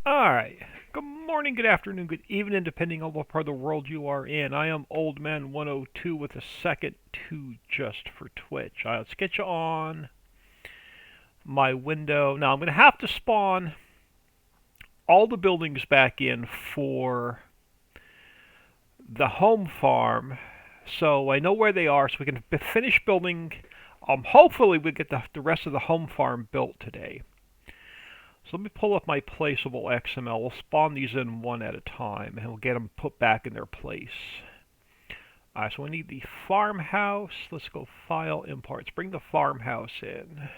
Alright. Good morning, good afternoon, good evening, depending on what part of the world you are in. I am Old Man 102 with a second to just for Twitch. Let's get you on my window. Now, I'm going to have to spawn all the buildings back in for the home farm so I know where they are so we can finish building. Hopefully, we get the rest of the home farm built today. So let me pull up my placeable XML. We'll spawn these in one at a time, and we'll get them put back in their place. Alright, so we need the farmhouse. Let's go File, Imports. Bring the farmhouse in.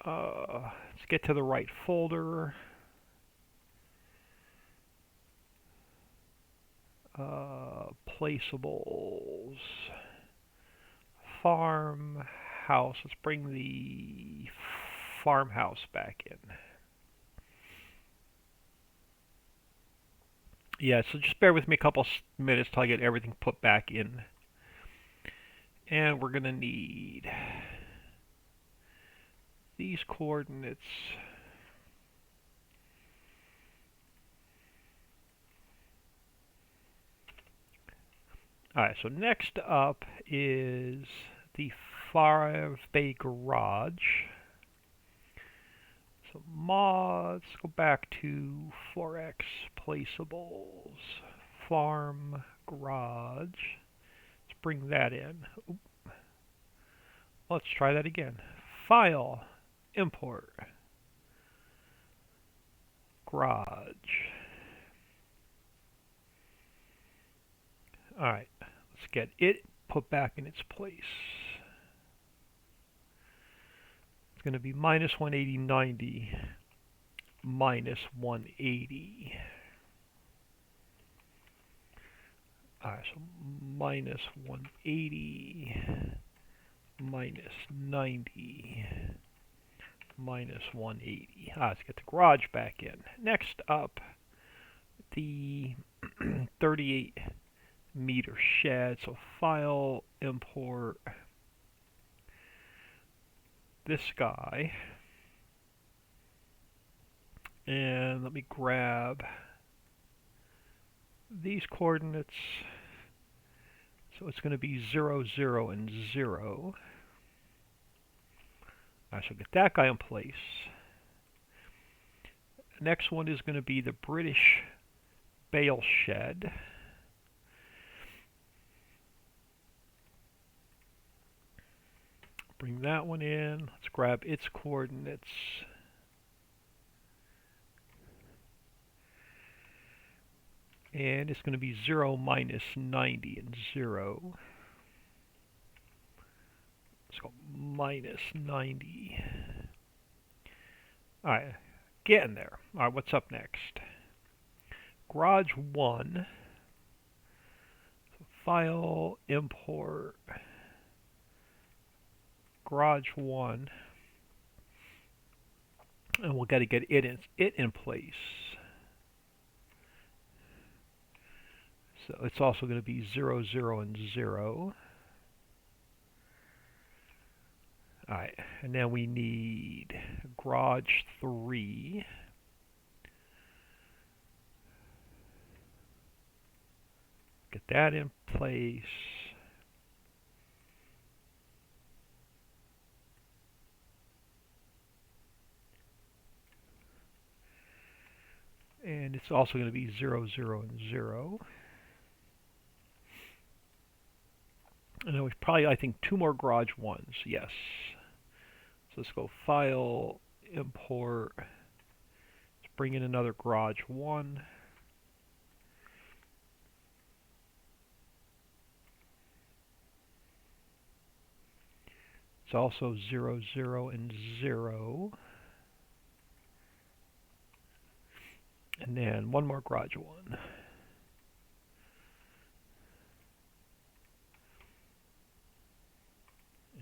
Let's get to the right folder. Placeables. Farmhouse. Let's bring the farmhouse back in. Yeah, so just bear with me a couple minutes till I get everything put back in. And we're going to need these coordinates. Alright, so next up is the 5-bay garage. So mods, go back to 4x placeables, farm garage. Let's bring that in. Oop. Let's try that again. File, import, garage. Alright, let's get it put back in its place. It's going to be minus 180, 90, minus 180. Alright, so minus 180, minus 90, minus 180. Let's get the garage back in. Next up, the 38 meter shed. So file, import this guy. And let me grab these coordinates. So it's going to be 0, 0, and 0. I shall get that guy in place. Next one is going to be the British bale shed. Bring that one in. Let's grab its coordinates. And it's going to be 0, minus 90, and 0. Let's go minus 90. Alright, getting there. Alright, what's up next? Garage 1. So file, import, garage 1. And we'll got to get it in place. So it's also going to be 0, 0, and 0. Alright, and then we need garage 3. Get that in place. And it's also going to be 0, 0, and 0. And then we probably, I think, 2 more garage 1s. Yes. So let's go File, Import. Let's bring in another garage 1. It's also 0, 0, and 0. And then 1 more garage 1.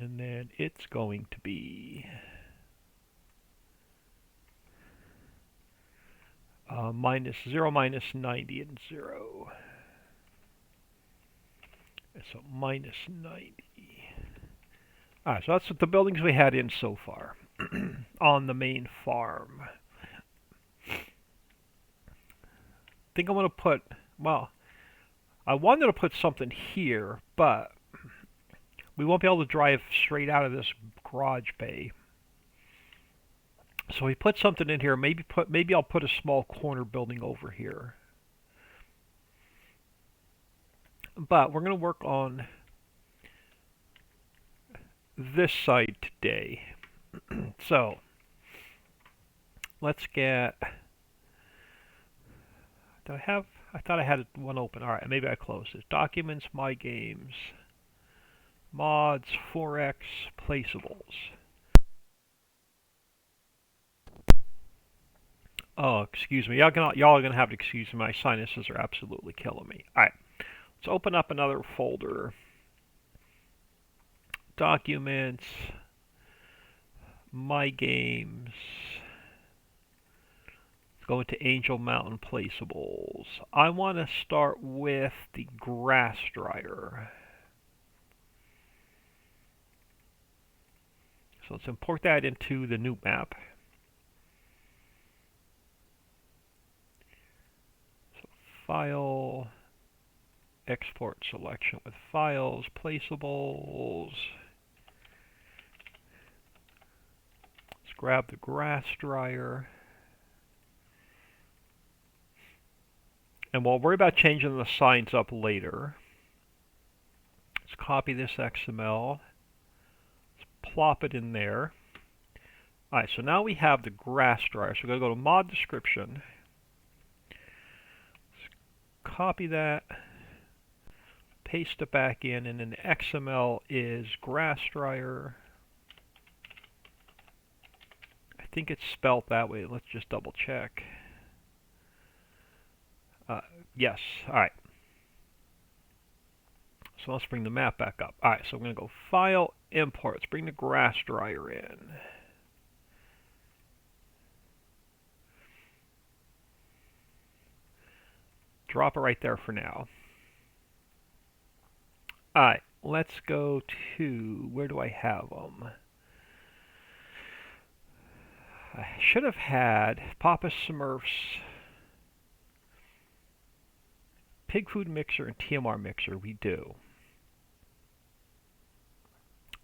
And then it's going to be minus 0, minus 90, and 0. And so minus 90. Alright, so that's the buildings we had in so far on the main farm. think I'm going to put, well, I wanted to put something here, but we won't be able to drive straight out of this garage bay. So we put something in here. Maybe I'll put a small corner building over here. But we're going to work on this side today. So let's get. Do I have? I thought I had one open. All right, maybe I closed it. Documents, my games, mods, 4x, placeables. Oh, excuse me. Y'all are gonna have to excuse me. My sinuses are absolutely killing me. All right, let's open up another folder. Documents, my games. Go into Angel Mountain placeables. I want to start with the grass dryer. So let's import that into the new map. So file, export selection with files, placeables. Let's grab the grass dryer. And we'll worry about changing the signs up later. Let's copy this XML. Let's plop it in there. Alright, so now we have the grass dryer. So we're going to go to mod description. Let's copy that. Paste it back in. And then the XML is grass dryer. I think it's spelled that way. Let's just double check. Yes. Alright. So let's bring the map back up. Alright, so I'm going to go File, Import. Let's bring the grass dryer in. Drop it right there for now. Alright, let's go to, where do I have them? I should have had Papa Smurf's Pig Food Mixer and TMR Mixer. We do.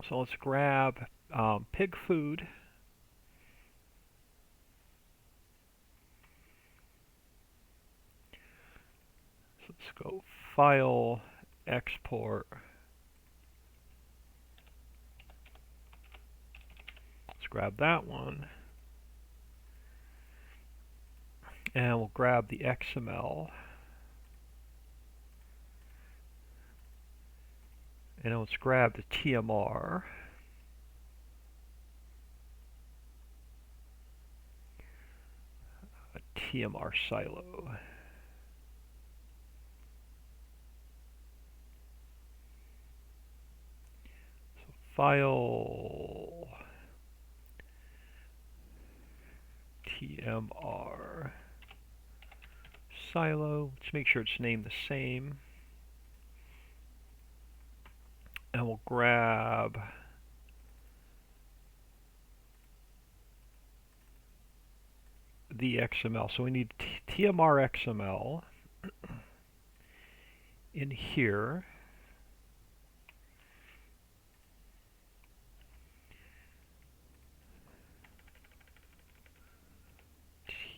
So let's grab Pig Food. So let's go File, Export. Let's grab that one. And we'll grab the XML. And let's grab the TMR. A TMR silo. So file TMR silo. Let's make sure it's named the same. And we'll grab the XML. So we need TMR XML in here.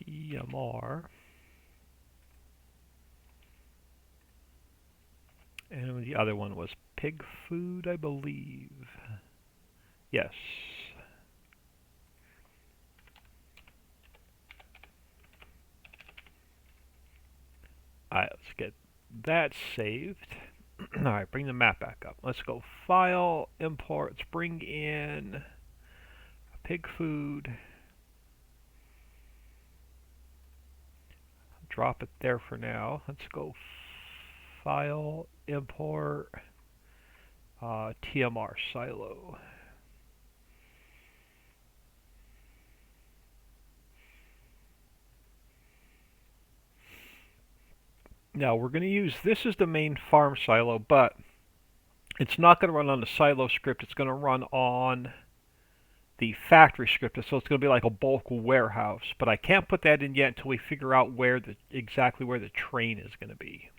TMR. And the other one was Pig Food, I believe. Yes. Alright, let's get that saved. Alright, bring the map back up. Let's go File, Import. Let's bring in Pig Food. Drop it there for now. Let's go File, Import, TMR silo. Now we're going to use, this is the main farm silo, but it's not going to run on the silo script. It's going to run on the factory script, so it's going to be like a bulk warehouse. But I can't put that in yet until we figure out exactly where the train is going to be.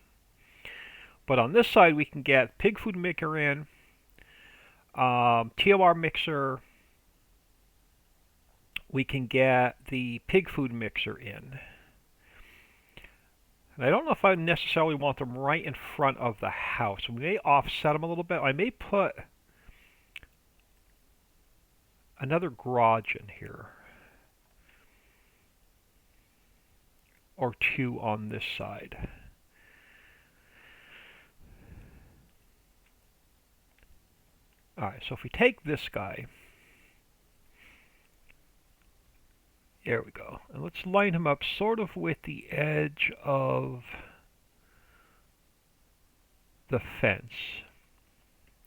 But on this side, we can get pig food maker in, TMR mixer. We can get the pig food mixer in. And I don't know if I necessarily want them right in front of the house. We may offset them a little bit. I may put another garage in here, or two on this side. Alright, so if we take this guy, there we go, and let's line him up sort of with the edge of the fence.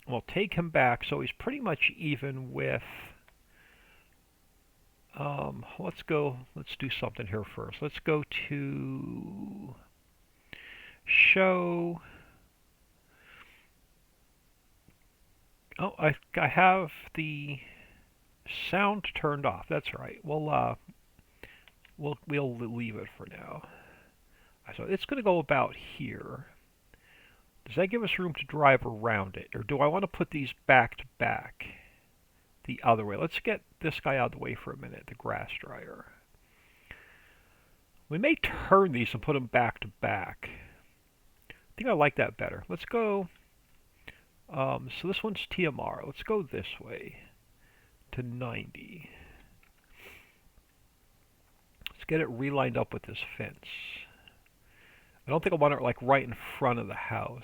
We'll take him back so he's pretty much even with, let's do something here first. Let's go to show. Oh, I have the sound turned off. That's right. We'll leave it for now. So it's going to go about here. Does that give us room to drive around it, or do I want to put these back to back the other way? Let's get this guy out of the way for a minute, the grass dryer. We may turn these and put them back to back. I think I like that better. Let's go. So this one's TMR. Let's go this way to 90. Let's get it relined up with this fence. I don't think I want it like right in front of the house.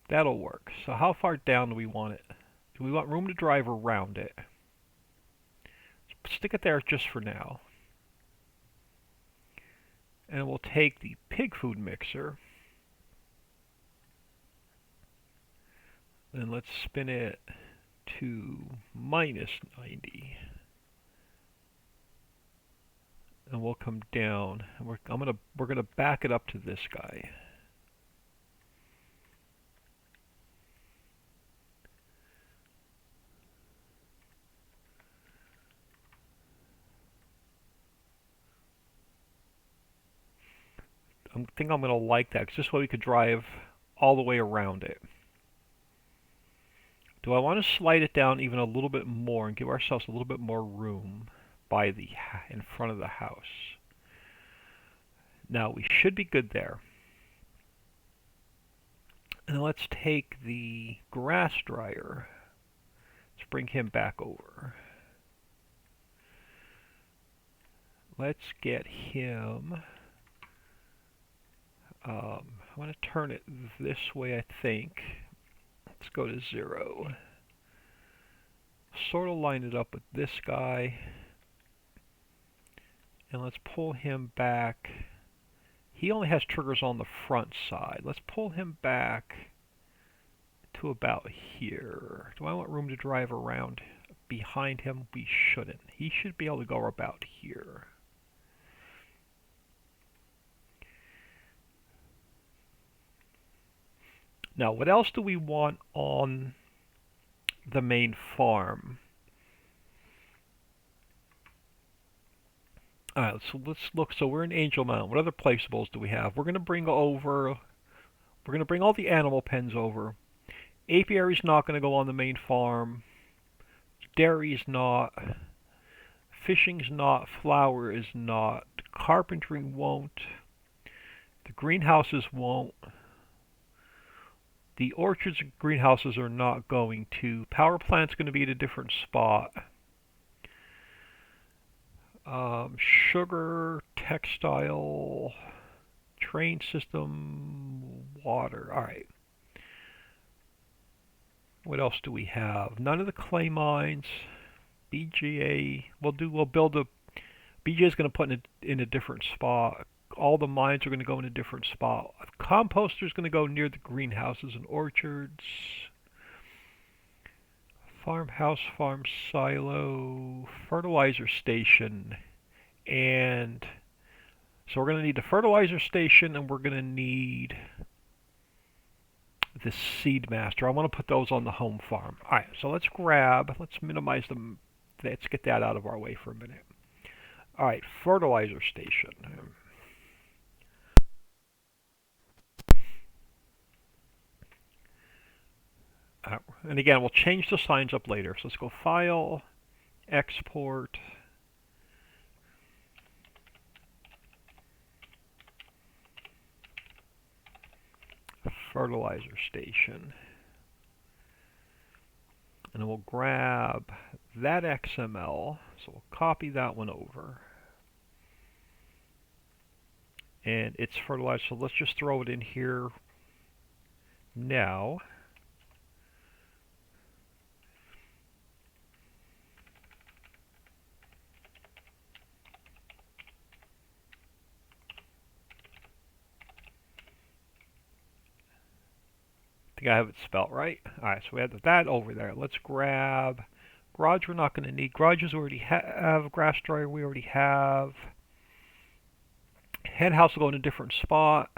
That'll work. So how far down do we want it? Do we want room to drive around it? Stick it there just for now. And we'll take the pig food mixer. And let's spin it to minus 90. And we'll come down. And we're gonna back it up to this guy. I think I'm gonna like that, because this way we could drive all the way around it. Do I want to slide it down even a little bit more and give ourselves a little bit more room by in front of the house? Now we should be good there. And let's take the grass dryer. Let's bring him back over. Let's get him. I want to turn it this way, I think. Let's go to 0. Sort of line it up with this guy. And let's pull him back. He only has triggers on the front side. Let's pull him back to about here. Do I want room to drive around behind him? We shouldn't. He should be able to go about here. Now, what else do we want on the main farm? Alright, so let's look. So we're in Angel Mountain. What other placeables do we have? We're going to bring all the animal pens over. Apiary's not going to go on the main farm. Dairy's not. Fishing's not. Flower is not. Carpentry won't. The greenhouses won't. The orchards and greenhouses are not going to. Power plant's going to be at a different spot. Sugar, textile, train system, water. Alright. What else do we have? None of the clay mines. BGA. We'll build a. BGA is going to put in a different spot. All the mines are going to go in a different spot. A composter is going to go near the greenhouses and orchards. Farmhouse, farm silo, fertilizer station, and so we're going to need a fertilizer station, and we're going to need this seed master. I want to put those on the home farm. All right, so let's minimize them. Let's get that out of our way for a minute. All right, fertilizer station. And again, we'll change the signs up later. So let's go File, Export, fertilizer station. And then we'll grab that XML. So we'll copy that one over. And it's fertilizer. So let's just throw it in here now. I think I have it spelt right. Alright, so we have that over there. Let's grab garage. We're not going to need garages. We already have grass dryer. We already have hen house will go in a different spot.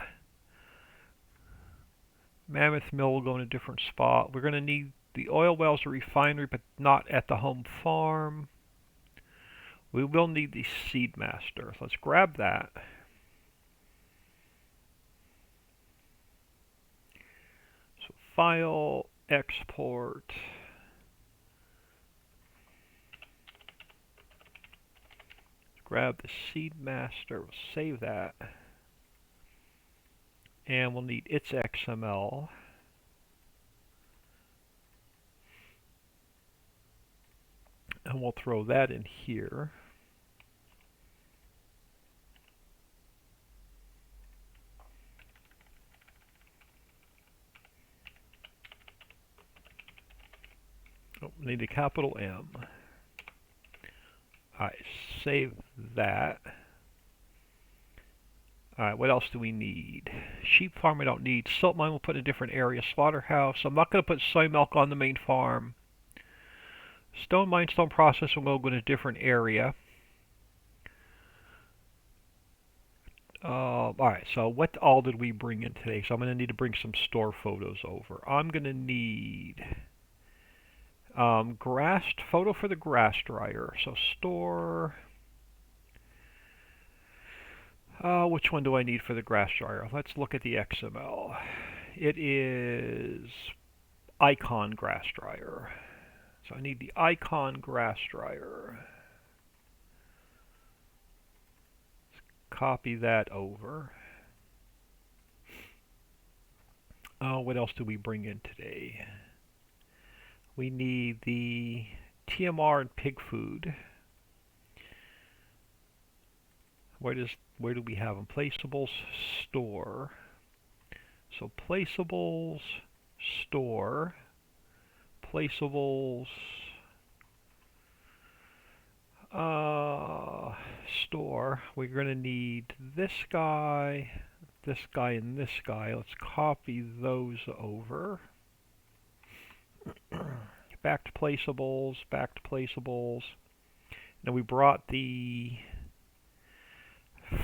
Mammoth mill will go in a different spot. We're going to need the oil wells or refinery, but not at the home farm. We will need the seed master. Let's grab that. So File, Export. Grab the seed master. We'll save that. And we'll need its XML. And we'll throw that in here. Oh, we need a capital M. Alright, save that. Alright, what else do we need? Sheep farm I don't need. Salt mine we'll put in a different area. Slaughterhouse. I'm not going to put soy milk on the main farm. Stone mine, stone process will go in a different area. Alright, so what all did we bring in today? So I'm going to need to bring some store photos over. I'm going to need grass photo for the grass dryer. So store. Which one do I need for the grass dryer? Let's look at the XML. It is icon grass dryer. So I need the icon grass dryer. Let's copy that over. What else do we bring in today? We need the TMR and pig food. Where do we have them? Placeables, store. So placeables, store, placeables, store. We're going to need this guy, and this guy. Let's copy those over. Back to placeables, back to placeables. Now we brought the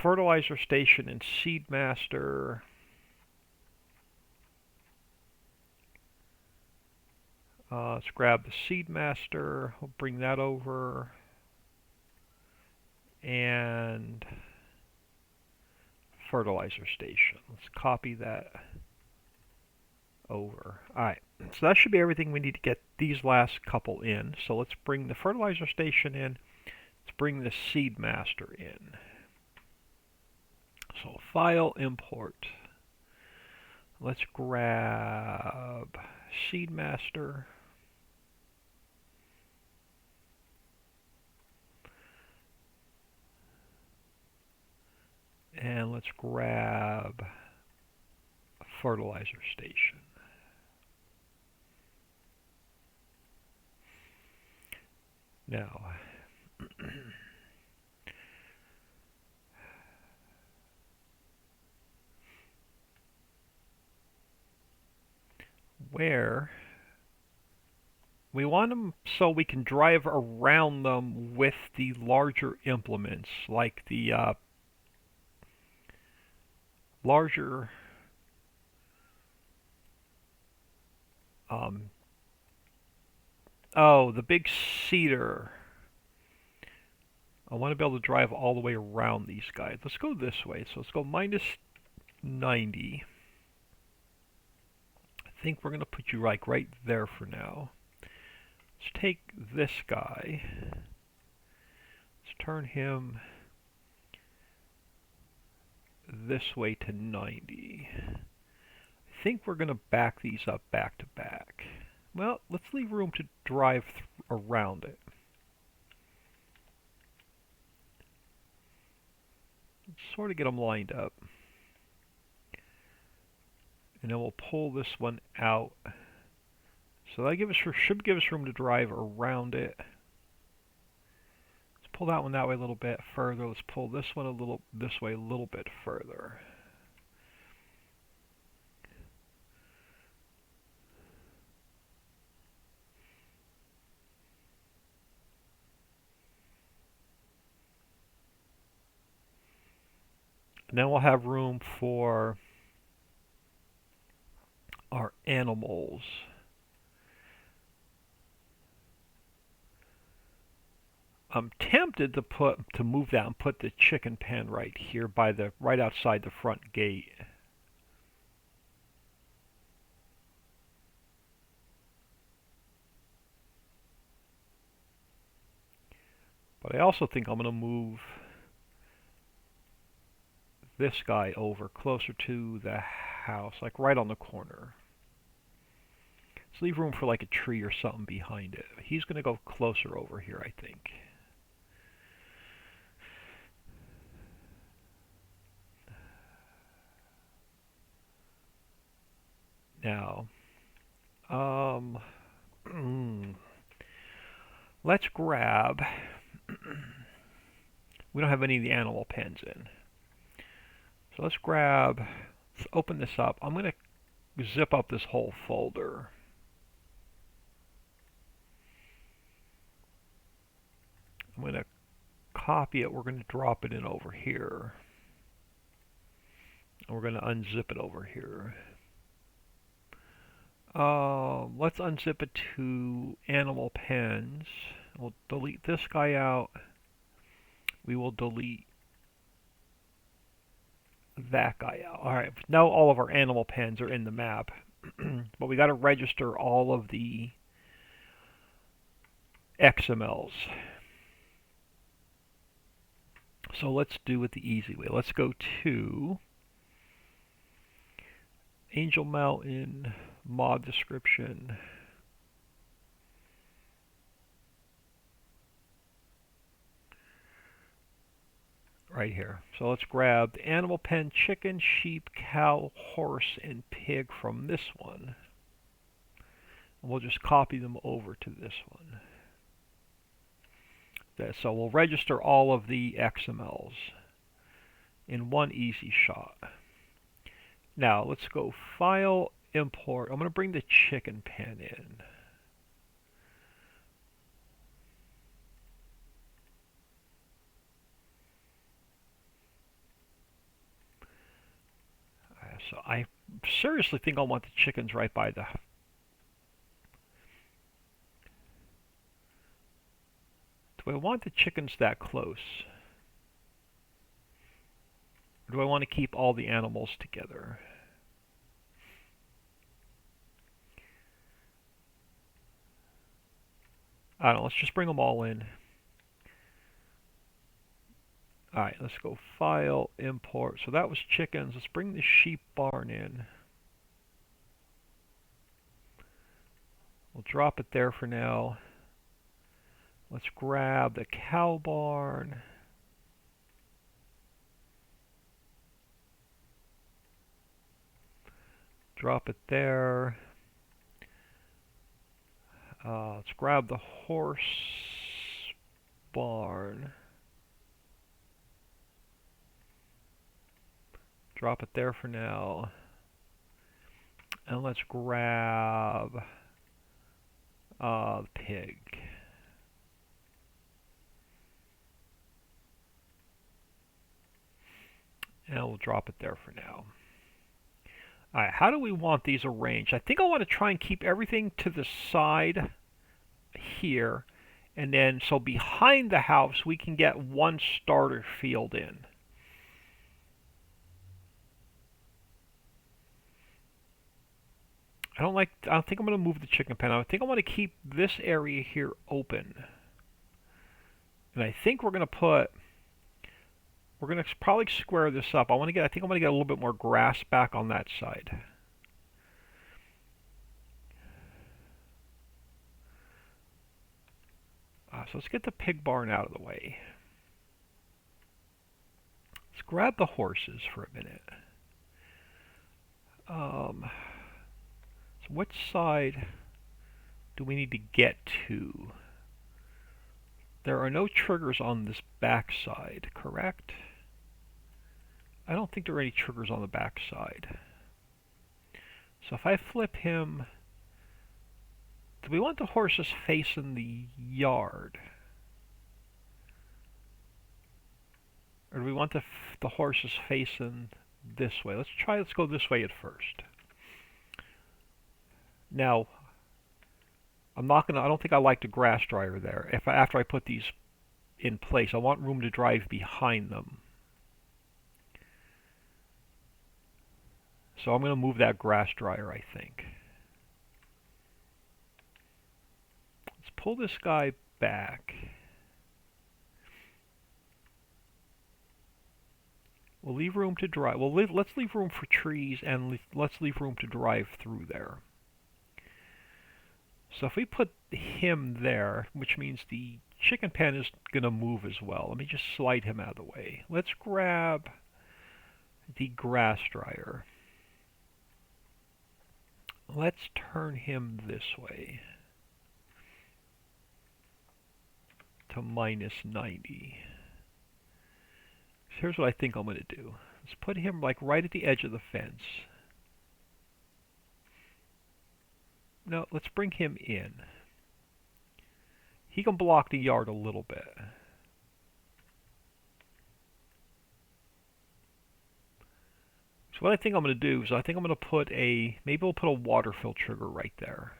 fertilizer station and seed master. Let's grab the seed master. We'll bring that over. And fertilizer station. Let's copy that over. Alright, so that should be everything we need to get these last couple in. So let's bring the fertilizer station in. Let's bring the seed master in. So file, import. Let's grab seed master. And let's grab a fertilizer station. Now, where we want them so we can drive around them with the larger implements, like the larger Um, oh, the big cedar. I want to be able to drive all the way around these guys. Let's go this way. So let's go minus 90. I think we're going to put you like right there for now. Let's take this guy. Let's turn him this way to 90. I think we're going to back these up back to back. Well, let's leave room to drive around it. Let's sort of get them lined up. And then we'll pull this one out. So that should give us room to drive around it. Let's pull that one that way a little bit further. Let's pull this one this way a little bit further. And then we'll have room for our animals. I'm tempted to move that and put the chicken pen right here right outside the front gate. But I also think I'm going to move this guy over closer to the house, like right on the corner. Let's leave room for like a tree or something behind it. He's going to go closer over here, I think. Now, let's grab. We don't have any of the animal pens in. So let's open this up. I'm going to zip up this whole folder. I'm going to copy it. We're going to drop it in over here. And we're going to unzip it over here. Let's unzip it to animal pens. We'll delete this guy out. We will delete that guy out. Alright, now all of our animal pens are in the map. But we got to register all of the XMLs. So let's do it the easy way. Let's go to Angel Mountain mod description. Right here. So let's grab the animal pen, chicken, sheep, cow, horse, and pig from this one. And we'll just copy them over to this one. So we'll register all of the XMLs in one easy shot. Now let's go File, Import. I'm going to bring the chicken pen in. So I seriously think I want the chickens right by the... Do I want the chickens that close? Or do I want to keep all the animals together? I don't know, let's just bring them all in. Alright, let's go File, Import. So that was chickens. Let's bring the sheep barn in. We'll drop it there for now. Let's grab the cow barn. Drop it there. Let's grab the horse barn. Drop it there for now. And let's grab the pig. And we'll drop it there for now. Alright, how do we want these arranged? I think I want to try and keep everything to the side here. And then, so behind the house, we can get one starter field in. I don't think I'm going to move the chicken pen. I think I want to keep this area here open. And I think we're going to probably square this up. I think I'm going to get a little bit more grass back on that side. So let's get the pig barn out of the way. Let's grab the horses for a minute. So which side do we need to get to? There are no triggers on this back side, correct? I don't think there are any triggers on the back side. So if I flip him, do we want the horses facing the yard? Or do we want the horses facing this way? Let's go this way at first. Now, I don't think I like the grass dryer there. After I put these in place, I want room to drive behind them. So I'm going to move that grass dryer, I think. Let's pull this guy back. We'll leave room to drive. Let's leave room for trees, and let's leave room to drive through there. So if we put him there, which means the chicken pen is going to move as well. Let me just slide him out of the way. Let's grab the grass dryer. Let's turn him this way to -90. So here's what I think I'm going to do. Let's put him like right at the edge of the fence. No, let's bring him in. He can block the yard a little bit. So what I think I'm going to do is maybe we'll put a water fill trigger right there.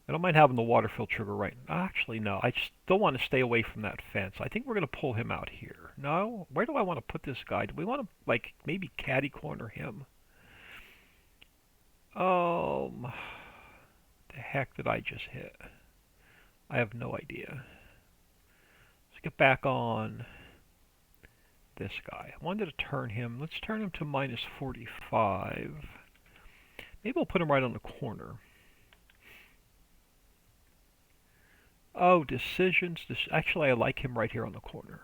I don't mind having the water fill trigger right. Actually, no. I just don't want to stay away from that fence. I think we're going to pull him out here. No? Where do I want to put this guy? Do we want to, like, maybe catty corner him? The heck did I just hit? I have no idea. Let's get back on this guy. I wanted to turn him. Let's turn him to -45. Maybe we'll put him right on the corner. Oh, decisions. Actually, I like him right here on the corner.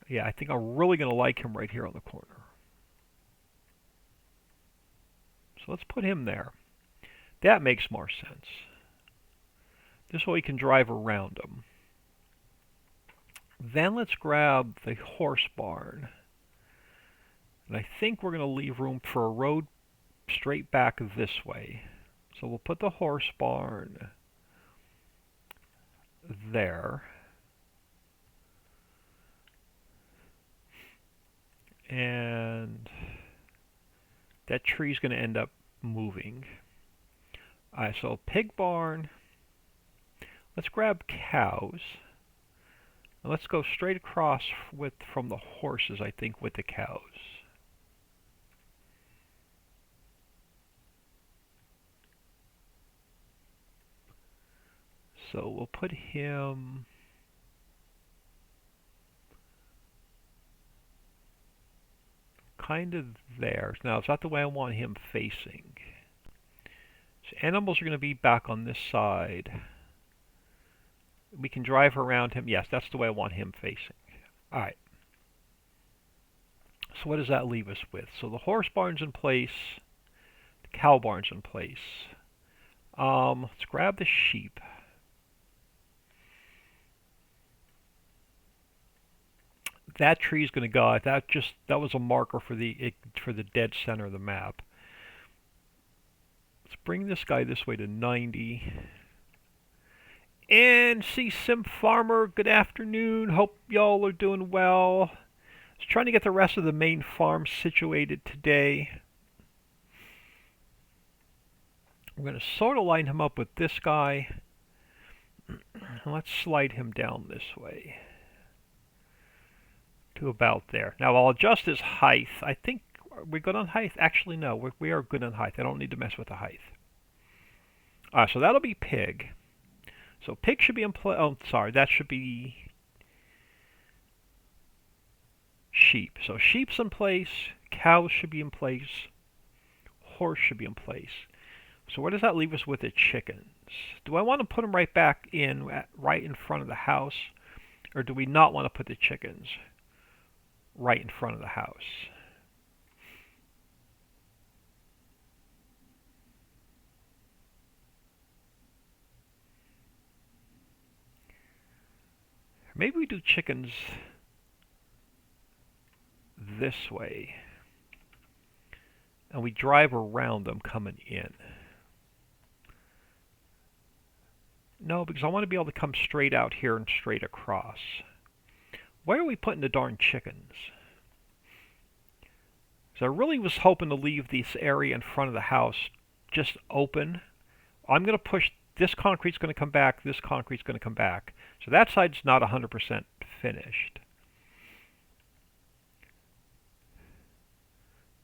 Yeah, I think I'm really going to like him right here on the corner. So let's put him there. That makes more sense. This way we can drive around him. Then let's grab the horse barn. And I think we're going to leave room for a road straight back this way. So we'll put the horse barn there. And that tree's going to end up moving. Alright, so pig barn. Let's grab cows. And let's go straight across from the horses, I think, with the cows. So we'll put him kind of there. Now, it's not the way I want him facing. So animals are going to be back on this side. We can drive around him. Yes, that's the way I want him facing. Alright. So what does that leave us with? So the horse barn's in place. The cow barn's in place. Let's grab the sheep. That tree's going to go. That was a marker for the dead center of the map. Let's bring this guy this way to 90. And see Sim Farmer, good afternoon. Hope y'all are doing well. I was trying to get the rest of the main farm situated today. We're going to sort of line him up with this guy. Let's slide him down this way to about there. Now I'll adjust his height. I think, are we good on height? Actually, no, we are good on height. I don't need to mess with the height. So that'll be pig. So pig should be in place. Oh, sorry, that should be sheep. So sheep's in place, cows should be in place, horse should be in place. So where does that leave us with the chickens? Do I want to put them right back in, right in front of the house, or do we not want to put the chickens right in front of the house? Maybe we do chickens this way, and we drive around them coming in. No, because I want to be able to come straight out here and straight across. Where are we putting the darn chickens? So I really was hoping to leave this area in front of the house just open. I'm going to push, this concrete's going to come back, this concrete's going to come back. So that side's not 100% finished.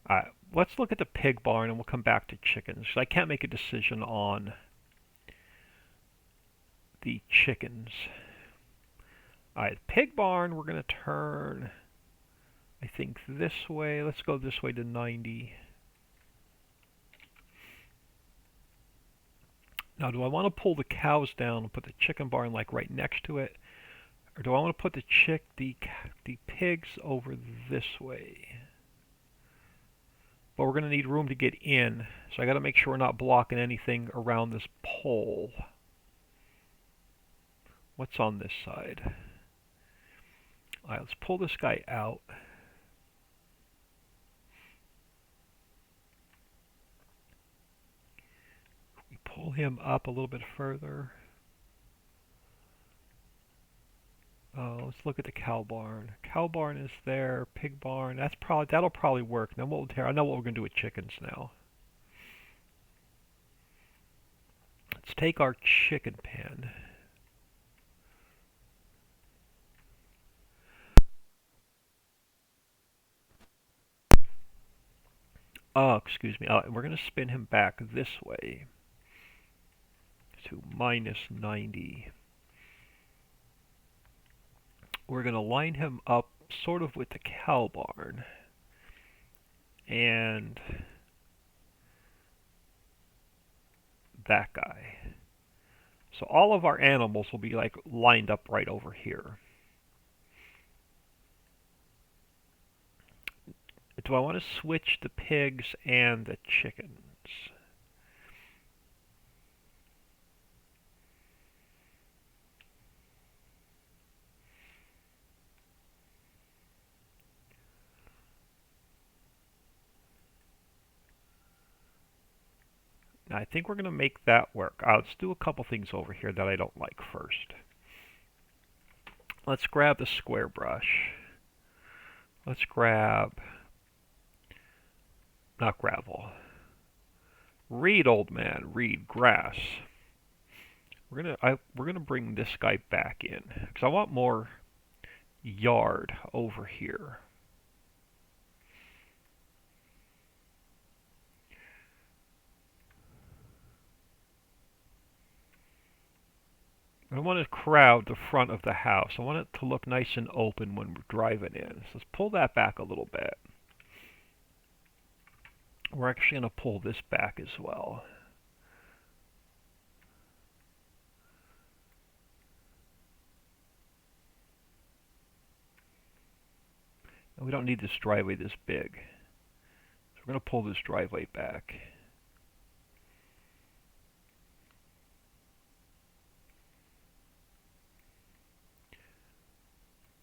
Alright, let's look at the pig barn and we'll come back to chickens. I can't make a decision on the chickens. Alright, pig barn, we're going to turn, I think, this way. Let's go this way to 90. Now, do I want to pull the cows down and put the chicken barn like right next to it? Or do I want to put the pigs over this way? But we're going to need room to get in, so I got to make sure we're not blocking anything around this pole. What's on this side? Alright, let's pull this guy out. We pull him up a little bit further. Let's look at the cow barn. Cow barn is there. Pig barn. That'll probably work. Now I know what we're gonna do with chickens now. Let's take our chicken pen. Oh, excuse me. We're gonna spin him back this way to minus 90. We're going to line him up sort of with the cow barn. And that guy. So all of our animals will be like lined up right over here. Do I want to switch the pigs and the chickens? I think we're going to make that work. Let's do a couple things over here that I don't like first. Let's grab the square brush. Let's grab, not gravel. Reed, old man, reed, grass. We're gonna bring this guy back in because I want more yard over here. I don't want to crowd the front of the house. I want it to look nice and open when we're driving in. So let's pull that back a little bit. We're actually going to pull this back as well. And we don't need this driveway this big. So we're going to pull this driveway back.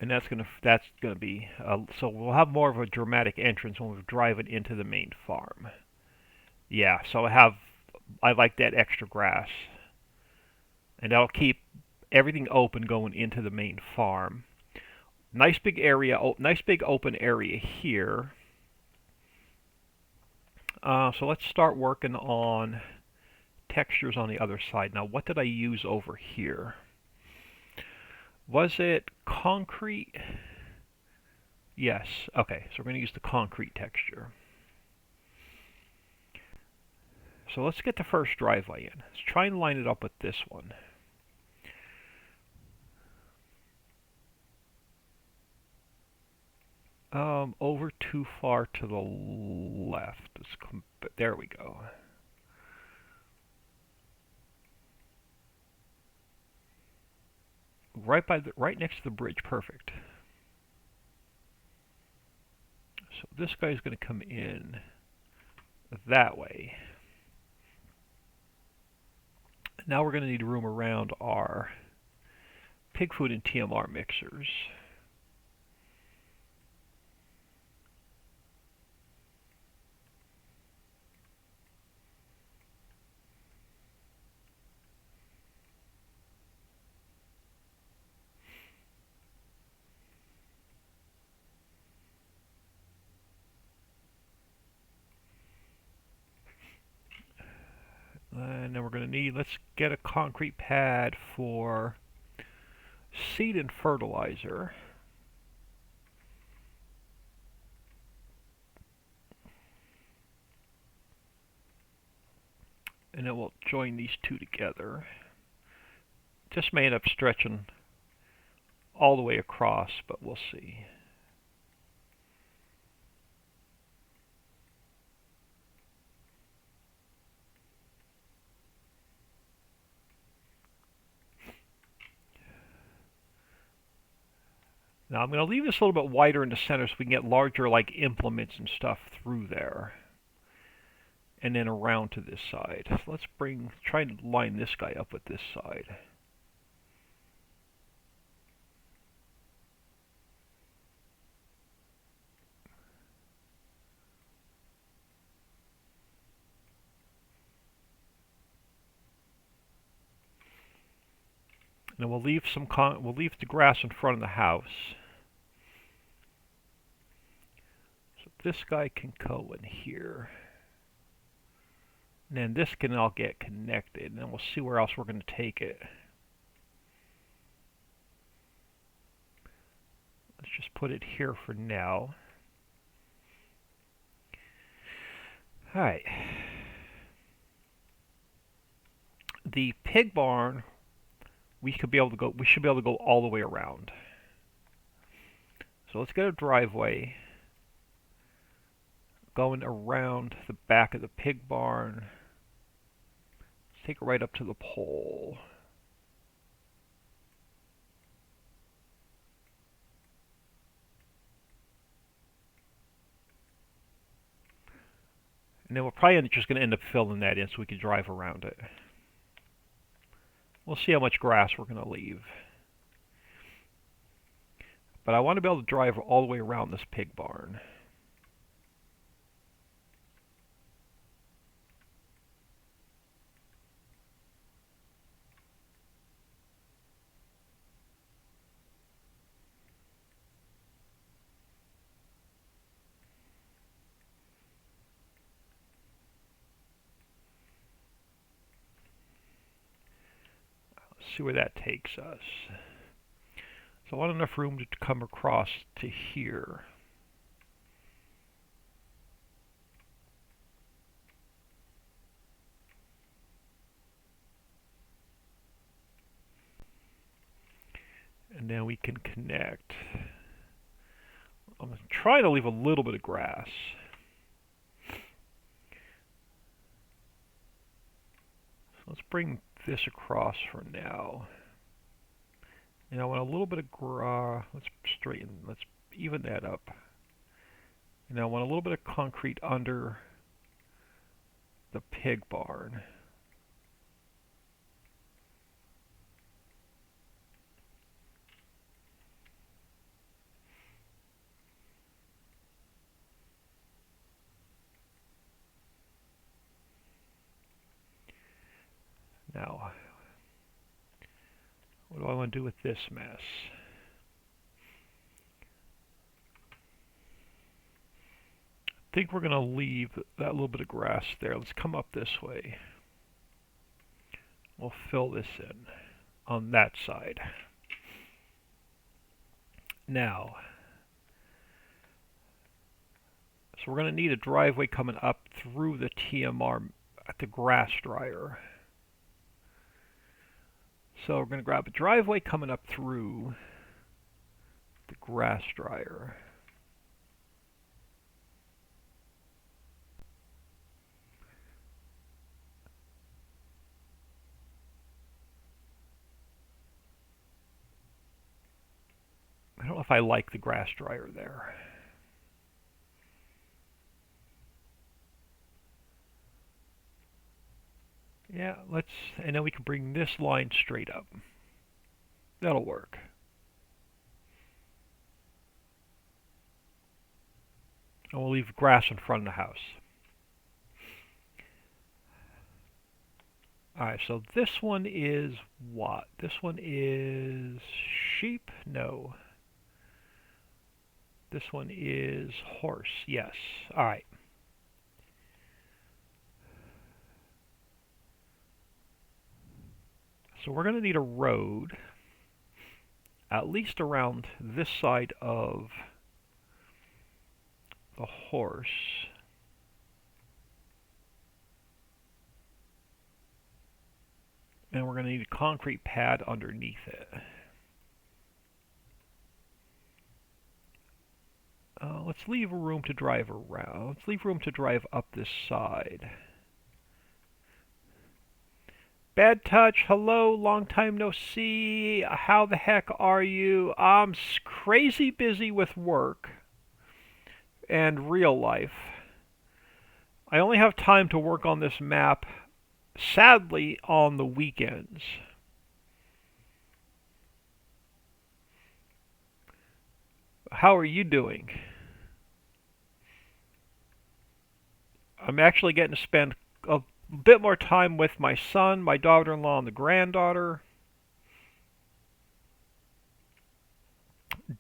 And that's gonna be so we'll have more of a dramatic entrance when we're driving into the main farm. Yeah, so I like that extra grass, and that'll keep everything open going into the main farm. Nice big area, nice big open area here. So let's start working on textures on the other side. Now, what did I use over here? Was it concrete? Yes. Okay, so we're going to use the concrete texture. So let's get the first driveway in. Let's try and line it up with this one. Over too far to the left. There we go. Right next to the bridge. Perfect. So this guy's going to come in that way. Now we're going to need room around our pig food and TMR mixers. And then we're going to need, let's get a concrete pad for seed and fertilizer. And then we'll join these two together. This may end up stretching all the way across, but we'll see. Now I'm going to leave this a little bit wider in the center so we can get larger like implements and stuff through there. And then around to this side. So let's try and line this guy up with this side. And then we'll leave the grass in front of the house. So this guy can go in here. And then this can all get connected. And then we'll see where else we're going to take it. Let's just put it here for now. Alright. The pig barn, we should be able to go all the way around. So let's get a driveway going around the back of the pig barn. Let's take it right up to the pole. And then we're probably just going to end up filling that in so we can drive around it. We'll see how much grass we're going to leave. But I want to be able to drive all the way around this pig barn. See where that takes us. So I want enough room to come across to here. And then we can connect. I'm trying to leave a little bit of grass. So let's bring this across for now. And I want a little bit of grass. Let's even that up. And I want a little bit of concrete under the pig barn. Now, What do I want to do with this mess? I think we're going to leave that little bit of grass there. Let's come up this way. We'll fill this in on that side. Now, so we're going to need a driveway coming up through the TMR at the grass dryer. So we're going to grab a driveway coming up through the grass dryer. I don't know if I like the grass dryer there. Yeah, and then we can bring this line straight up. That'll work. And we'll leave grass in front of the house. Alright, so this one is what? This one is sheep? No. This one is horse, yes. Alright. So we're going to need a road, at least around this side of the horse. And we're going to need a concrete pad underneath it. Let's leave room to drive around. Let's leave room to drive up this side. Bad Touch, hello, long time no see. How the heck are you? I'm crazy busy with work and real life. I only have time to work on this map, sadly, on the weekends. How are you doing? I'm actually getting to spend a bit more time with my son, my daughter-in-law, and the granddaughter.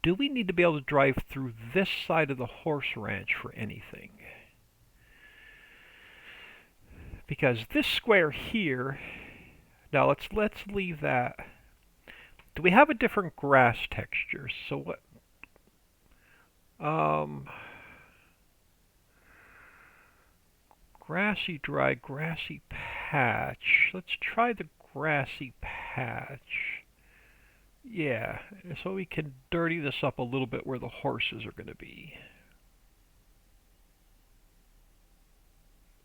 Do we need to be able to drive through this side of the horse ranch for anything? Because this square here, now let's leave that. Do we have a different grass texture? So what? Grassy dry, grassy patch. Let's try the grassy patch. Yeah, so we can dirty this up a little bit where the horses are going to be.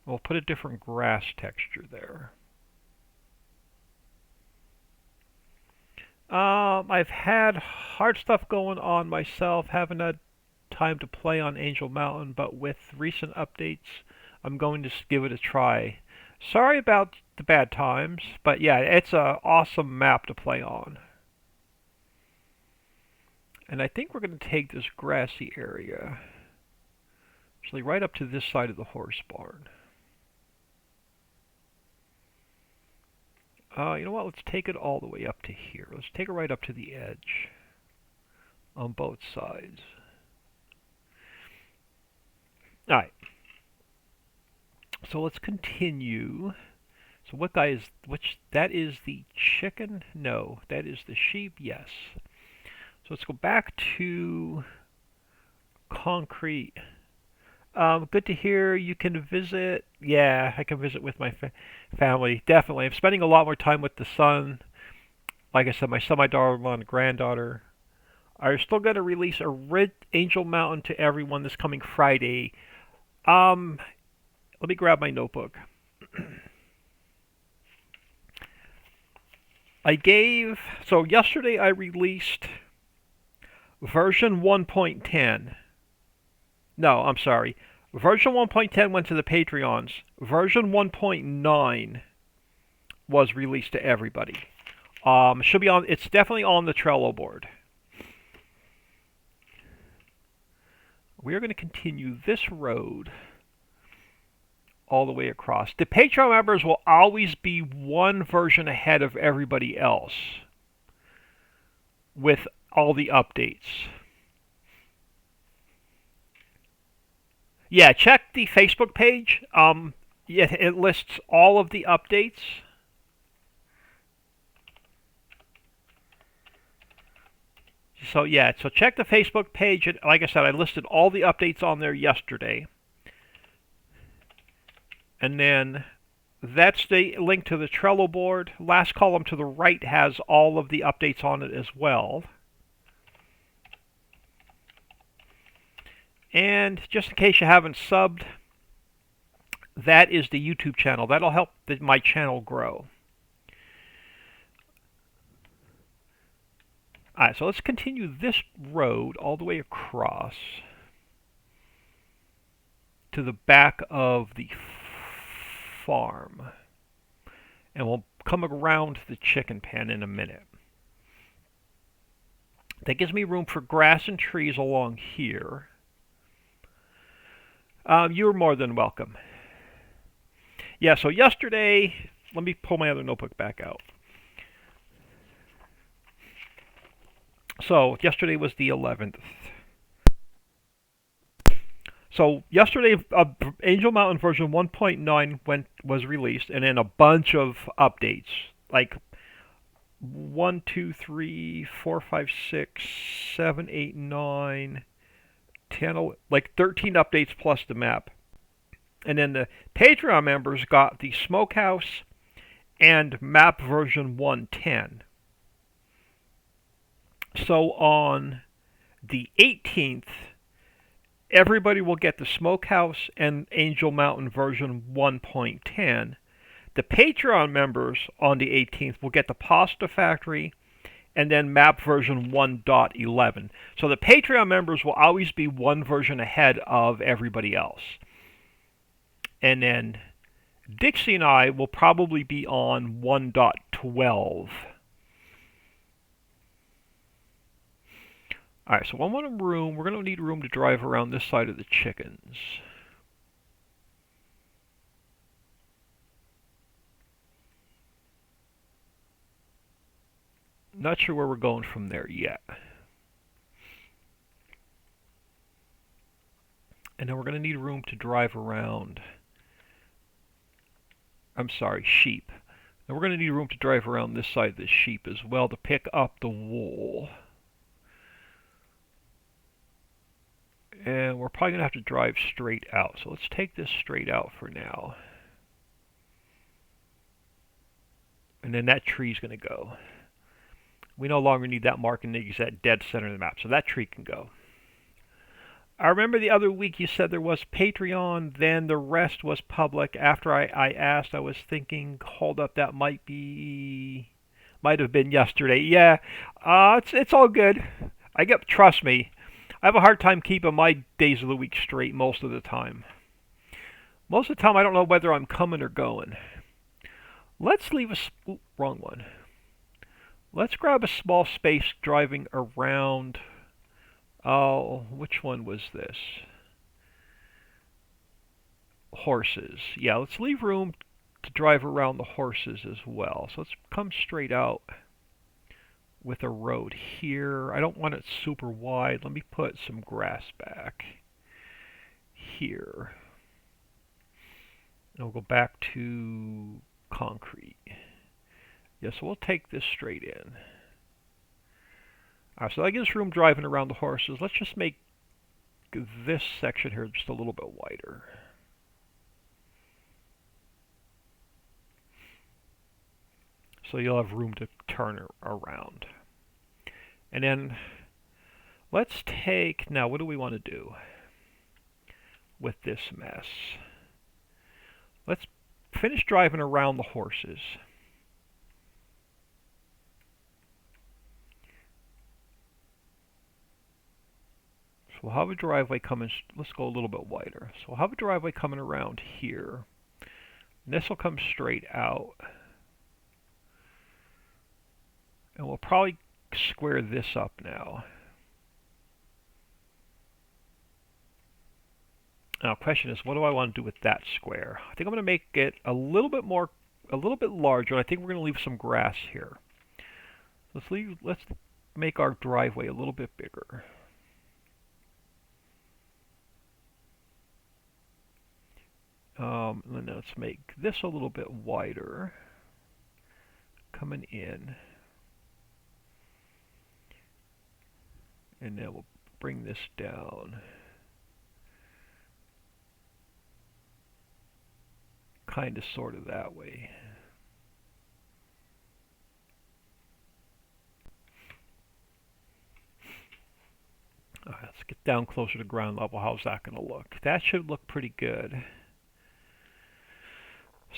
We'll put a different grass texture there. I've had hard stuff going on myself, haven't had time to play on Angel Mountain, but with recent updates, I'm going to give it a try. Sorry about the bad times, but yeah, it's an awesome map to play on. And I think we're going to take this grassy area, actually right up to this side of the horse barn. You know what? Let's take it all the way up to here. Let's take it right up to the edge on both sides. Alright. So let's continue. So what guy is, that is the chicken? No, that is the sheep, yes. So let's go back to concrete. Good to hear you can visit. Yeah, I can visit with my family, definitely. I'm spending a lot more time with the son. Like I said, my son, my daughter-in-law, and granddaughter. I'm still going to release a Red Angel Mountain to everyone this coming Friday. Let me grab my notebook. So yesterday I released version 1.10. No, I'm sorry. Version 1.10 went to the Patreons. Version 1.9 was released to everybody. Should be on. It's definitely on the Trello board. We are going to continue this road all the way across. The Patreon members will always be one version ahead of everybody else. with all the updates. Yeah, check the Facebook page. It lists all of the updates. So yeah, so check the Facebook page. And like I said, I listed all the updates on there yesterday. And then that's the link to the Trello board. Last column to the right has all of the updates on it as well. And just in case you haven't subbed, that is the YouTube channel. That'll help my channel grow. Alright, so let's continue this road all the way across to the back of the farm. And we'll come around the chicken pen in a minute. That gives me room for grass and trees along here. You're more than welcome. Yeah, so yesterday, let me pull my other notebook back out. So yesterday was the 11th. So yesterday, Angel Mountain version 1.9 was released, and then a bunch of updates, like 1, 2, 3, 4, 5, 6, 7, 8, 9, 10, like 13 updates plus the map. And then the Patreon members got the Smokehouse and map version 1.10. So on the 18th, everybody will get the Smokehouse and Angel Mountain version 1.10. The Patreon members on the 18th will get the Pasta Factory and then map version 1.11. So the Patreon members will always be one version ahead of everybody else. And then Dixie and I will probably be on 1.12. Alright, so we're going to need room to drive around this side of the chickens. Not sure where we're going from there yet. And then we're going to need room to drive around. I'm sorry, sheep. And we're going to need room to drive around this side of the sheep as well to pick up the wool. And we're probably going to have to drive straight out. So let's take this straight out for now. And then that tree's going to go. We no longer need that mark in the exact dead center of the map. So that tree can go. I remember the other week you said there was Patreon, then the rest was public. After I asked, I was thinking, hold up, that might have been yesterday. Yeah, it's all good. Trust me, I have a hard time keeping my days of the week straight most of the time. Most of the time, I don't know whether I'm coming or going. Let's leave wrong one. Let's grab a small space driving around. Oh, which one was this? Horses. Yeah, let's leave room to drive around the horses as well. So let's come straight out with a road here. I don't want it super wide. Let me put some grass back here. And we'll go back to concrete. Yeah, so we'll take this straight in. Alright, so that gives room driving around the horses. Let's just make this section here just a little bit wider. So you'll have room to turn around. And then let's take, now what do we want to do with this mess? Let's finish driving around the horses. We'll have a driveway coming, let's go a little bit wider. So we'll have a driveway coming around here. And this will come straight out. And we'll probably square this up now. Now, the question is, what do I want to do with that square? I think I'm going to make it a little bit larger. I think we're going to leave some grass here. Let's make our driveway a little bit bigger. And then let's make this a little bit wider coming in. And then we'll bring this down. Kind of sort of that way. Alright, let's get down closer to ground level. How's that going to look? That should look pretty good.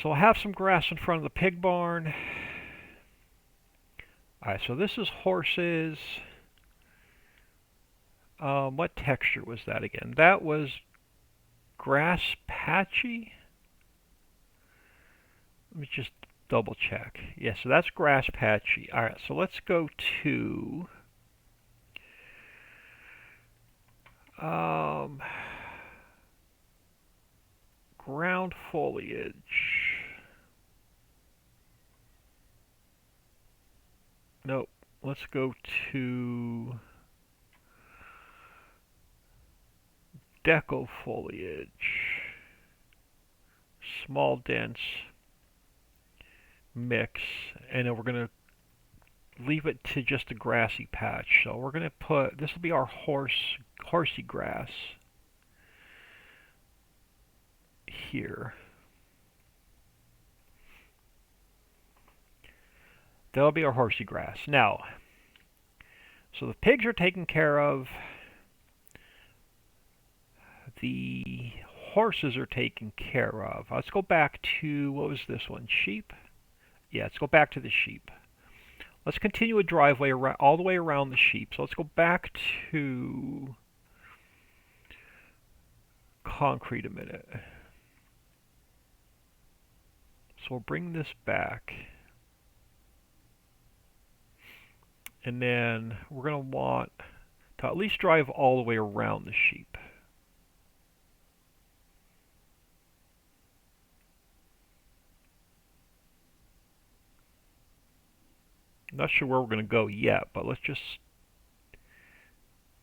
So I'll have some grass in front of the pig barn. Alright, so this is horses. What texture was that again? That was grass patchy. Let me just double check. Yeah, so that's grass patchy. Alright, so let's go to ground foliage. Nope. Let's go to deco foliage. Small dense mix, and then we're going to leave it to just a grassy patch. So we're going to put, this will be our horsey grass here. That'll be our horsey grass. Now, so the pigs are taken care of. The horses are taken care of. Let's go back to, what was this one? Sheep? Yeah, let's go back to the sheep. Let's continue a driveway around, all the way around the sheep. So let's go back to concrete a minute. So we'll bring this back. And then we're going to want to at least drive all the way around the sheep. I'm not sure where we're going to go yet, but let's just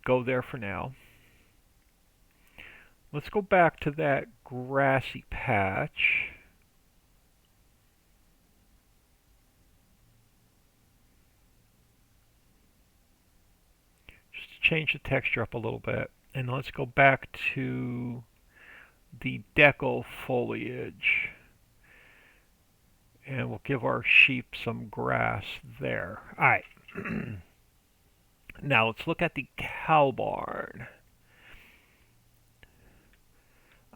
go there for now. Let's go back to that grassy patch. Just to change the texture up a little bit. And let's go back to the deco foliage. And we'll give our sheep some grass there. Alright. Now let's look at the cow barn.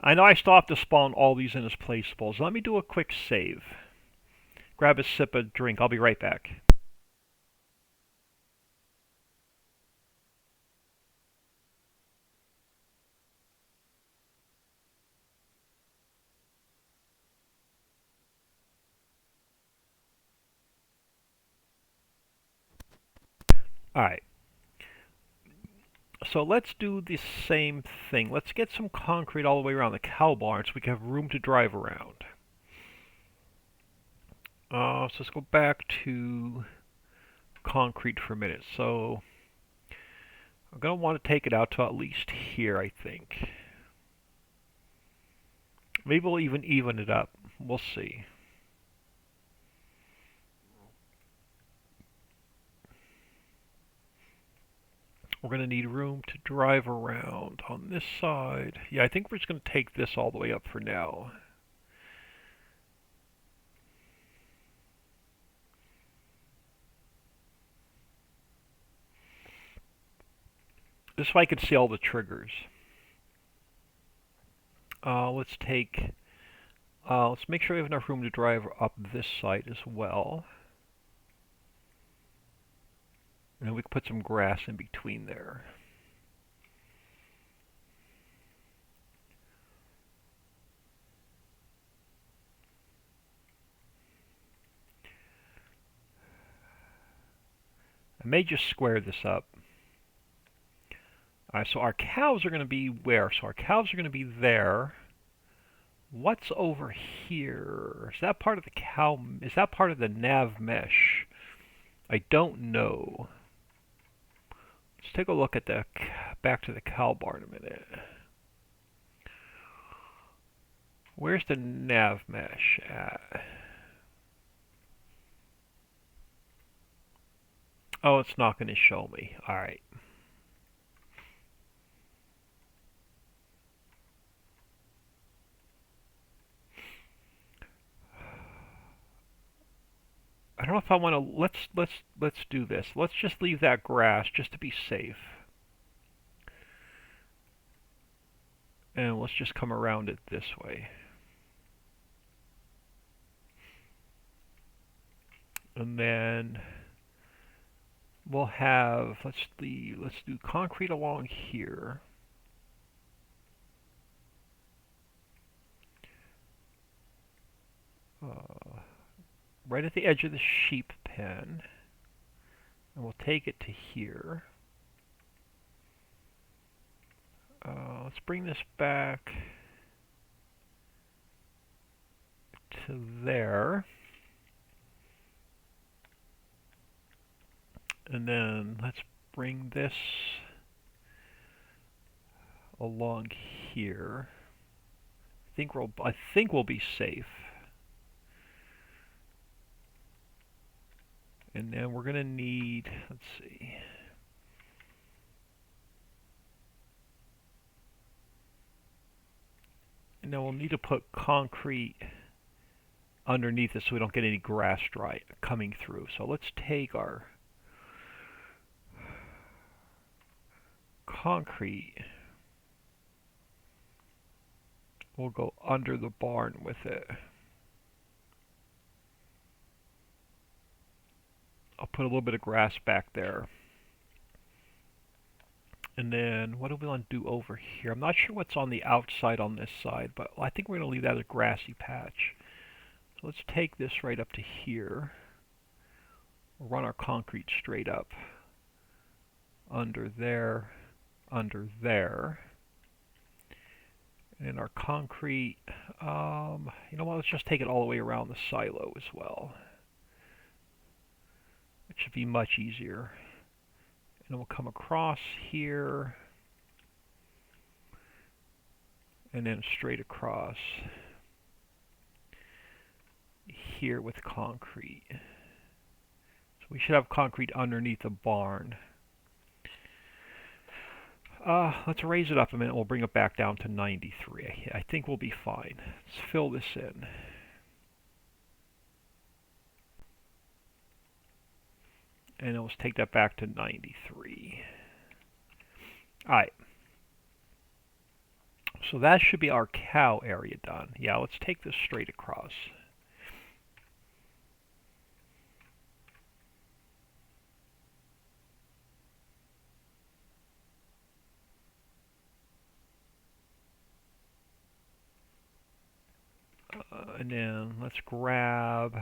I know I still have to spawn all these in as placeables. Let me do a quick save. Grab a sip of drink. I'll be right back. Alright. So let's do the same thing. Let's get some concrete all the way around the cow barn so we can have room to drive around. So let's go back to concrete for a minute. So I'm going to want to take it out to at least here, I think. Maybe we'll even it up. We'll see. We're going to need room to drive around on this side. Yeah, I think we're just going to take this all the way up for now. This way I can see all the triggers. Let's make sure we have enough room to drive up this side as well. And then we can put some grass in between there. I may just square this up. Alright, so our cows are going to be where? So our cows are going to be there. What's over here? Is that part of the cow? Is that part of the nav mesh? I don't know. Let's take a look at the back to the cow barn a minute. Where's the nav mesh at? Oh, it's not going to show me. Alright. I don't know if I want to. Let's do this. Let's just leave that grass just to be safe. And let's just come around it this way. And then we'll have, let's do concrete along here. Right at the edge of the sheep pen. And we'll take it to here. Let's bring this back to there. And then let's bring this along here. I think we'll be safe. And then we're gonna need, let's see. And then we'll need to put concrete underneath it so we don't get any grass dry coming through. So let's take our concrete. We'll go under the barn with it. I'll put a little bit of grass back there. And then what do we want to do over here? I'm not sure what's on the outside on this side, but I think we're going to leave that as a grassy patch. So let's take this right up to here. We'll run our concrete straight up. Under there, under there. And our concrete, you know what, let's just take it all the way around the silo as well. It should be much easier. And then we'll come across here. And then straight across here with concrete. So we should have concrete underneath the barn. Let's raise it up a minute. We'll bring it back down to 93. I think we'll be fine. Let's fill this in. And then let's take that back to 93. Alright. So that should be our cow area done. Yeah, let's take this straight across. And then let's grab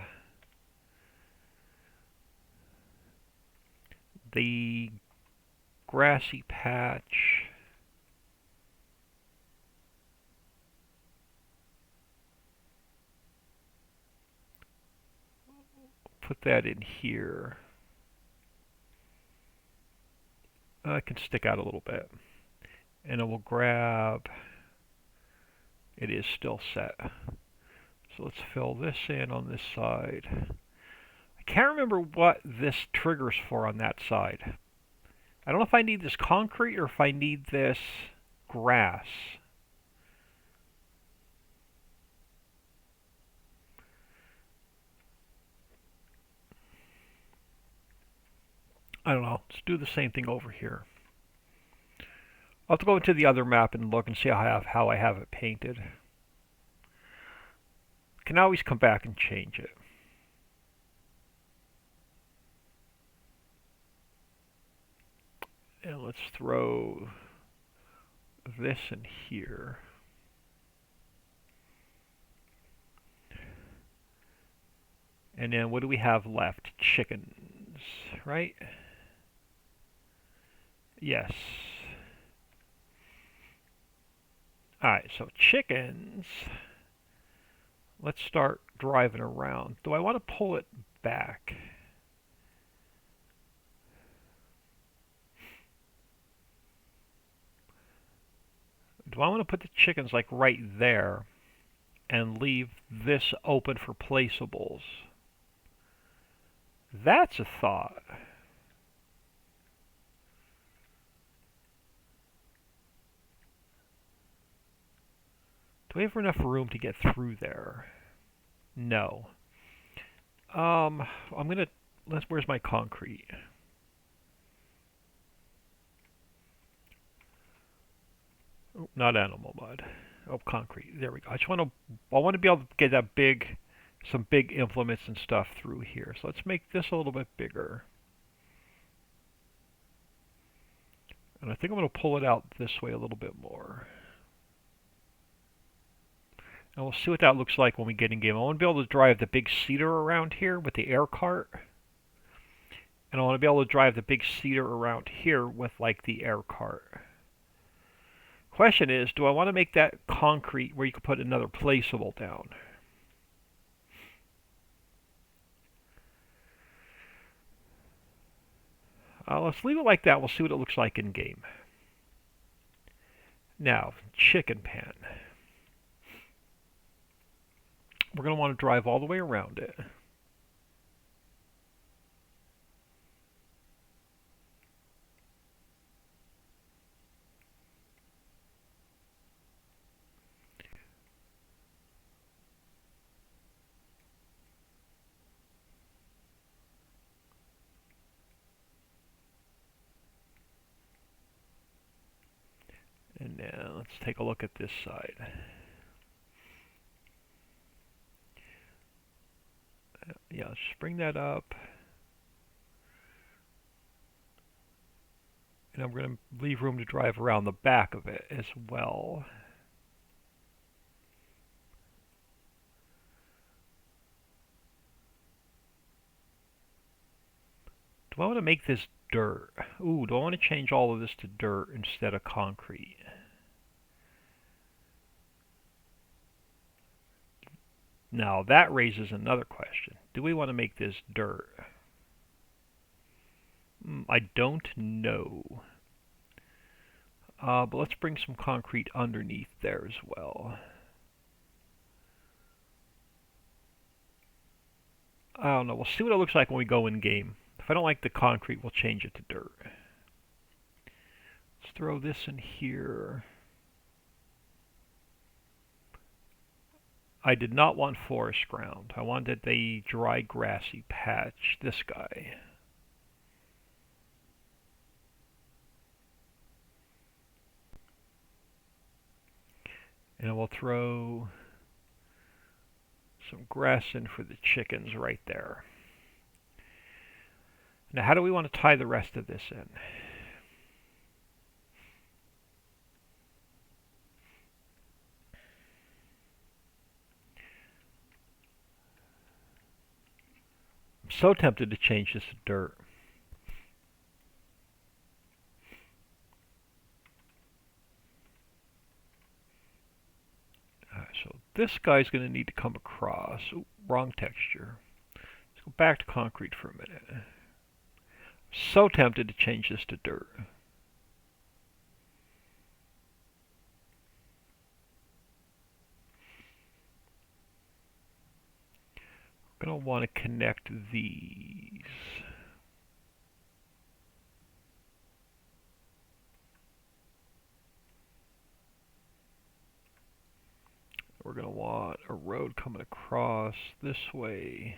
the grassy patch. Put that in here. It can stick out a little bit. And then we'll grab, it is still set. So let's fill this in on this side. I can't remember what this triggers for on that side. I don't know if I need this concrete or if I need this grass. I don't know. Let's do the same thing over here. I'll have to go into the other map and look and see how I have it painted. Can always come back and change it. And let's throw this in here. And then what do we have left? Chickens, right? Yes. Alright, so chickens. Let's start driving around. Do I want to pull it back? do I want to put the chickens like right there and leave this open for placeables? That's a thought. Do we have enough room to get through there? No. I'm gonna. Where's my concrete? Oh, not animal mud. Oh, concrete. There we go. I want to be able to get some big implements and stuff through here. So let's make this a little bit bigger. And I think I'm going to pull it out this way a little bit more. And we'll see what that looks like when we get in game. I want to be able to drive the big cedar around here with the air cart. And I want to be able to drive the big cedar around here with like the air cart. Question is, do I want to make that concrete where you can put another placeable down? Let's leave it like that. We'll see what it looks like in game. Now, chicken pen. We're going to want to drive all the way around it. And now let's take a look at this side. Yeah, let's just bring that up. And I'm going to leave room to drive around the back of it as well. Do I want to make this dirt? Ooh, do I want to change all of this to dirt instead of concrete? Now that raises another question. Do we want to make this dirt? I don't know. But let's bring some concrete underneath there as well. I don't know. We'll see what it looks like when we go in game. If I don't like the concrete, we'll change it to dirt. Let's throw this in here. I did not want forest ground. I wanted the dry grassy patch, this guy. And we'll throw some grass in for the chickens right there. Now how do we want to tie the rest of this in? I'm so tempted to change this to dirt. So this guy's going to need to come across. Ooh, wrong texture. Let's go back to concrete for a minute. So tempted to change this to dirt. We're going to want to connect these. We're going to want a road coming across this way.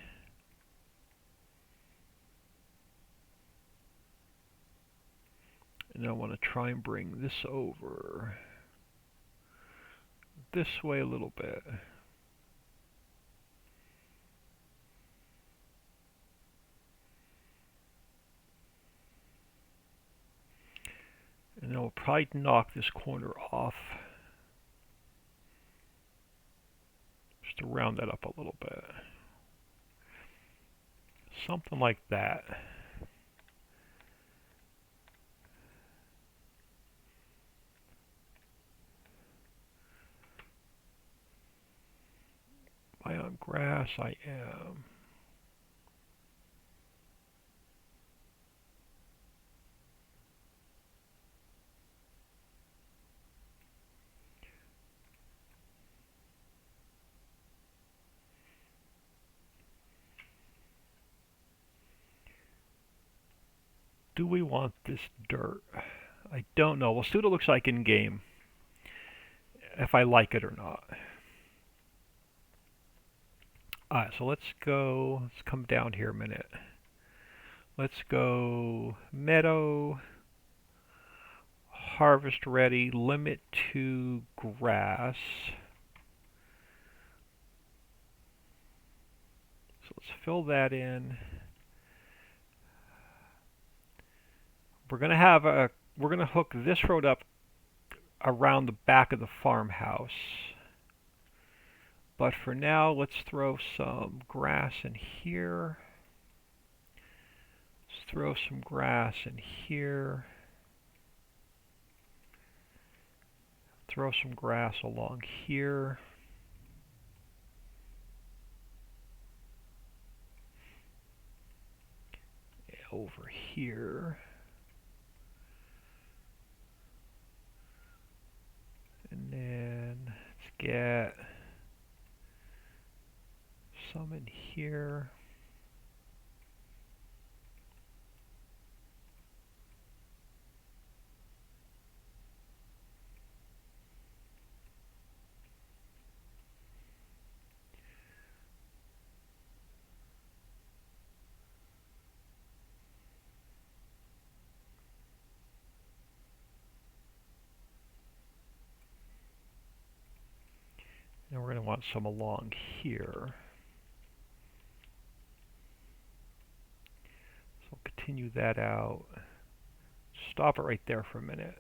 And I want to try and bring this over this way a little bit. And then we'll probably knock this corner off. Just to round that up a little bit. Something like that. Am I on grass? I am. Do we want this dirt? I don't know. We'll see what it looks like in game, if I like it or not. Alright, so let's come down here a minute. Let's go meadow, harvest ready, limit to grass. So let's fill that in. We're gonna hook this road up around the back of the farmhouse. But for now, let's throw some grass in here. Let's throw some grass in here. Throw some grass along here. Over here. And then let's get some in here. And we're going to want some along here. So we'll continue that out. Stop it right there for a minute.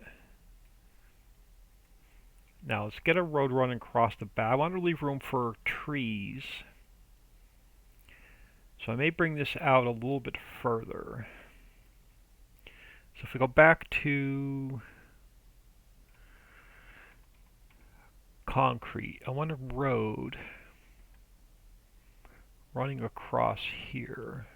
Now let's get a road running across the back. I want to leave room for trees. So I may bring this out a little bit further. So if we go back to concrete, I want a road running across here.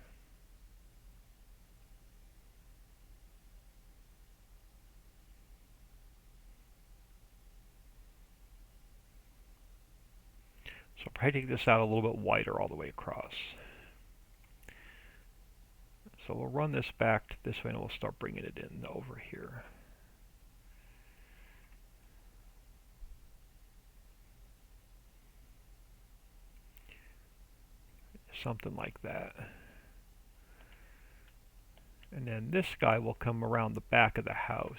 So I'll probably take this out a little bit wider all the way across. So we'll run this back to this way and we'll start bringing it in over here. Something like that. And then this guy will come around the back of the house.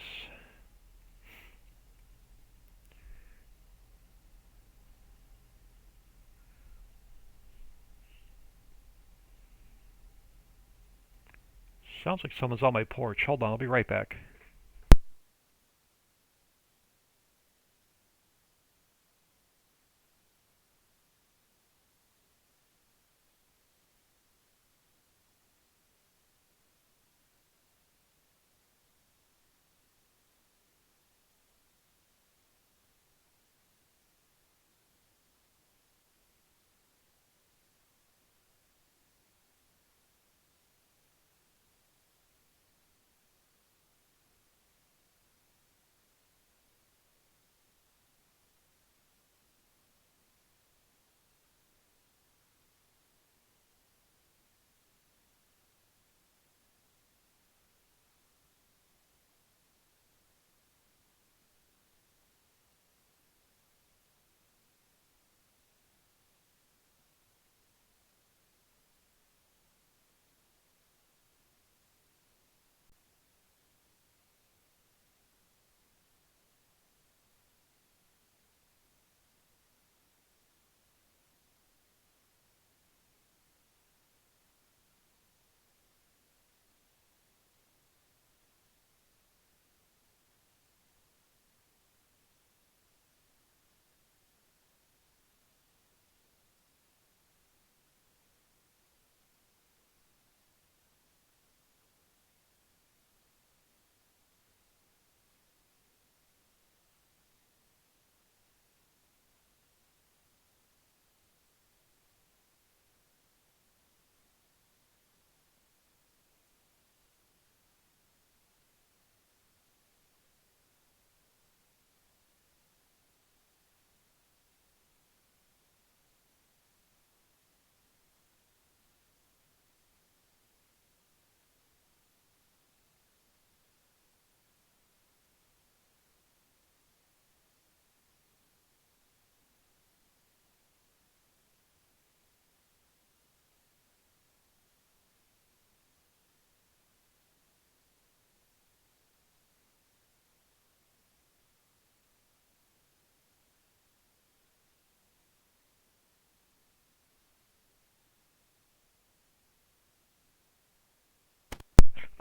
Sounds like someone's on my porch. Hold on, I'll be right back.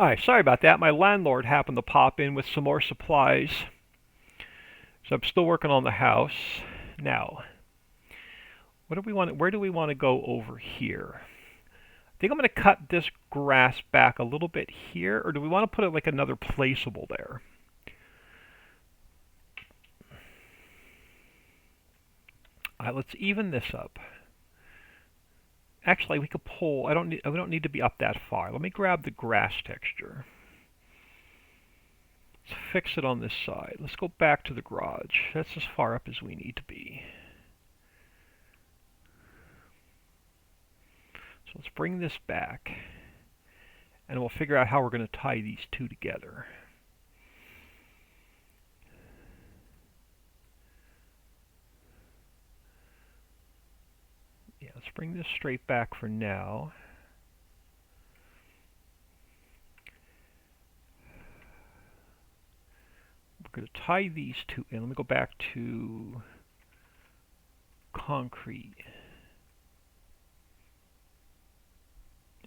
Alright, sorry about that. My landlord happened to pop in with some more supplies. So I'm still working on the house. Now, what do we want? Where do we want to go over here? I think I'm going to cut this grass back a little bit here, or do we want to put it like another placeable there? Alright, let's even this up. Actually, we could pull. We don't need to be up that far. Let me grab the grass texture. Let's fix it on this side. Let's go back to the garage. That's as far up as we need to be. So let's bring this back, and we'll figure out how we're going to tie these two together. Yeah, let's bring this straight back for now. We're going to tie these two in. Let me go back to concrete.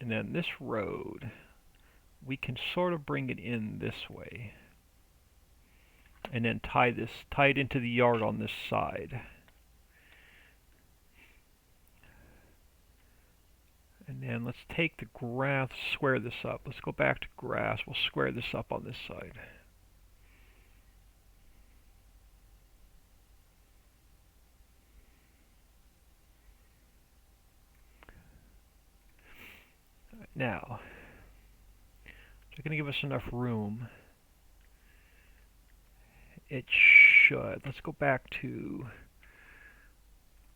And then this road, we can sort of bring it in this way. And then tie it into the yard on this side. And then let's take the grass, square this up. Let's go back to grass. We'll square this up on this side. Now, it's going to give us enough room. It should. Let's go back to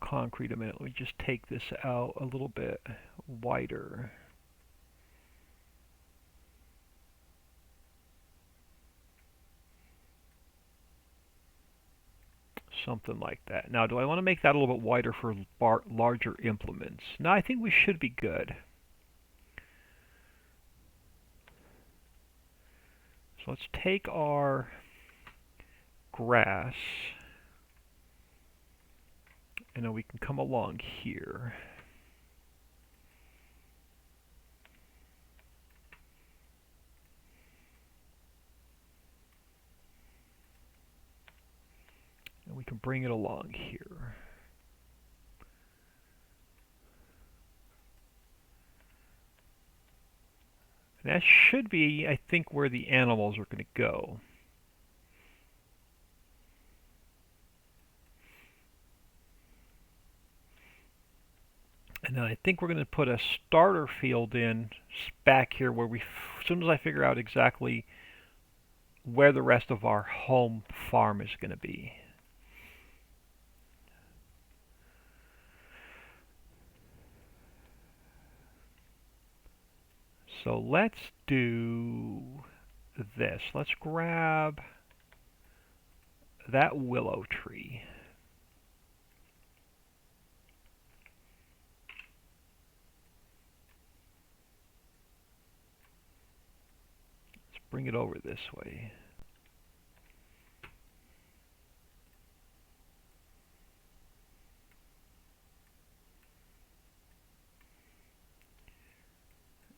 concrete a minute. Let me just take this out a little bit wider. Something like that. Now, do I want to make that a little bit wider for larger implements? No, I think we should be good. So let's take our grass, and then we can come along here. And we can bring it along here. And that should be, I think, where the animals are going to go. And then I think we're going to put a starter field in back here where as soon as I figure out exactly where the rest of our home farm is going to be. So let's do this. Let's grab that willow tree. Let's bring it over this way.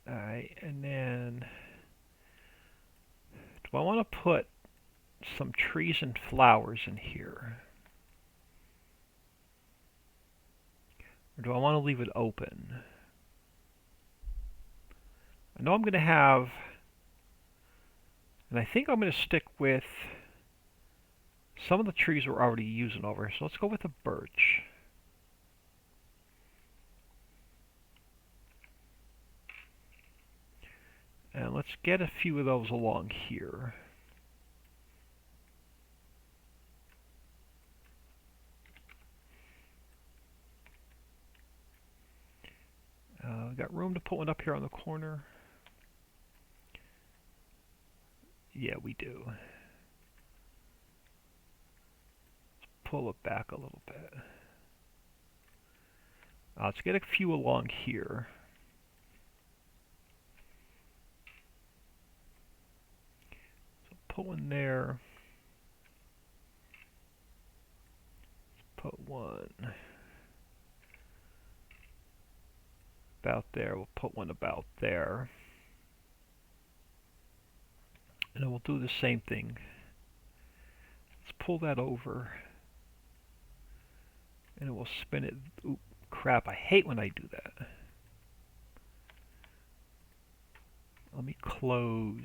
Alright, and then do I want to put some trees and flowers in here? Or do I want to leave it open? I know I'm going to have, and I think I'm going to stick with some of the trees we're already using over here. So let's go with the birch. And let's get a few of those along here. We got room to put one up here on the corner. Yeah, we do. Let's pull it back a little bit. Let's get a few along here. So put one there. Let's put one about there. We'll put one about there. And then we'll do the same thing. Let's pull that over. And it will spin it. Oop, crap, I hate when I do that. Let me close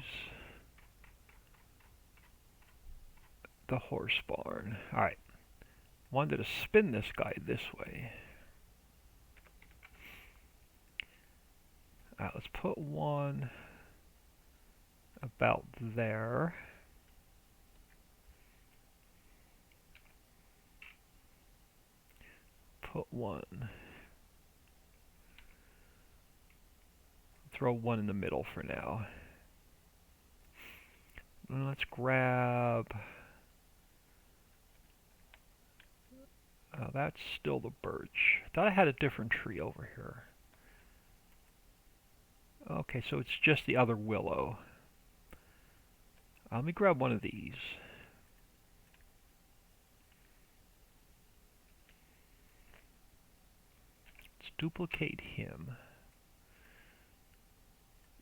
the horse barn. Alright. Wanted to spin this guy this way. Alright, let's put one about there. Put one. Throw one in the middle for now. And let's grab... that's still the birch. I thought I had a different tree over here. Okay, so it's just the other willow. Let me grab one of these. Let's duplicate him.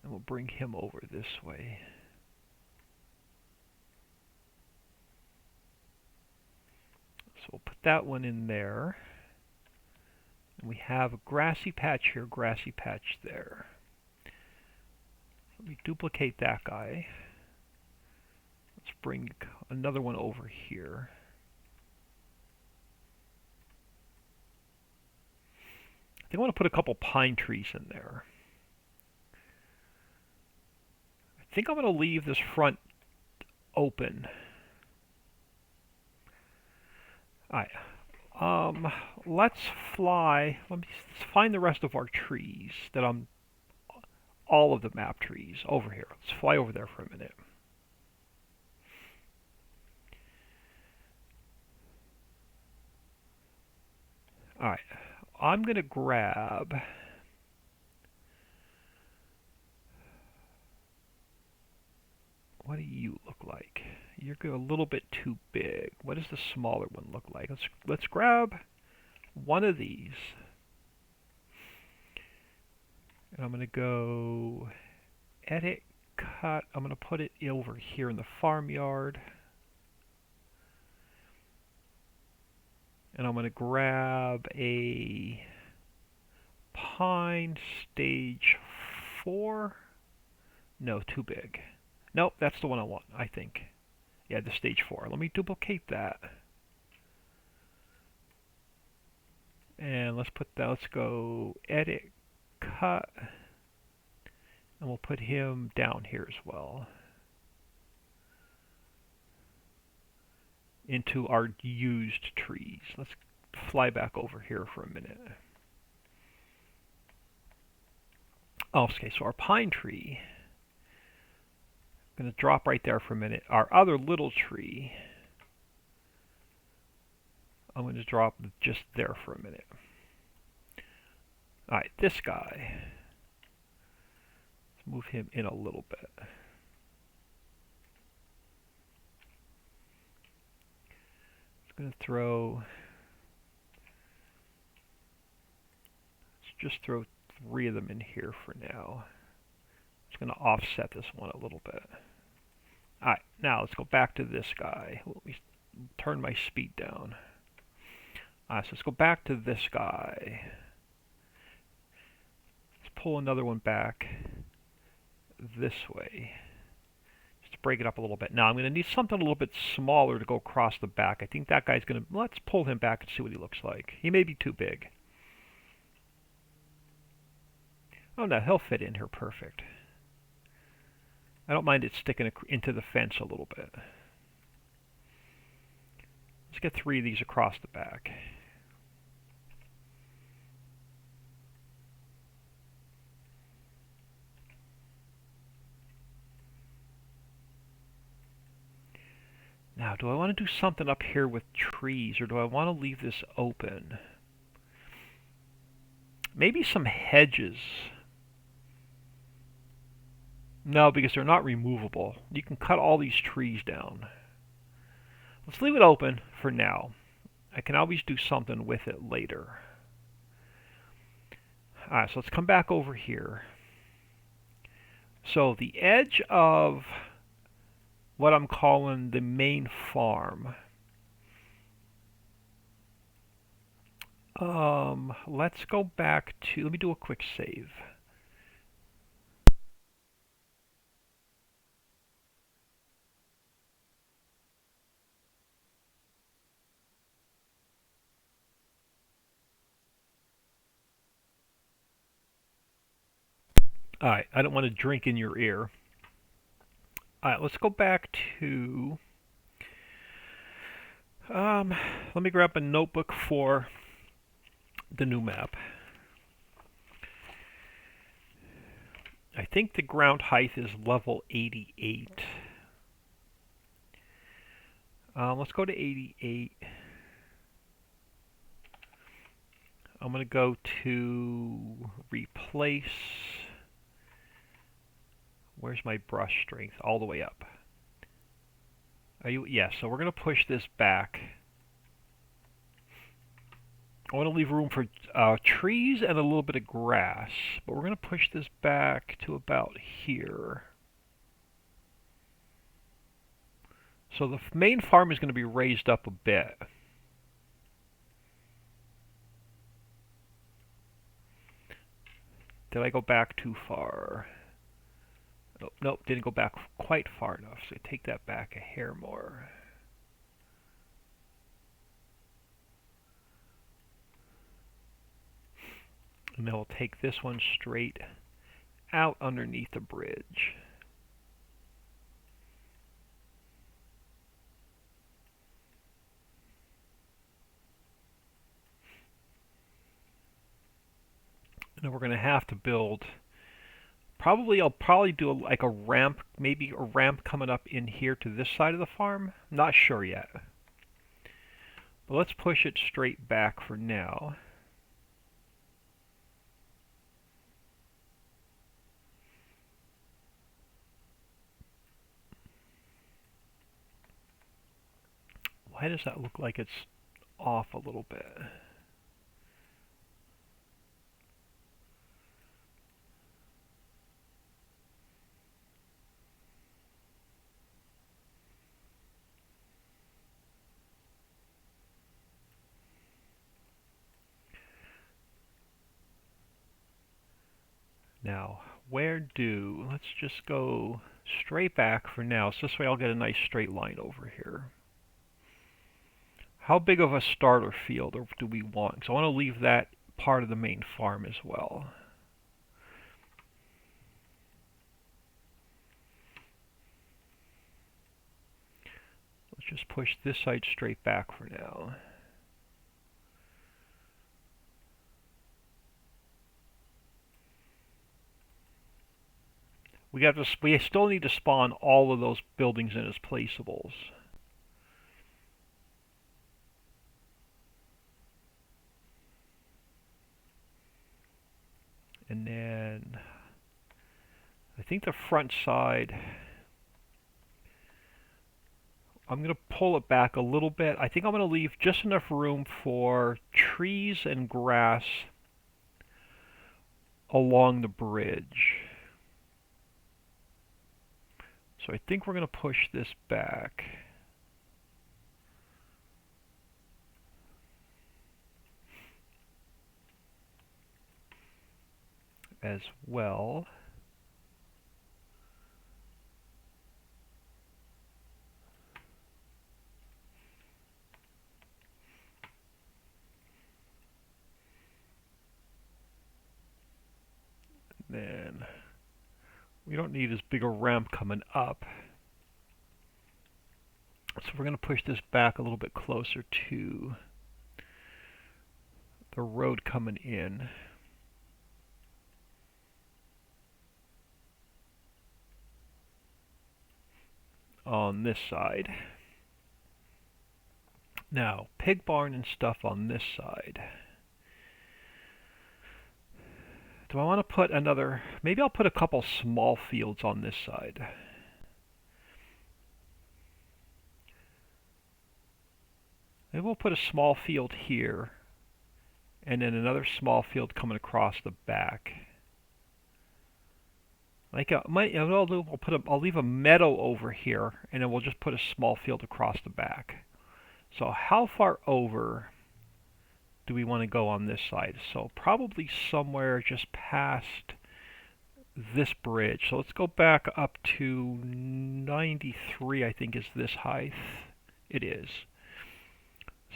And we'll bring him over this way. So we'll put that one in there. And we have a grassy patch here, grassy patch there. Let me duplicate that guy. Let's bring another one over here. I think I want to put a couple pine trees in there. I think I'm going to leave this front open. Alright. Let's fly. Let's find the rest of our trees that I'm... all of the map trees over here. Let's fly over there for a minute. Alright. I'm going to grab... what do you look like? You're a little bit too big. What does the smaller one look like? Let's grab one of these. And I'm going to go edit, cut. I'm going to put it over here in the farmyard. And I'm going to grab a pine stage 4. No, too big. Nope, that's the one I want, I think. Yeah, the stage 4. Let me duplicate that. And let's put that, let's go edit, cut. And we'll put him down here as well. Into our used trees. Let's fly back over here for a minute. Okay, so our pine tree... I'm going to drop right there for a minute. Our other little tree, I'm going to drop just there for a minute. Alright, this guy, let's move him in a little bit. It's going to throw, let's just throw 3 of them in here for now. It's going to offset this one a little bit. Alright, now let's go back to this guy. Let me turn my speed down. Alright, so let's go back to this guy. Let's pull another one back this way. Just to break it up a little bit. Now I'm going to need something a little bit smaller to go across the back. I think that guy's going to... let's pull him back and see what he looks like. He may be too big. Oh no, he'll fit in here perfect. I don't mind it sticking into the fence a little bit. Let's get 3 of these across the back. Now, do I want to do something up here with trees, or do I want to leave this open? Maybe some hedges. No, because they're not removable. You can cut all these trees down. Let's leave it open for now. I can always do something with it later. Alright, so let's come back over here. So the edge of what I'm calling the main farm. Let's go back to, let me do a quick save. Alright, I don't want to drink in your ear. Alright, let's go back to, let me grab a notebook for the new map. I think the ground height is level 88. Let's go to 88. I'm going to go to replace. Where's my brush strength? All the way up. Are you? Yeah, so we're going to push this back. I want to leave room for trees and a little bit of grass, but we're going to push this back to about here. So the main farm is going to be raised up a bit. Did I go back too far? Nope, nope, didn't go back quite far enough, so take that back a hair more. And then we'll take this one straight out underneath the bridge. And then we're going to have to build, I'll probably do like a ramp, maybe a ramp coming up in here to this side of the farm. Not sure yet. But let's push it straight back for now. Why does that look like it's off a little bit? Now, let's just go straight back for now, so this way I'll get a nice straight line over here. How big of a starter field do we want? So I want to leave that part of the main farm as well. Let's just push this side straight back for now. We still need to spawn all of those buildings in as placeables. And then I think the front side, I'm going to pull it back a little bit. I think I'm going to leave just enough room for trees and grass along the bridge. So I think we're going to push this back. As well. Then we don't need as big a ramp coming up. So we're going to push this back a little bit closer to the road coming in. On this side. Now, pig barn and stuff on this side. Do I want to put another, maybe I'll put a couple small fields on this side. Maybe we'll put a small field here, and then another small field coming across the back. Like what I'll do, I'll leave a meadow over here, and then we'll just put a small field across the back. So how far over do we want to go on this side? So probably somewhere just past this bridge. So let's go back up to 93, I think is this height. It is.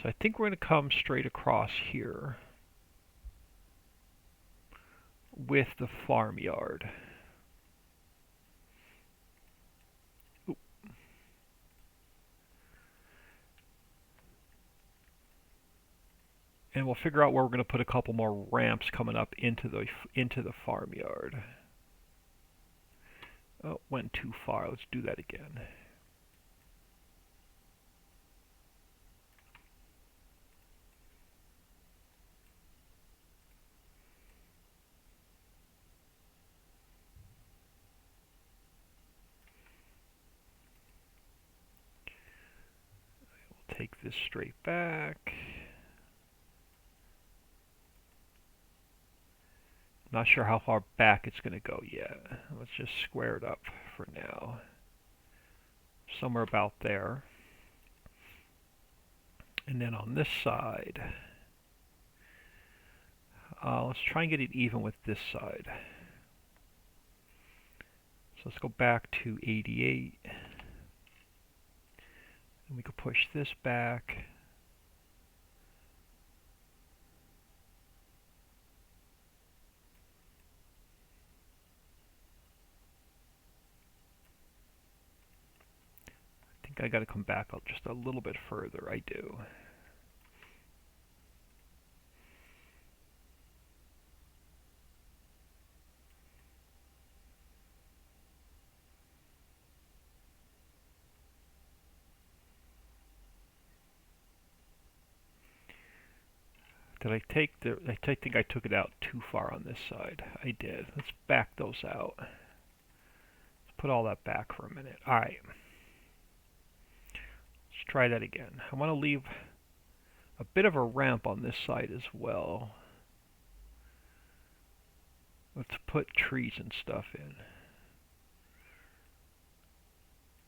So I think we're going to come straight across here with the farmyard. And we'll figure out where we're going to put a couple more ramps coming up into the farmyard. Oh, went too far. Let's do that again. We'll take this straight back. Not sure how far back it's going to go yet. Let's just square it up for now. Somewhere about there. And then on this side, let's try and get it even with this side. So let's go back to 88. And we could push this back. I think I got to come back just a little bit further. I do. Did I take the? I think I took it out too far on this side. I did. Let's back those out. Let's put all that back for a minute. All right. Let's try that again. I want to leave a bit of a ramp on this side as well. Let's put trees and stuff in.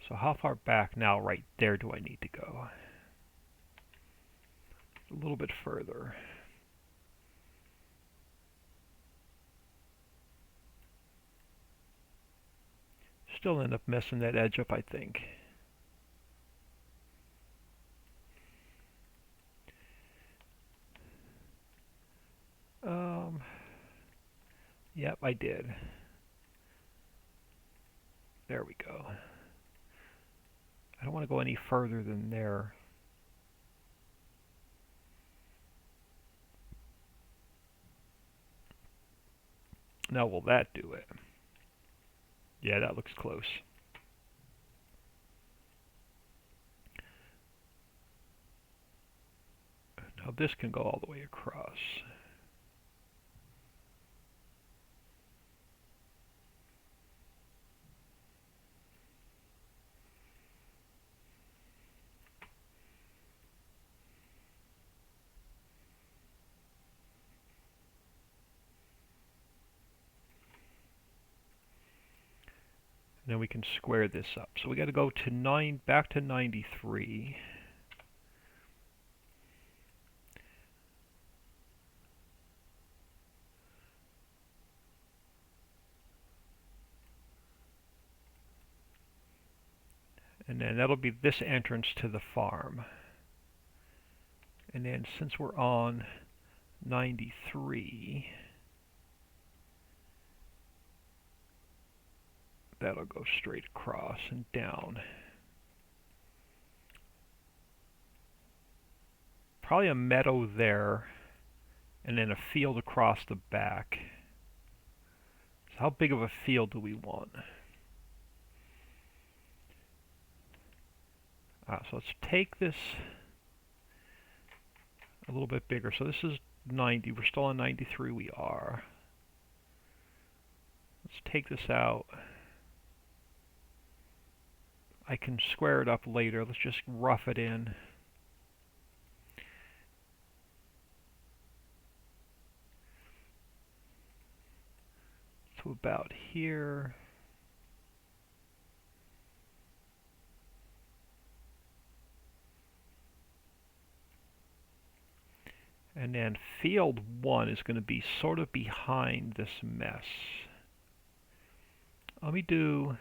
So how far back now right there do I need to go? A little bit further. Still end up messing that edge up, I think. Yep, I did. There we go. I don't want to go any further than there. Now will that do it? Yeah, that looks close. Now this can go all the way across. Then we can square this up. So we got to go to back to 93. And then that'll be this entrance to the farm. And then since we're on 93, that'll go straight across and down. Probably a meadow there, and then a field across the back. So how big of a field do we want? So let's take this a little bit bigger. So this is 90. We're still on 93. We are. Let's take this out. I can square it up later. Let's just rough it in. So about here. And then field 1 is going to be sort of behind this mess. Let me do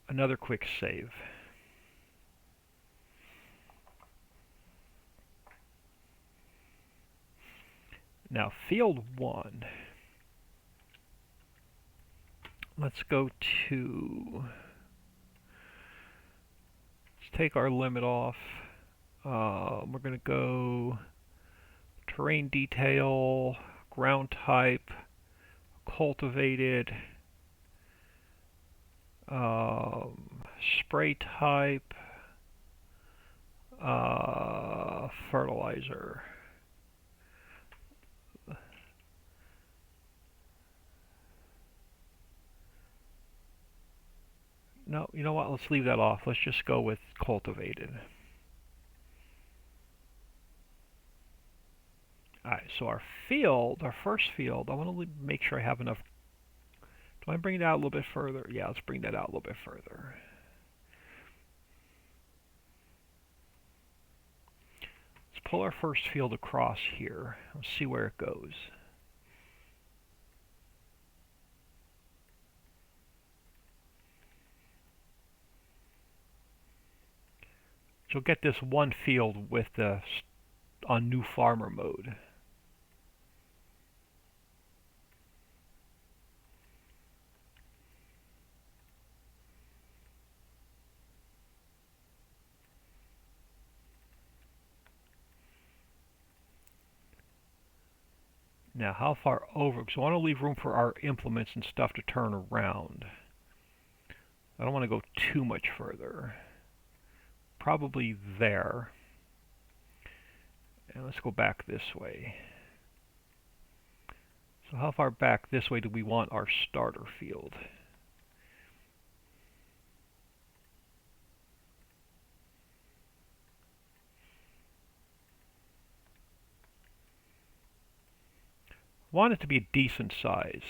another quick save. Now field 1, let's go to, let's take our limit off. We're going to go terrain detail, ground type, cultivated, spray type, fertilizer. No, you know what? Let's leave that off. Let's just go with cultivated. Alright, so our field, our first field, I want to make sure I have enough. Do I bring it out a little bit further? Yeah, let's bring that out a little bit further. Let's pull our first field across here. Let's see where it goes. So we'll get this one field with the on new farmer mode. Now, how far over? Because I want to leave room for our implements and stuff to turn around. I don't want to go too much further. Probably there. And let's go back this way. So how far back this way do we want our starter field? I want it to be a decent size.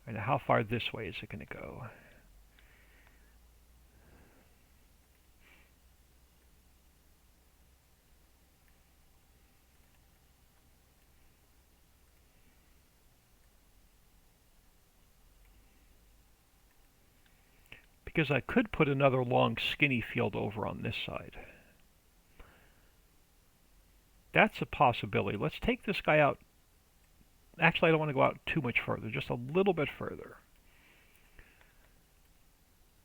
And how far this way is it going to go? Because I could put another long skinny field over on this side. That's a possibility. Let's take this guy out. Actually, I don't want to go out too much further, just a little bit further.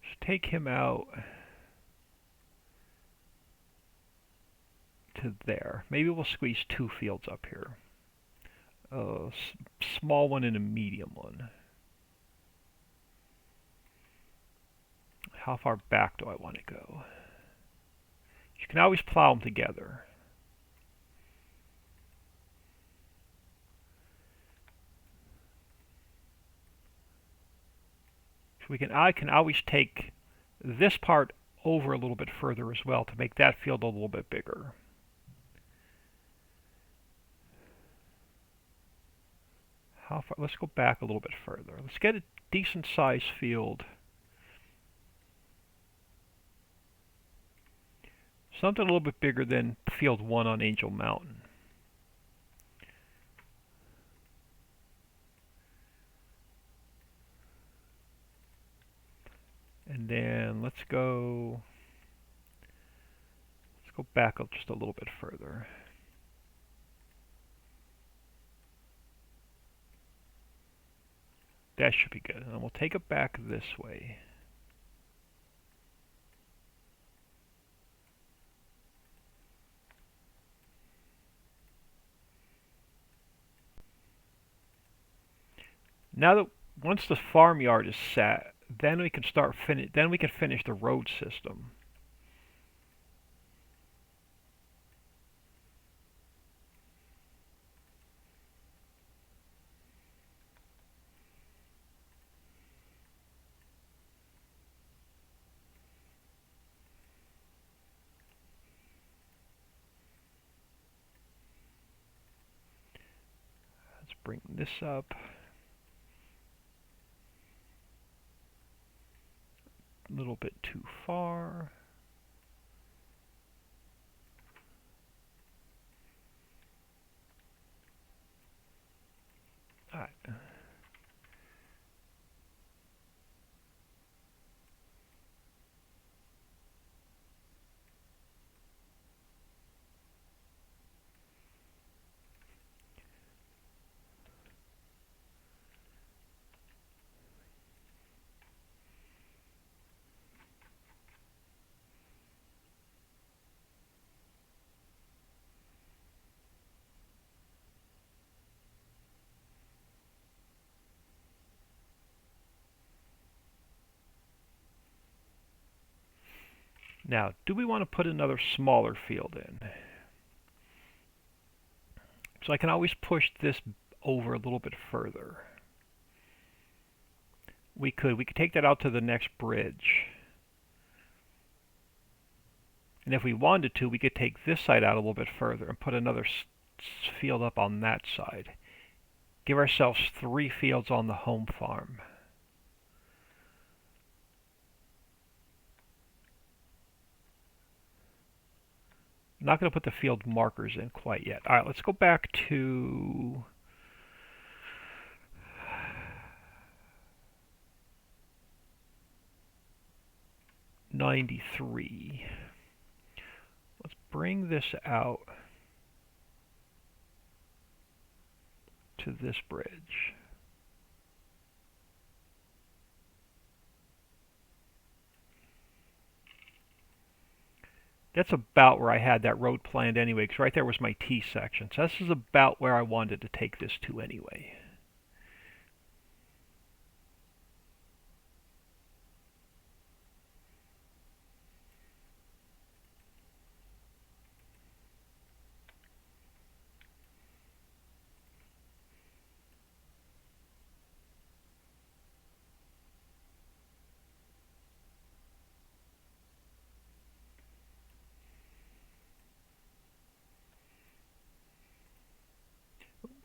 Just take him out to there. Maybe we'll squeeze two fields up here. A small one and a medium one. How far back do I want to go? You can always plow them together. So I can always take this part over a little bit further as well to make that field a little bit bigger. How far? Let's go back a little bit further. Let's get a decent sized field. Something a little bit bigger than field 1 on Angel Mountain. And then let's go back up just a little bit further. That should be good. And we'll take it back this way. Now that once the farmyard is set, then we can finish the road system. Let's bring this up. a little bit too far. All right. Now, do we want to put another smaller field in? So I can always push this over a little bit further. We could take that out to the next bridge. And if we wanted to, we could take this side out a little bit further and put another field up on that side. Give ourselves 3 fields on the home farm. I'm not going to put the field markers in quite yet. All right, let's go back to 93. Let's bring this out to this bridge. That's about where I had that road planned anyway, because right there was my T section. So this is about where I wanted to take this to anyway.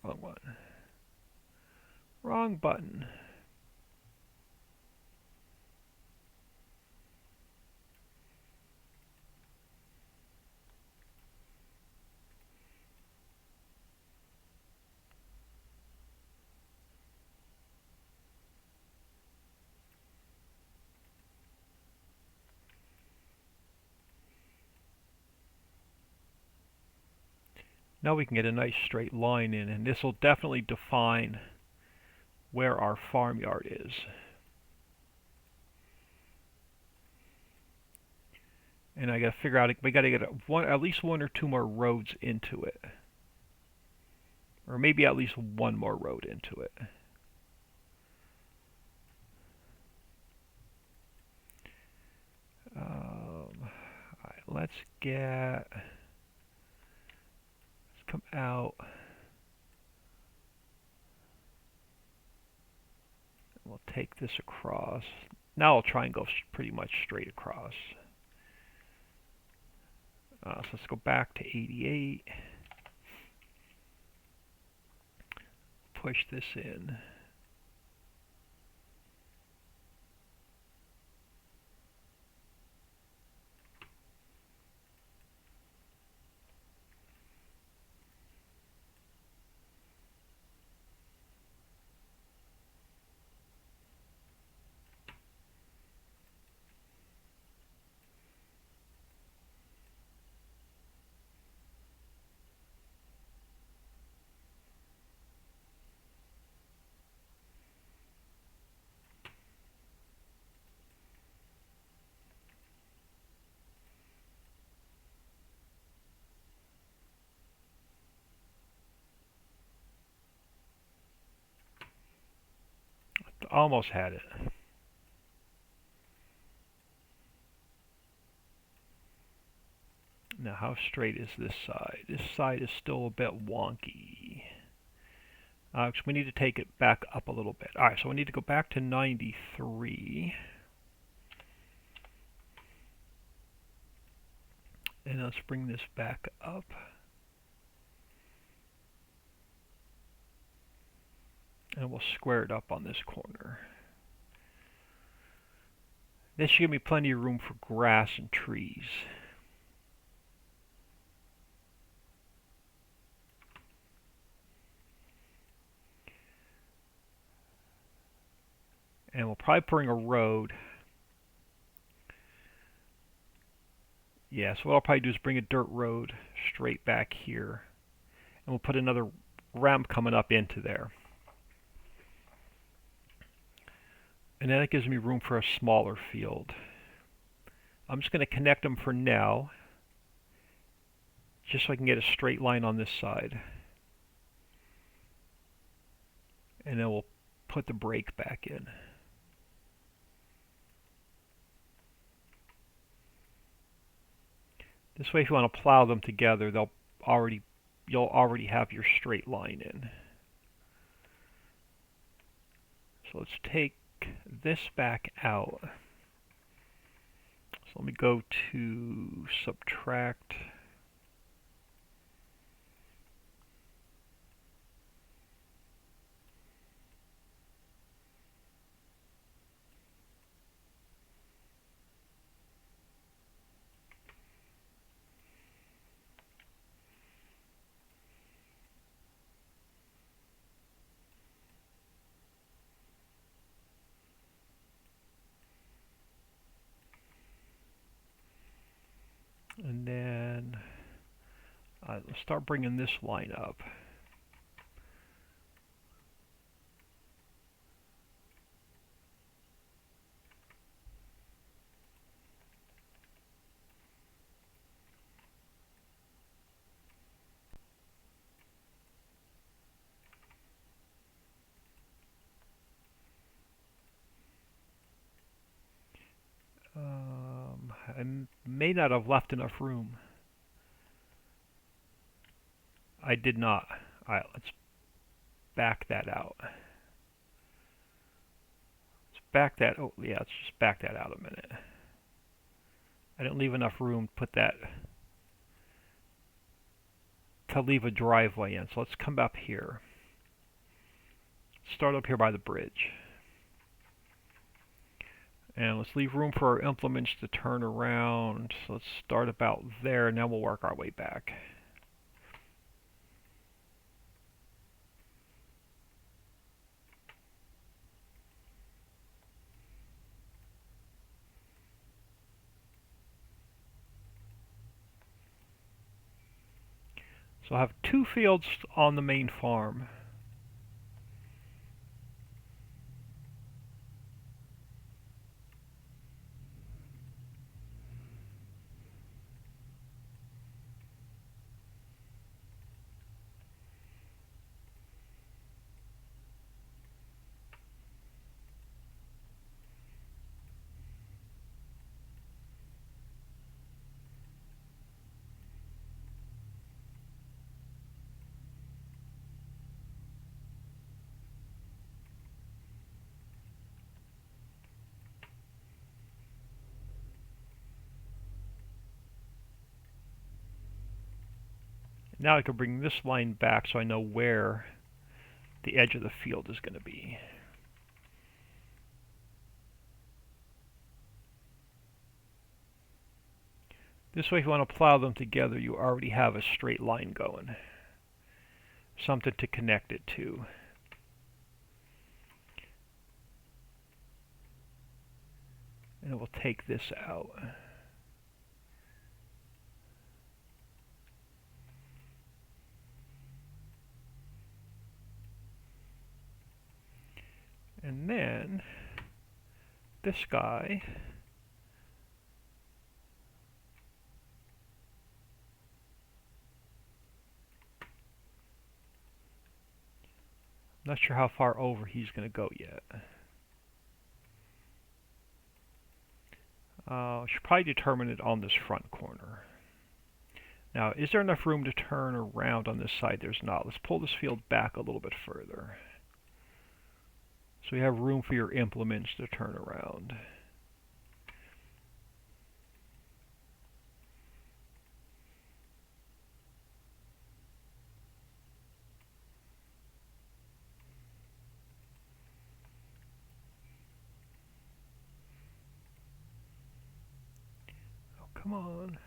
Wrong one. Wrong button. Now we can get a nice straight line in, and this will definitely define where our farmyard is. And I got to figure out, we got to get at least 1 or 2 more roads into it. Or maybe at least 1 more road into it. All right, let's come out. We'll take this across. Now I'll try and go pretty much straight across. So let's go back to 88. Push this in. Almost had it. Now how straight is this side? This side is still a bit wonky. So we need to take it back up a little bit. Alright, so we need to go back to 93. And let's bring this back up. And we'll square it up on this corner. This should give me plenty of room for grass and trees. And we'll probably bring a road. Yeah, so what I'll probably do is bring a dirt road straight back here. And we'll put another ramp coming up into there. And then it gives me room for a smaller field. I'm just going to connect them for now, just so I can get a straight line on this side. And then we'll put the break back in. This way, if you want to plow them together, you'll already have your straight line in. So let's take this back out. So let me go to subtract. And then let's start bringing this line up. I may not have left enough room. I did not. Alright, let's back that out. Oh yeah, let's just back that out a minute. I didn't leave enough room to put that, to leave a driveway in. So let's come up here. Start up here by the bridge. And let's leave room for our implements to turn around. So let's start about there, and then we'll work our way back. So I have 2 fields on the main farm. Now I can bring this line back so I know where the edge of the field is going to be. This way, if you want to plow them together, you already have a straight line going. Something to connect it to. And we'll take this out. And then this guy, not sure how far over he's going to go yet. Should probably determine it on this front corner. Now, is there enough room to turn around on this side? There's not. Let's pull this field back a little bit further, so you have room for your implements to turn around. Come on.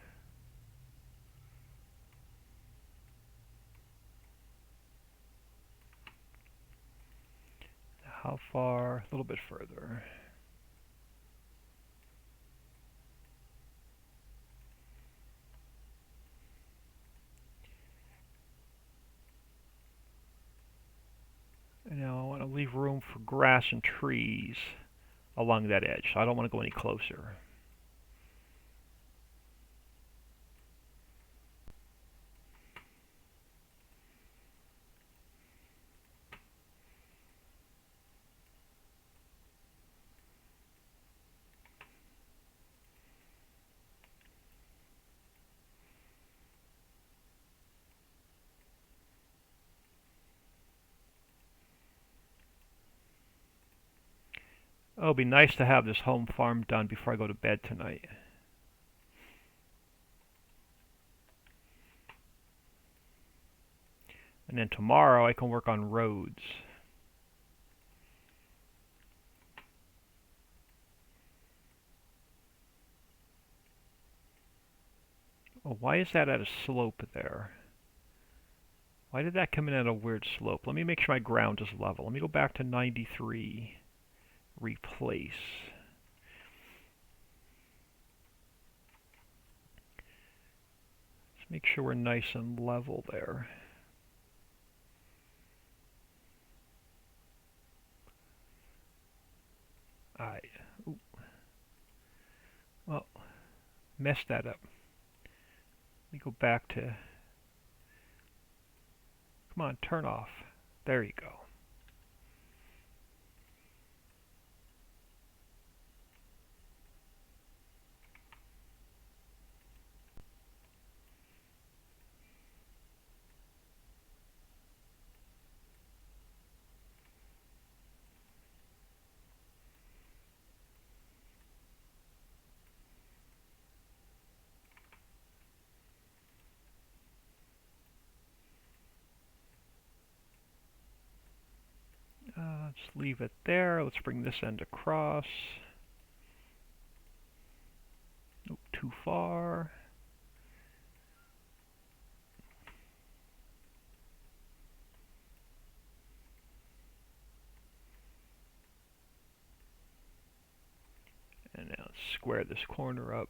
How far? A little bit further. And now I want to leave room for grass and trees along that edge, so I don't want to go any closer. Oh, it'll be nice to have this home farm done before I go to bed tonight. And then tomorrow I can work on roads. Oh, why is that at a slope there? Why did that come in at a weird slope? Let me make sure my ground is level. Let me go back to 93. Replace. Let's make sure we're nice and level there. Alright. Well, messed that up. Let me go back to... Come on, turn off. There you go. Let's leave it there. Let's bring this end across. Nope, too far. And now let's square this corner up.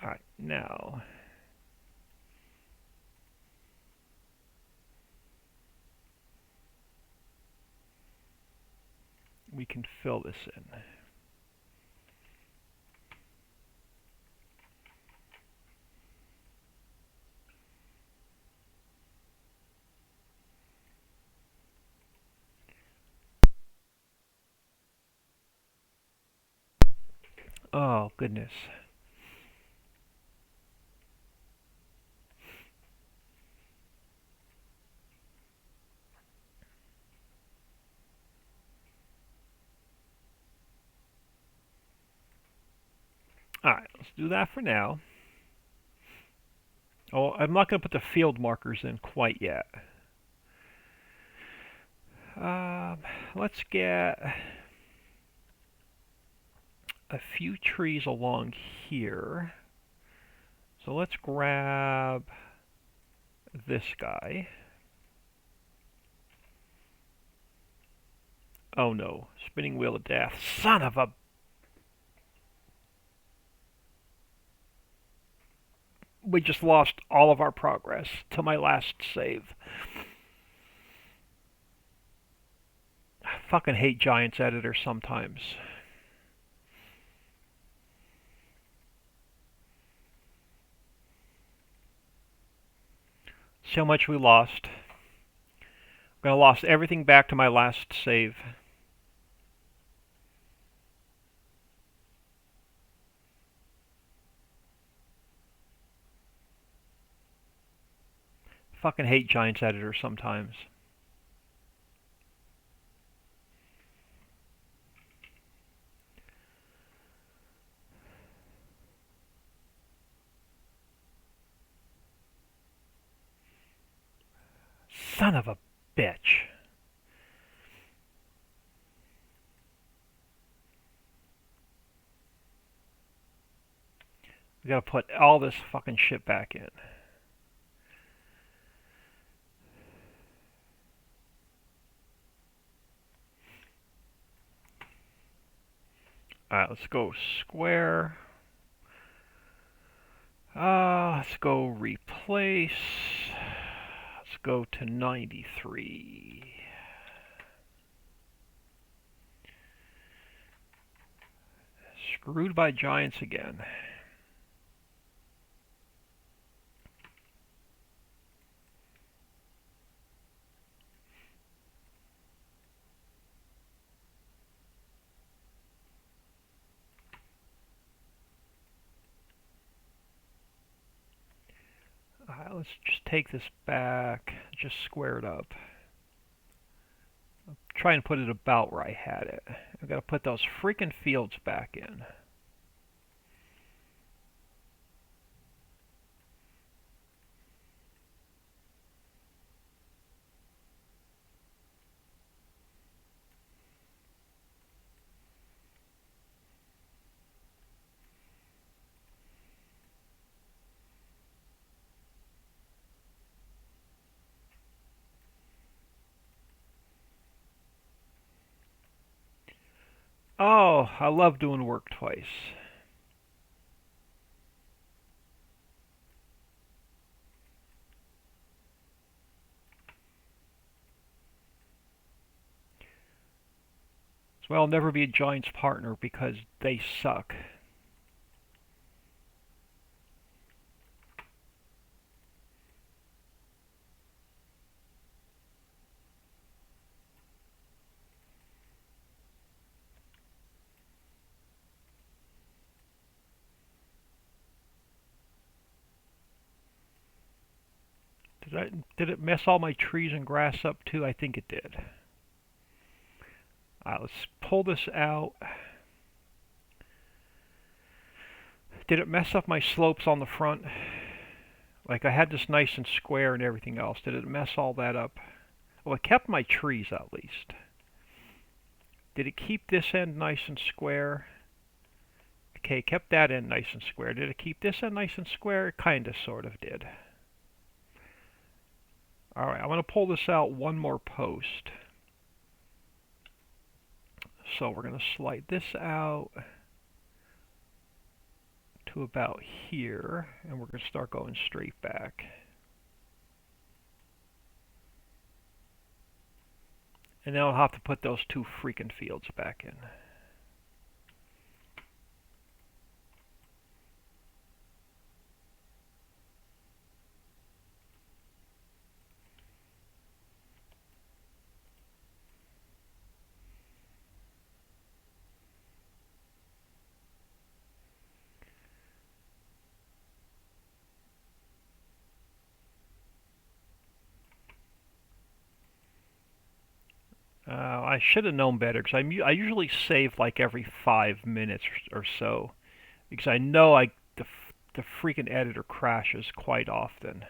Alright, now we can fill this in. Oh, goodness. Alright, let's do that for now. Oh, I'm not going to put the field markers in quite yet. Let's get a few trees along here. So let's grab this guy. Oh no, spinning wheel of death. Son of a... We just lost all of our progress to my last save. I fucking hate Giants Editor sometimes. See how much we lost. I'm gonna lost everything back to my last save. Fucking hate Giants Editor sometimes. Son of a bitch. We gotta put all this fucking shit back in. Alright, let's go square. Let's go replace. Let's go to 93. Screwed by giants again. Alright, let's just take this back, just square it up. I'll try and put it about where I had it. I've got to put those freaking fields back in. Oh, I love doing work twice. So I'll never be a Giants partner because they suck. Did it mess all my trees and grass up too? I think it did. Alright, let's pull this out. Did it mess up my slopes on the front? Like I had this nice and square and everything else. Did it mess all that up? Well, it kept my trees at least. Did it keep this end nice and square? Okay, it kept that end nice and square. Did it keep this end nice and square? It kinda sort of did. Alright, I'm going to pull this out one more post. So we're going to slide this out to about here, and we're going to start going straight back. And then I'll have to put those two freaking fields back in. I should have known better because I usually save like every 5 minutes or so because I know the freaking editor crashes quite often.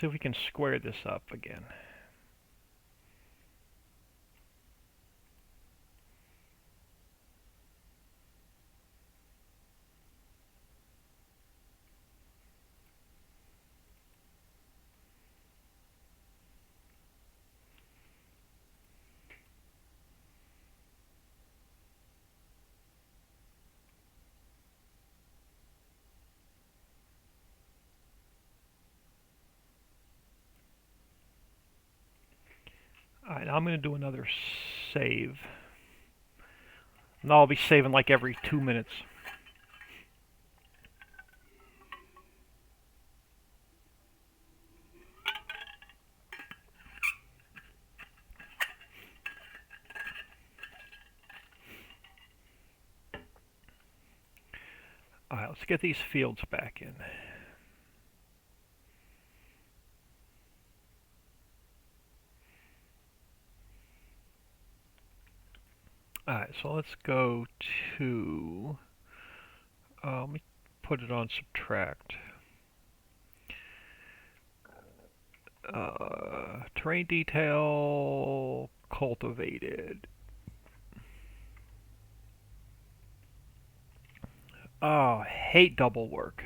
See if we can square this up again. Alright, now I'm going to do another save. And I'll be saving like every 2 minutes. Alright, let's get these fields back in. Alright, so let's go to, let me put it on subtract. Terrain detail, cultivated. Oh, hate double work.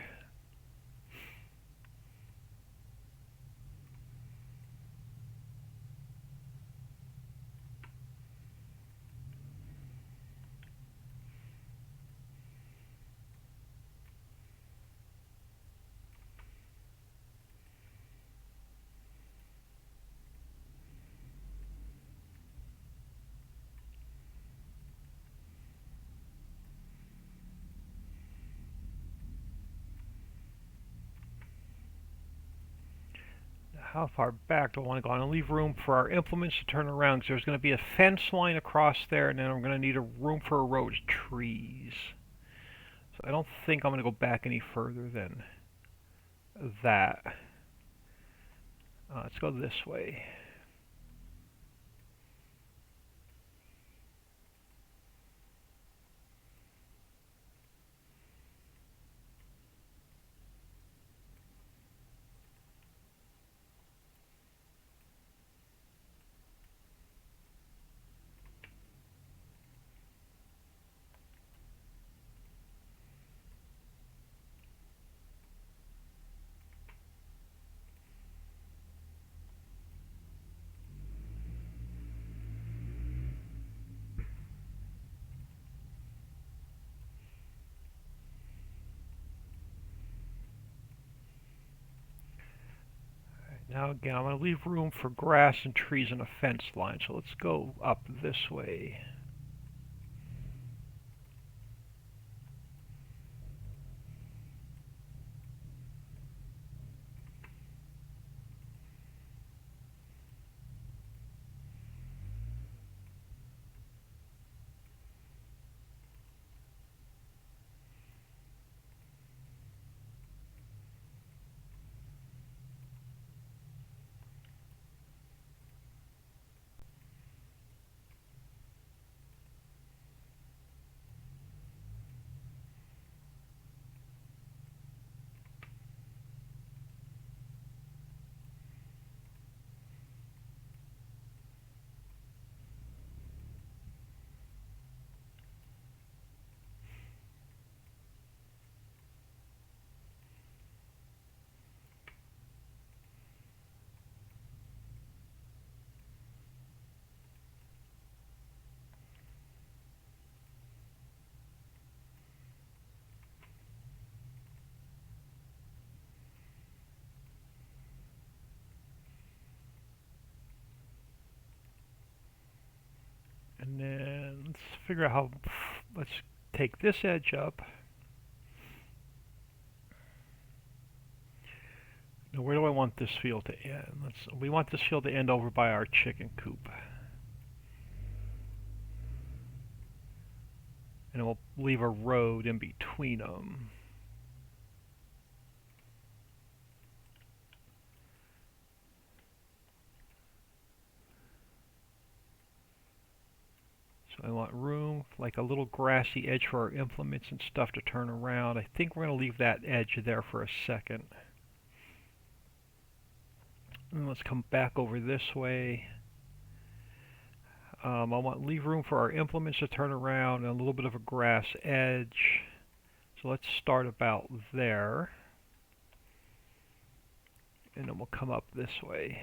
How far back do I want to go? I'm going to leave room for our implements to turn around because there's going to be a fence line across there, and then I'm going to need a room for a row of trees. So I don't think I'm going to go back any further than that. Let's go this way. Now again, I'm going to leave room for grass and trees and a fence line. So let's go up this way. And then let's figure out how, let's take this edge up. Now where do I want this field to end? We want this field to end over by our chicken coop. And we'll leave a road in between them. So I want room, like a little grassy edge for our implements and stuff to turn around. I think we're going to leave that edge there for a second. And let's come back over this way. I want to leave room for our implements to turn around and a little bit of a grass edge. So let's start about there. And then we'll come up this way.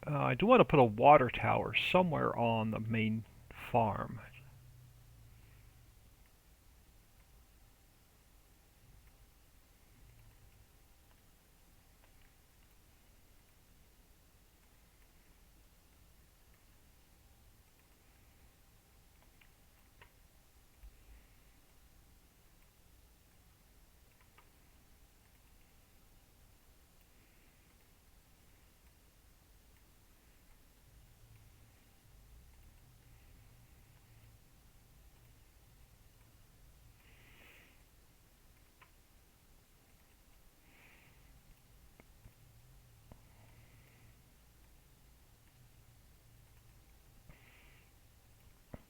I do want to put a water tower somewhere on the main farm.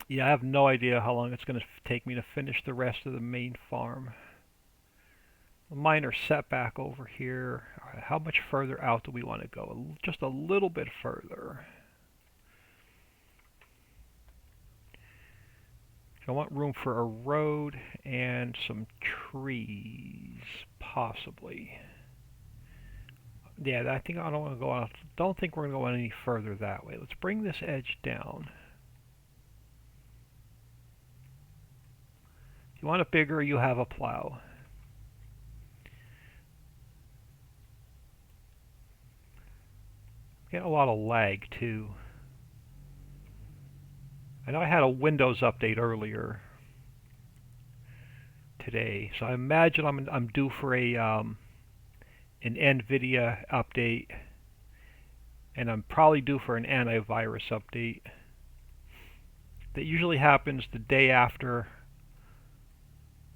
Yeah, I have no idea how long it's going to take me to finish the rest of the main farm. A minor setback over here. How much further out do we want to go? Just a little bit further. I want room for a road and some trees, possibly. Yeah, I think I don't want to go out. Don't think we're going to go any further that way. Let's bring this edge down. If you want it bigger, you have a plow. Getting a lot of lag too. I know I had a Windows update earlier today, so I imagine I'm due for a an NVIDIA update, and I'm probably due for an antivirus update. That usually happens the day after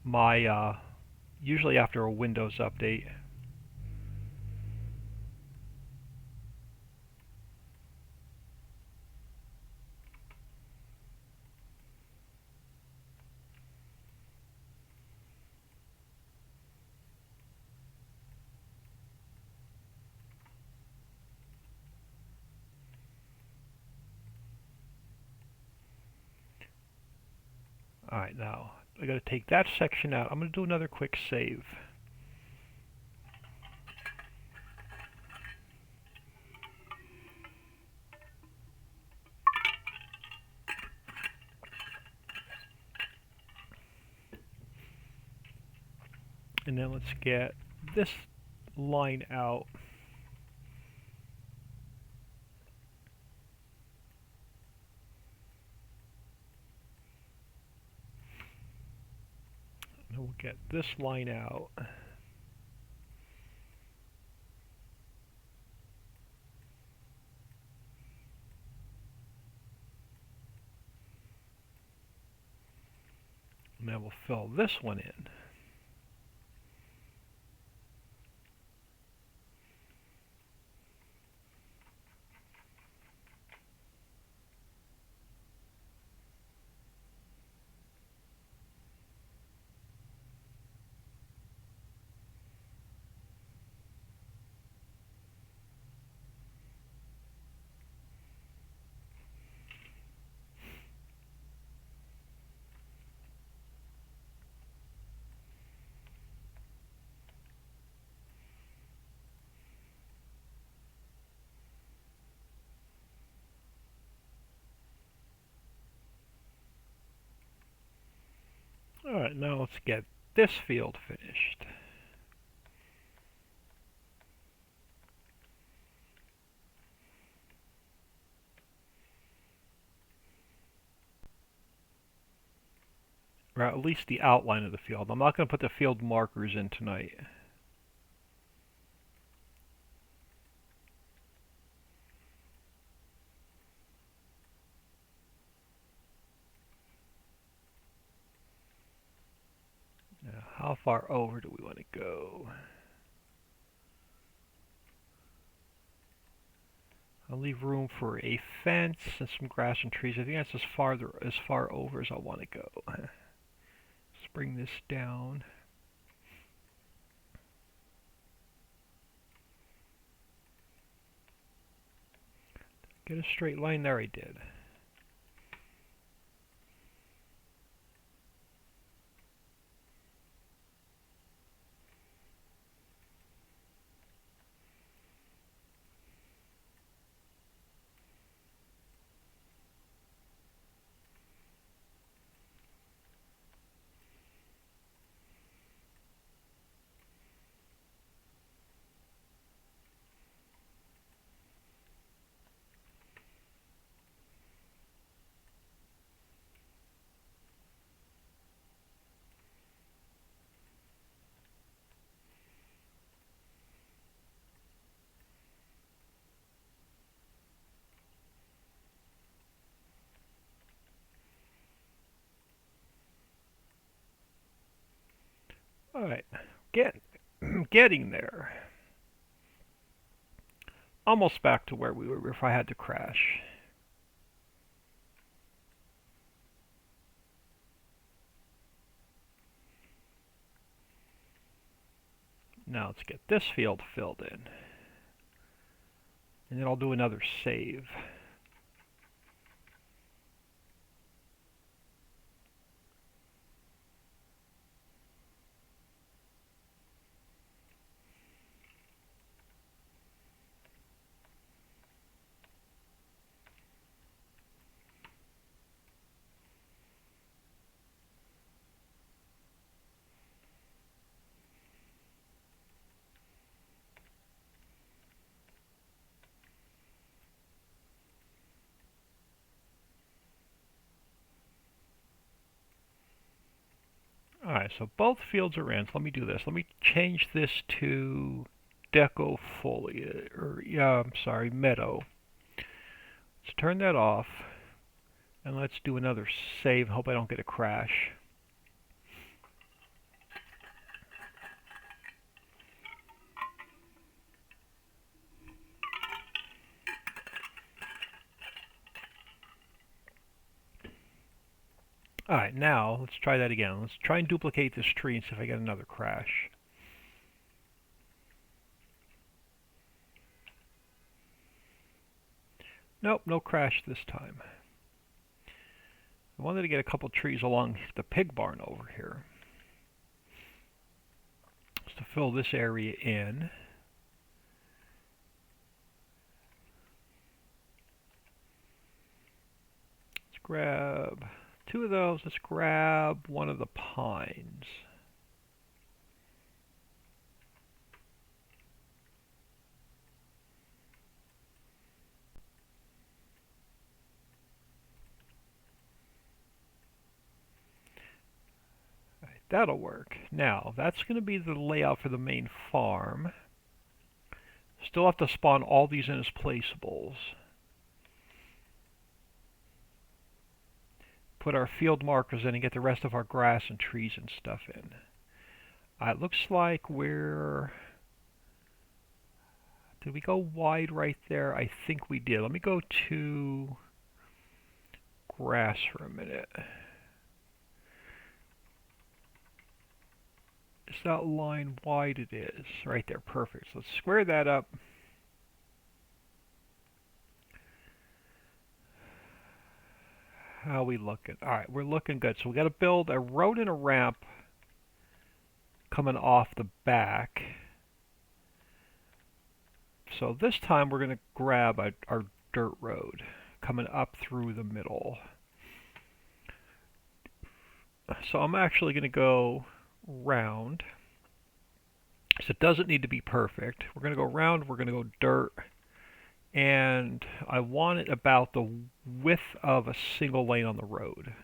my usually after a Windows update. Alright, now I gotta take that section out. I'm gonna do another quick save. And then let's get this line out. And we'll get this line out. And then we'll fill this one in. Alright, now let's get this field finished. Or at least the outline of the field. I'm not going to put the field markers in tonight. Now, how far over do we want to go? I'll leave room for a fence and some grass and trees. I think that's as far over as I want to go. Let's bring this down. Get a straight line there, I did. Alright, getting there. Almost back to where we were if I had to crash. Now let's get this field filled in. And then I'll do another save. Alright, so both fields are in. So let me do this. Let me change this to deco foliage, or yeah, I'm sorry, meadow. Let's turn that off, and let's do another save. Hope I don't get a crash. Alright, now let's try that again. Let's try and duplicate this tree and see if I get another crash. Nope, no crash this time. I wanted to get a couple trees along the pig barn over here. Just to fill this area in. Let's grab two of those. Let's grab one of the pines. All right, that'll work. Now, that's going to be the layout for the main farm. Still have to spawn all these in as placeables. Put our field markers in and get the rest of our grass and trees and stuff in. It looks like we're... Did we go wide right there? I think we did. Let me go to grass for a minute. Is that line wide? It is. Right there. Perfect. So let's square that up. How are we looking? Alright, we're looking good. So we got to build a road and a ramp coming off the back. So this time we're going to grab our dirt road coming up through the middle. So I'm actually going to go round. So it doesn't need to be perfect. We're going to go round, we're going to go dirt, and I want it about the width of a single lane on the road.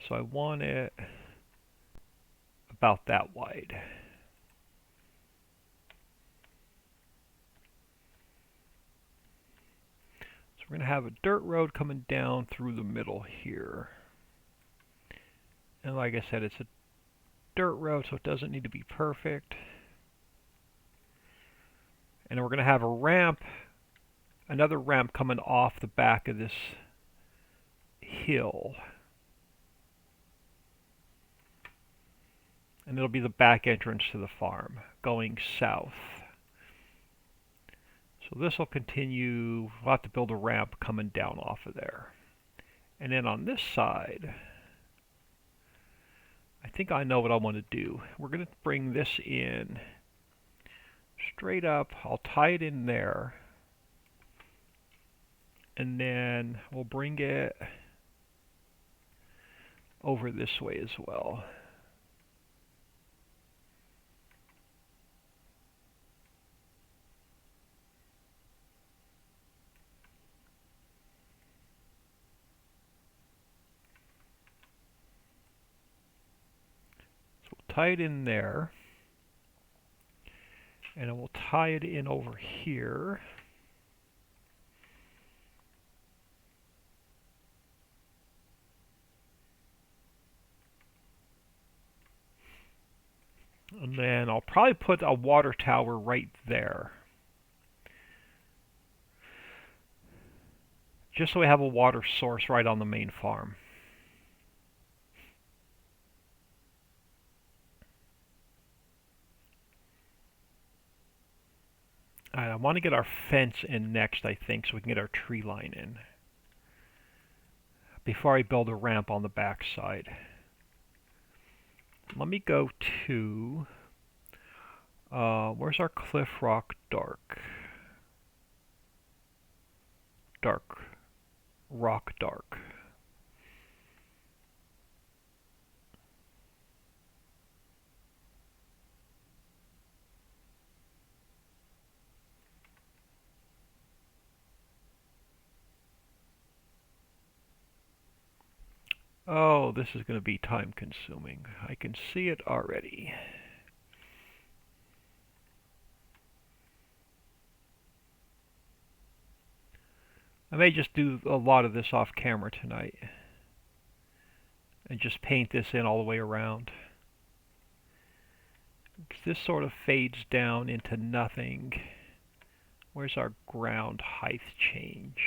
So I want it about that wide. So we're going to have a dirt road coming down through the middle here. And like I said, it's a dirt road, so it doesn't need to be perfect. And we're going to have a ramp, another ramp coming off the back of this hill. And it'll be the back entrance to the farm, going south. So this will continue. We'll have to build a ramp coming down off of there. And then on this side, I think I know what I want to do. We're going to bring this in straight up. I'll tie it in there. And then we'll bring it over this way as well. Tie it in there, and then we'll tie it in over here. And then I'll probably put a water tower right there, just so we have a water source right on the main farm. I want to get our fence in next, I think, so we can get our tree line in before I build a ramp on the back side. Let me go to, where's our cliff rock dark? Dark. Rock dark. Oh, this is going to be time consuming. I can see it already. I may just do a lot of this off camera tonight and just paint this in all the way around. This sort of fades down into nothing. Where's our ground height change?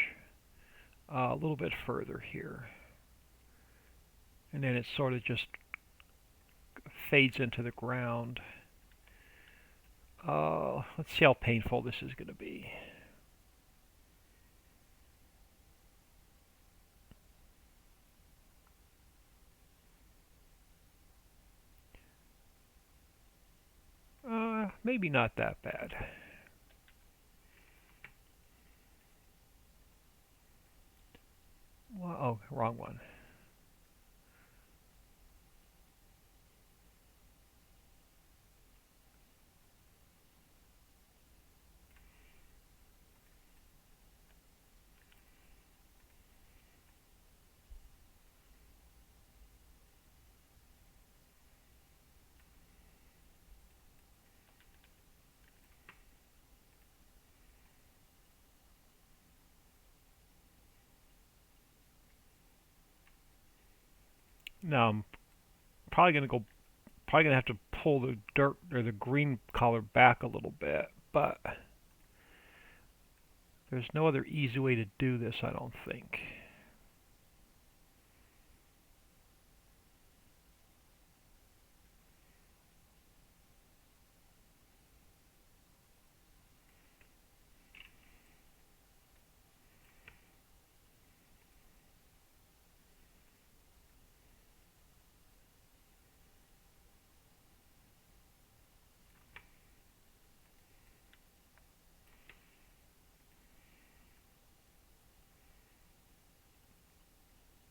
A little bit further here. And then it sort of just fades into the ground. Let's see how painful this is going to be. Maybe not that bad. Well, oh, wrong one. Now I'm probably gonna have to pull the dirt or the green color back a little bit, but there's no other easy way to do this, I don't think.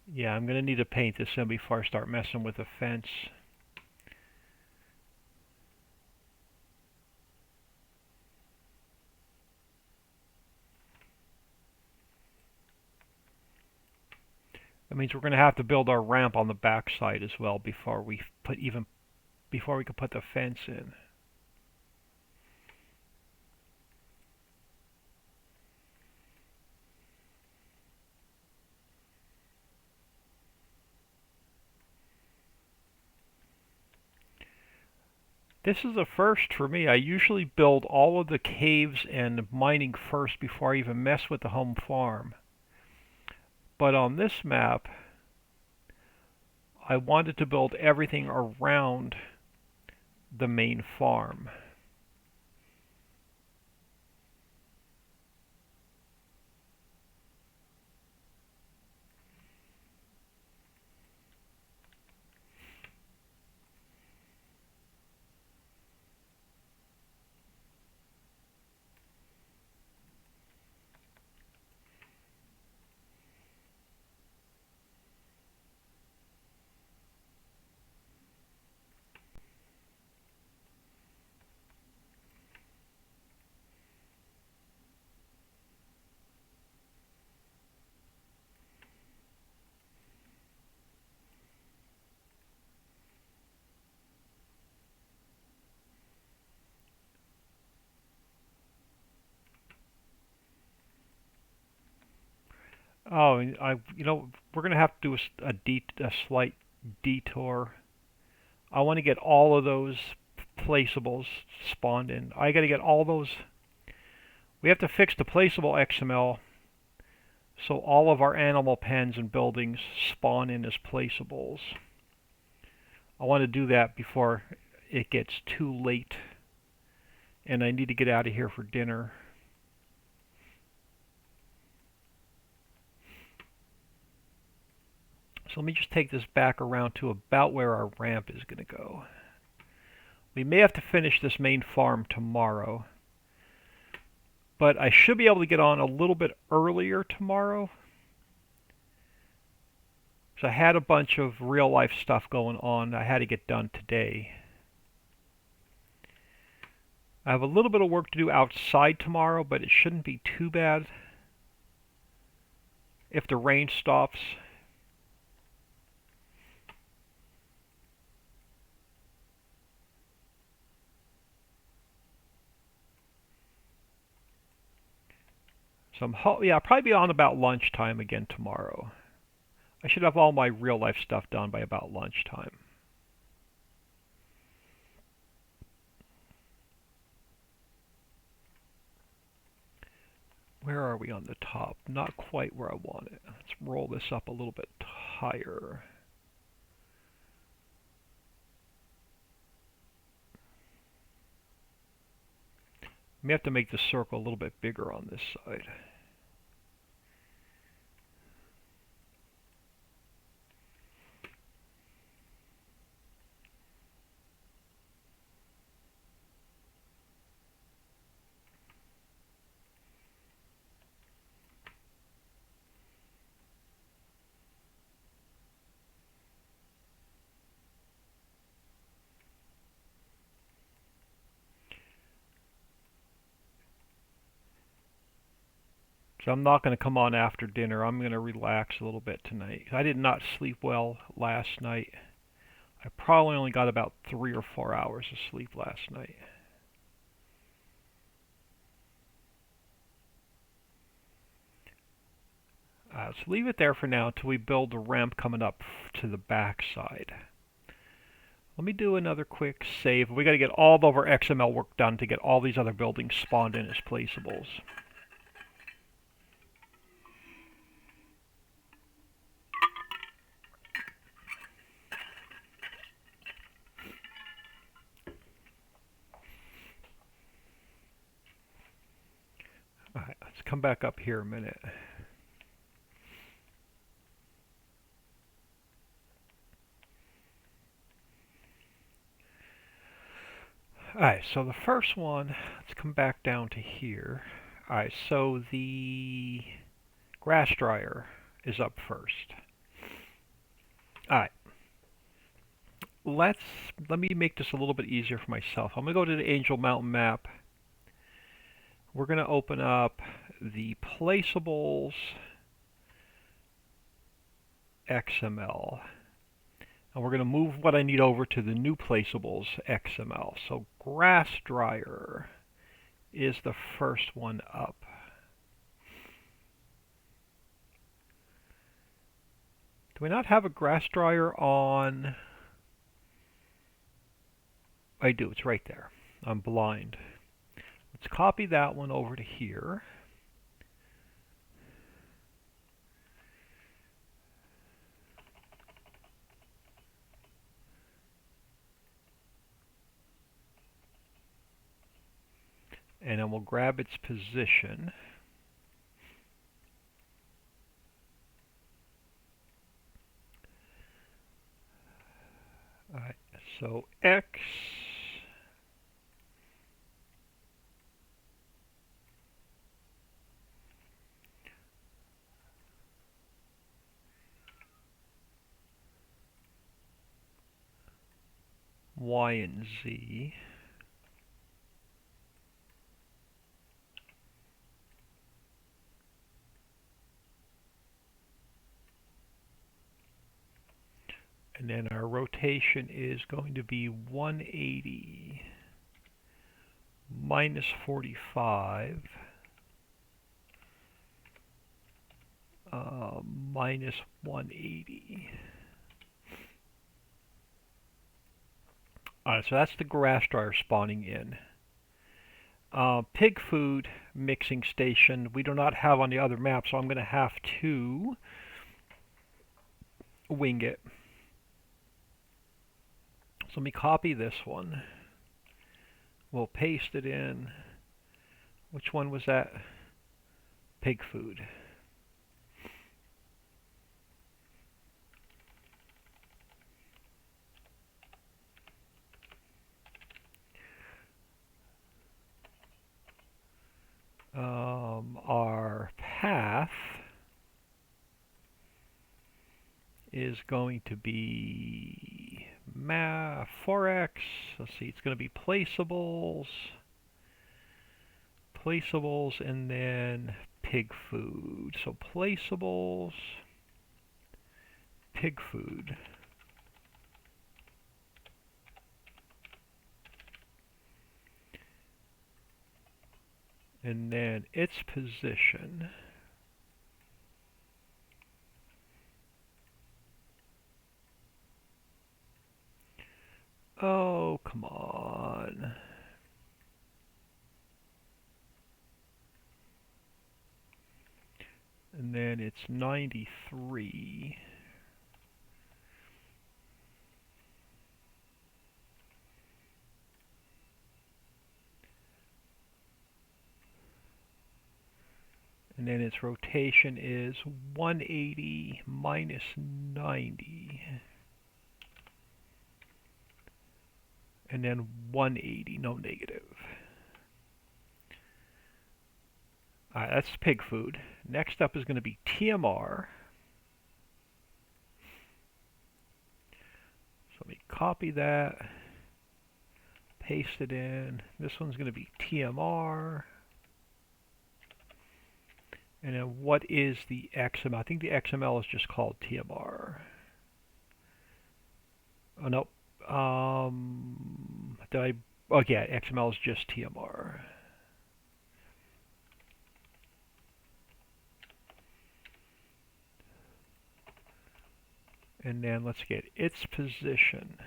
Yeah, I'm gonna need to paint this in before I start messing with the fence. That means we're gonna have to build our ramp on the back side as well before we can put the fence in. This is a first for me. I usually build all of the caves and mining first before I even mess with the home farm. But on this map, I wanted to build everything around the main farm. Oh, we're gonna have to do a slight detour. I want to get all of those placeables spawned in. I got to get all those. We have to fix the placeable XML so all of our animal pens and buildings spawn in as placeables. I want to do that before it gets too late and I need to get out of here for dinner. So let me just take this back around to about where our ramp is going to go. We may have to finish this main farm tomorrow, but I should be able to get on a little bit earlier tomorrow. So I had a bunch of real life stuff going on I had to get done today. I have a little bit of work to do outside tomorrow, but it shouldn't be too bad if the rain stops. So I'll probably be on about lunchtime again tomorrow. I should have all my real life stuff done by about lunchtime. Where are we on the top? Not quite where I want it. Let's roll this up a little bit higher. May have to make the circle a little bit bigger on this side. So I'm not going to come on after dinner. I'm going to relax a little bit tonight. I did not sleep well last night. I probably only got about 3 or 4 hours of sleep last night. So leave it there for now until we build the ramp coming up to the back side. Let me do another quick save. We got to get all of our XML work done to get all these other buildings spawned in as placeables. Alright, let's come back up here a minute. Alright, so the first one, let's come back down to here. Alright, so the grass dryer is up first. Alright, let me make this a little bit easier for myself. I'm going to go to the Angel Mountain map. We're going to open up the placeables XML. And we're going to move what I need over to the new placeables XML. So grass dryer is the first one up. Do we not have a grass dryer on? I do, it's right there. I'm blind. Let's copy that one over to here. And then we'll grab its position. Alright, so X Y and Z. And then our rotation is going to be 180 minus 45 minus 180. Alright, so that's the grass dryer spawning in. Pig food mixing station we do not have on the other map, so I'm going to have to wing it. So let me copy this one. We'll paste it in. Which one was that? Pig food. Our path is going to be 4x. Let's see, it's going to be placeables, and then pig food. So placeables, pig food. And then its position. Oh, come on. And then it's 93. And then its rotation is 180 minus 90. And then 180, no negative. Alright, that's pig food. Next up is going to be TMR. So let me copy that, paste it in. This one's going to be TMR. And then what is the XML? I think the XML is just called TMR. Oh, no. Oh, yeah, XML is just TMR. And then let's get its position.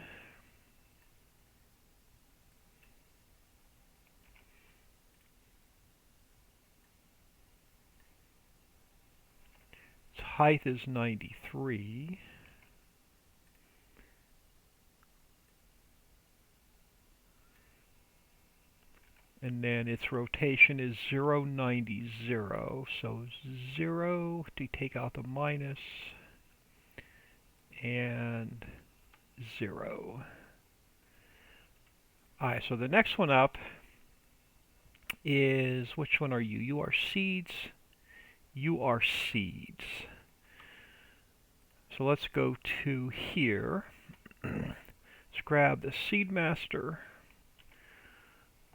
Its height is 93. And then its rotation is 0, 90, 0. So 0 to take out the minus, and 0. Alright, so the next one up is, which one are you? You are seeds. You are seeds. So let's go to here. Let's grab the seed master.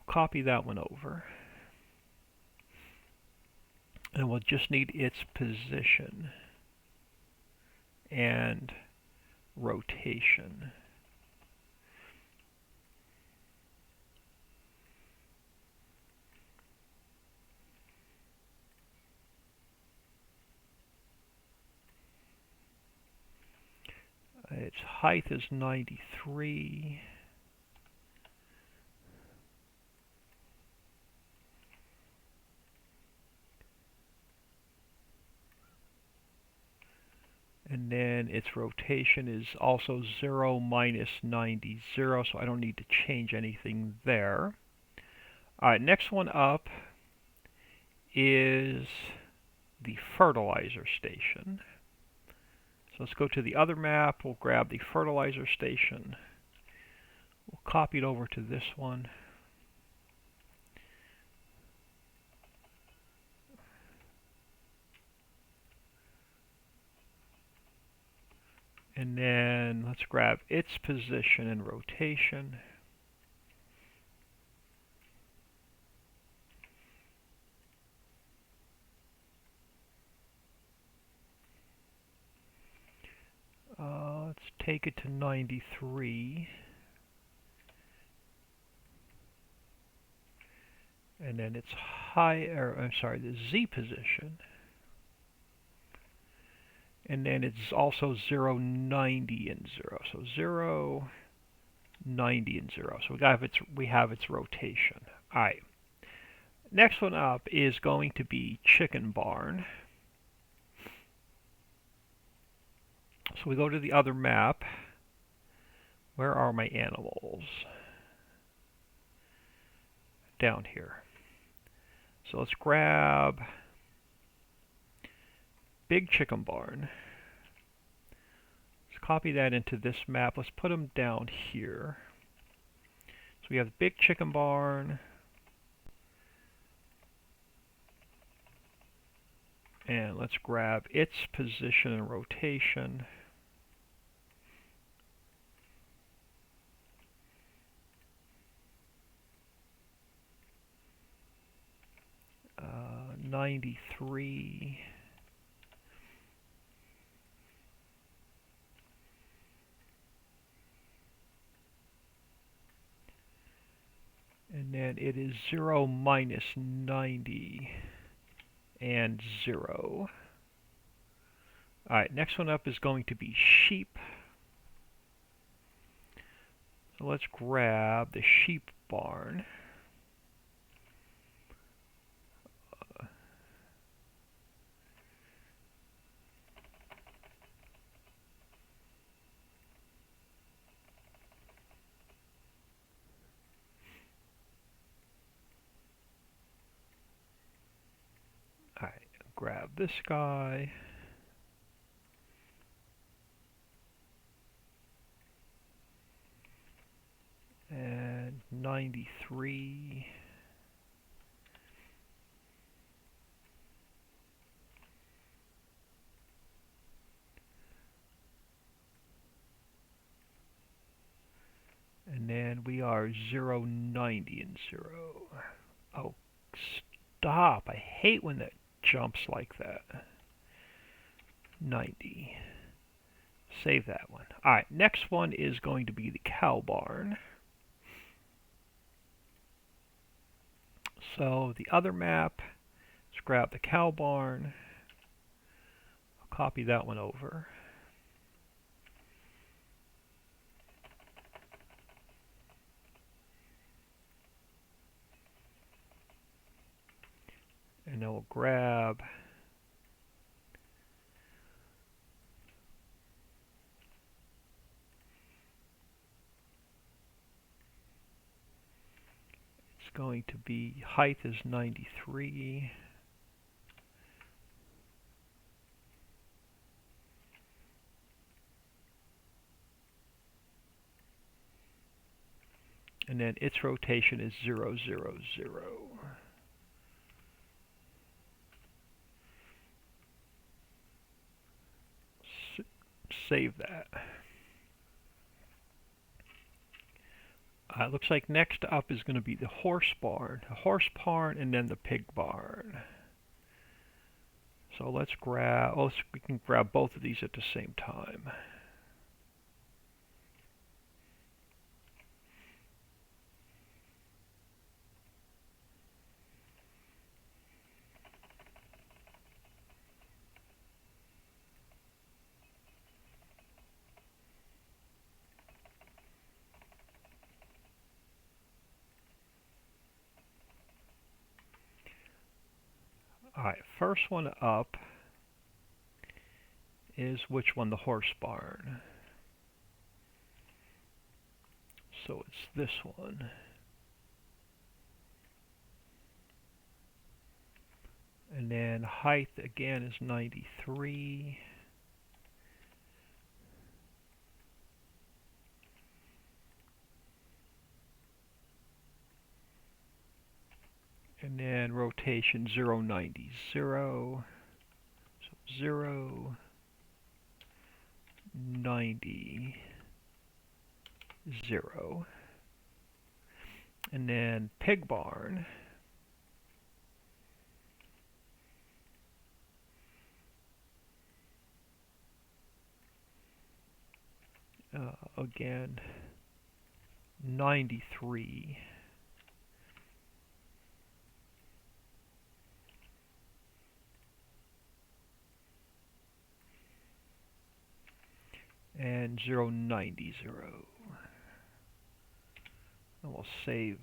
Copy that one over. And we'll just need its position and rotation. Its height is 93. And then its rotation is also 0, minus 90, 0, so I don't need to change anything there. Alright, next one up is the fertilizer station. So let's go to the other map. We'll grab the fertilizer station. We'll copy it over to this one. And then let's grab its position and rotation. Let's take it to 93. And then its the Z position. And then it's also 0, 90, and 0. So 0, 90 and 0. So we have its rotation. All right. Next one up is going to be chicken barn. So we go to the other map. Where are my animals? Down here. So let's grab big chicken barn. Let's copy that into this map. Let's put them down here. So we have big chicken barn. And let's grab its position and rotation. Uh, 93. And then it is 0 minus 90 and 0. Alright, next one up is going to be sheep. So let's grab the sheep barn. Alright, grab this guy. And 93. And then we are 0, 90 and 0. Oh, stop. I hate when that jumps like that. 90. Save that one. Alright, next one is going to be the cow barn. So the other map, let's grab the cow barn. I'll copy that one over. And then we'll grab it's going to be height is 93. And then its rotation is 0, 0, 0. Save that. Looks like next up is going to be the horse barn. The horse barn and then the pig barn. So let's grab, oh, so we can grab both of these at the same time. Alright, first one up is which one? The horse barn. So it's this one. And then height again is 93. And then rotation 0, 90, 0. So 0, 90, 0. And then pig barn. Again, 93. And 0, 90, 0. And we'll save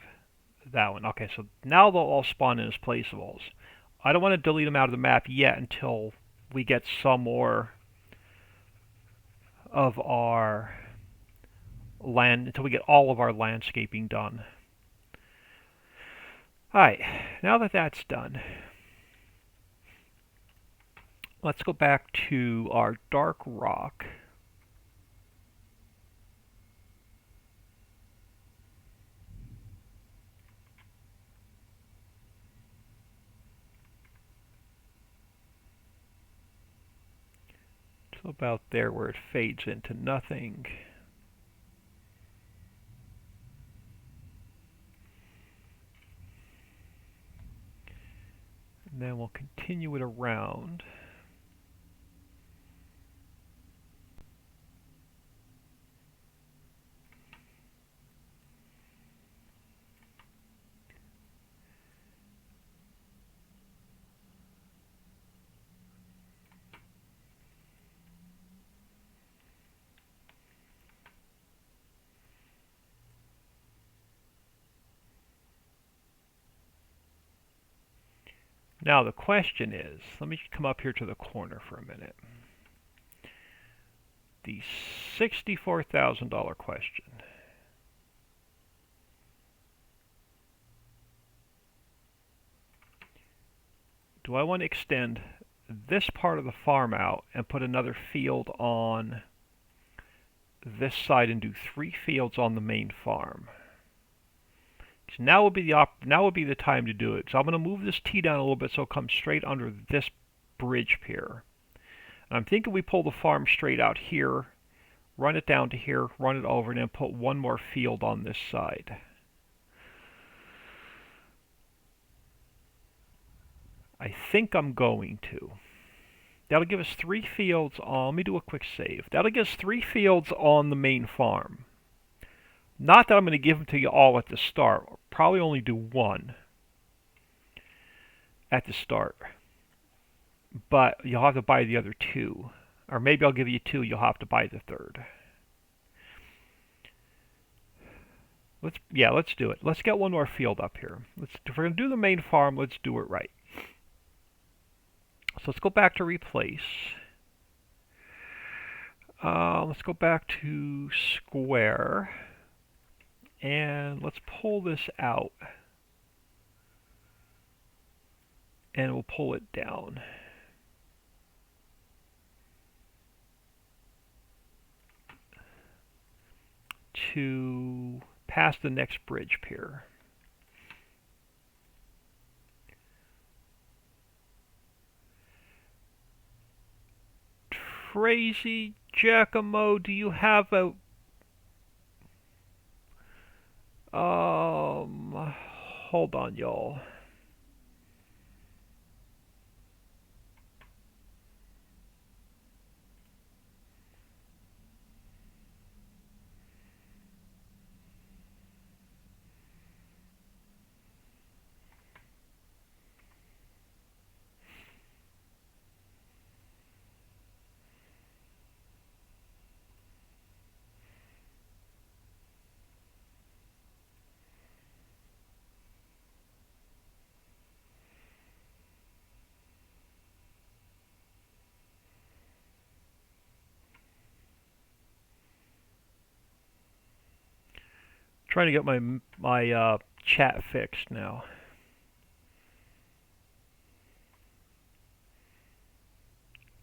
that one. Okay, so now they'll all spawn in as placeables. I don't want to delete them out of the map yet until we get some more of our land, until we get all of our landscaping done. Alright, now that that's done, let's go back to our dark rock. So about there where it fades into nothing. And then we'll continue it around. Now the question is, let me come up here to the corner for a minute. The $64,000 question. Do I want to extend this part of the farm out and put another field on this side and do 3 fields on the main farm? So now would be the time to do it. So I'm going to move this T down a little bit so it comes straight under this bridge pier. And I'm thinking we pull the farm straight out here, run it down to here, run it over, and then put one more field on this side. I think I'm going to. That'll give us 3 fields on, let me do a quick save. That'll give us 3 fields on the main farm. Not that I'm going to give them to you all at the start. I'll probably only do 1 at the start. But you'll have to buy the other 2. Or maybe I'll give you 2, you'll have to buy the 3rd. Let's do it. Let's get one more field up here. If we're going to do the main farm, let's do it right. So let's go back to replace. Let's go back to square. And let's pull this out. And we'll pull it down. To past the next bridge pier. Crazy Giacomo, do you have a hold on, y'all. Trying to get my chat fixed now.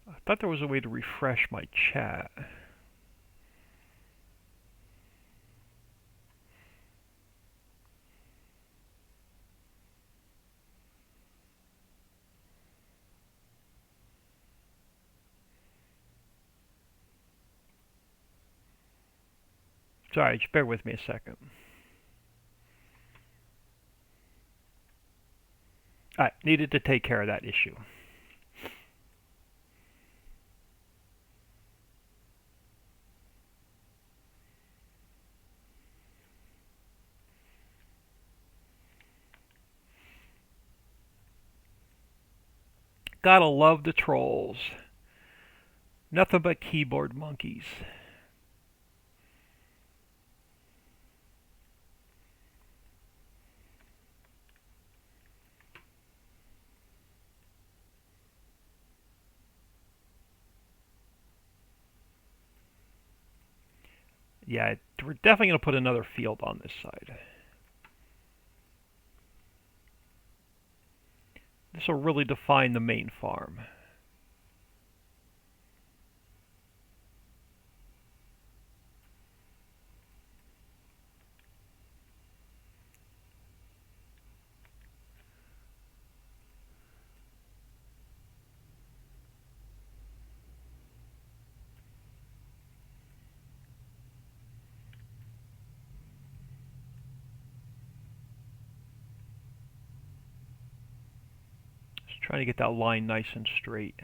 I thought there was a way to refresh my chat. Sorry, just bear with me a second. Alright, needed to take care of that issue. Gotta love the trolls. Nothing but keyboard monkeys. Yeah, we're definitely going to put another field on this side. This will really define the main farm. Just trying to get that line nice and straight.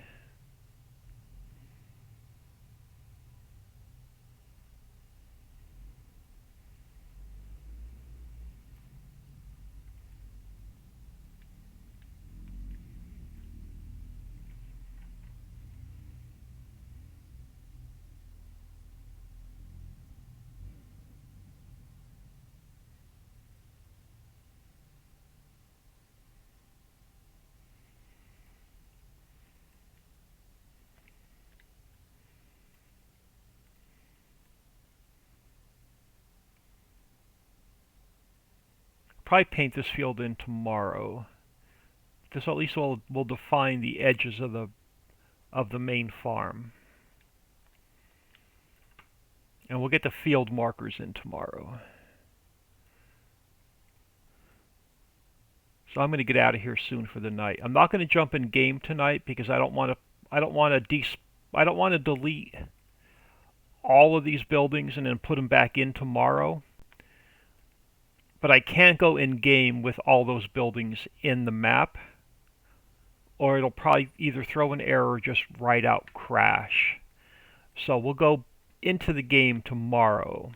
Probably paint this field in tomorrow. This at least will define the edges of the main farm. And we'll get the field markers in tomorrow. So I'm going to get out of here soon for the night. I'm not going to jump in game tonight because I don't want to delete all of these buildings and then put them back in tomorrow. But I can't go in game with all those buildings in the map, or it'll probably either throw an error or just write out crash. So we'll go into the game tomorrow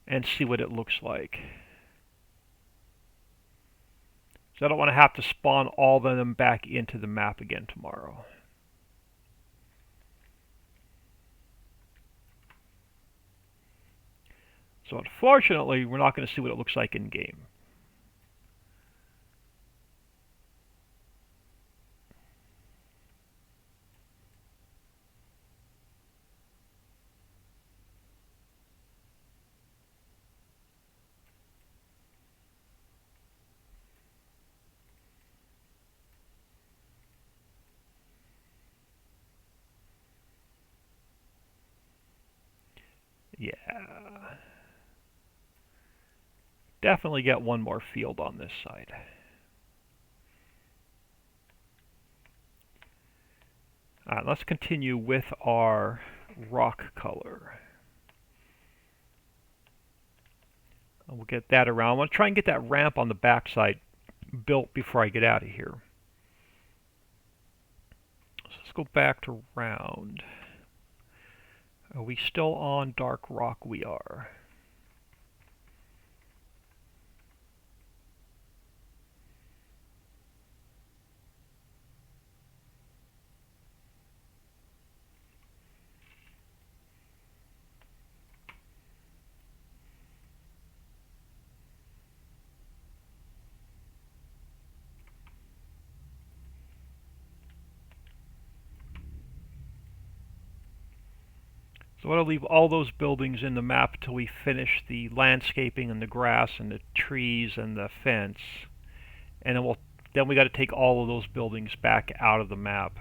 and see what it looks like. So I don't want to have to spawn all of them back into the map again tomorrow. So unfortunately, we're not going to see what it looks like in game. Yeah. Definitely get one more field on this side. Alright, let's continue with our rock color. We'll get that around. I want to try and get that ramp on the backside built before I get out of here. So let's go back to round. Are we still on dark rock? We are. So I'll leave all those buildings in the map till we finish the landscaping and the grass and the trees and the fence. And then we got to take all of those buildings back out of the map.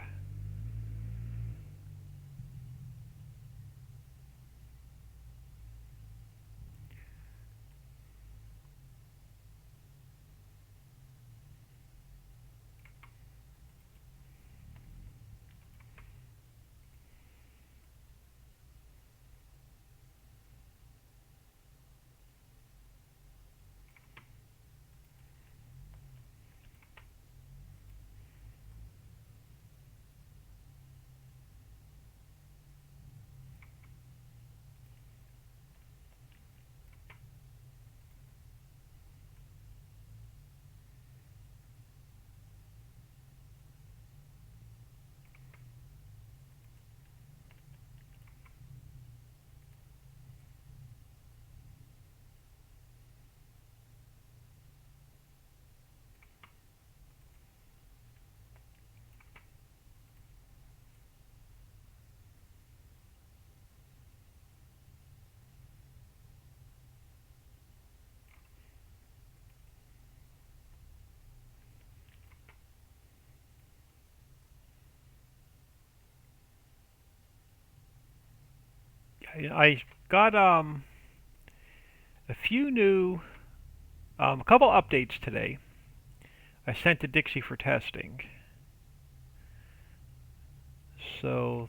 I got a few new, a couple updates today. I sent to Dixie for testing. So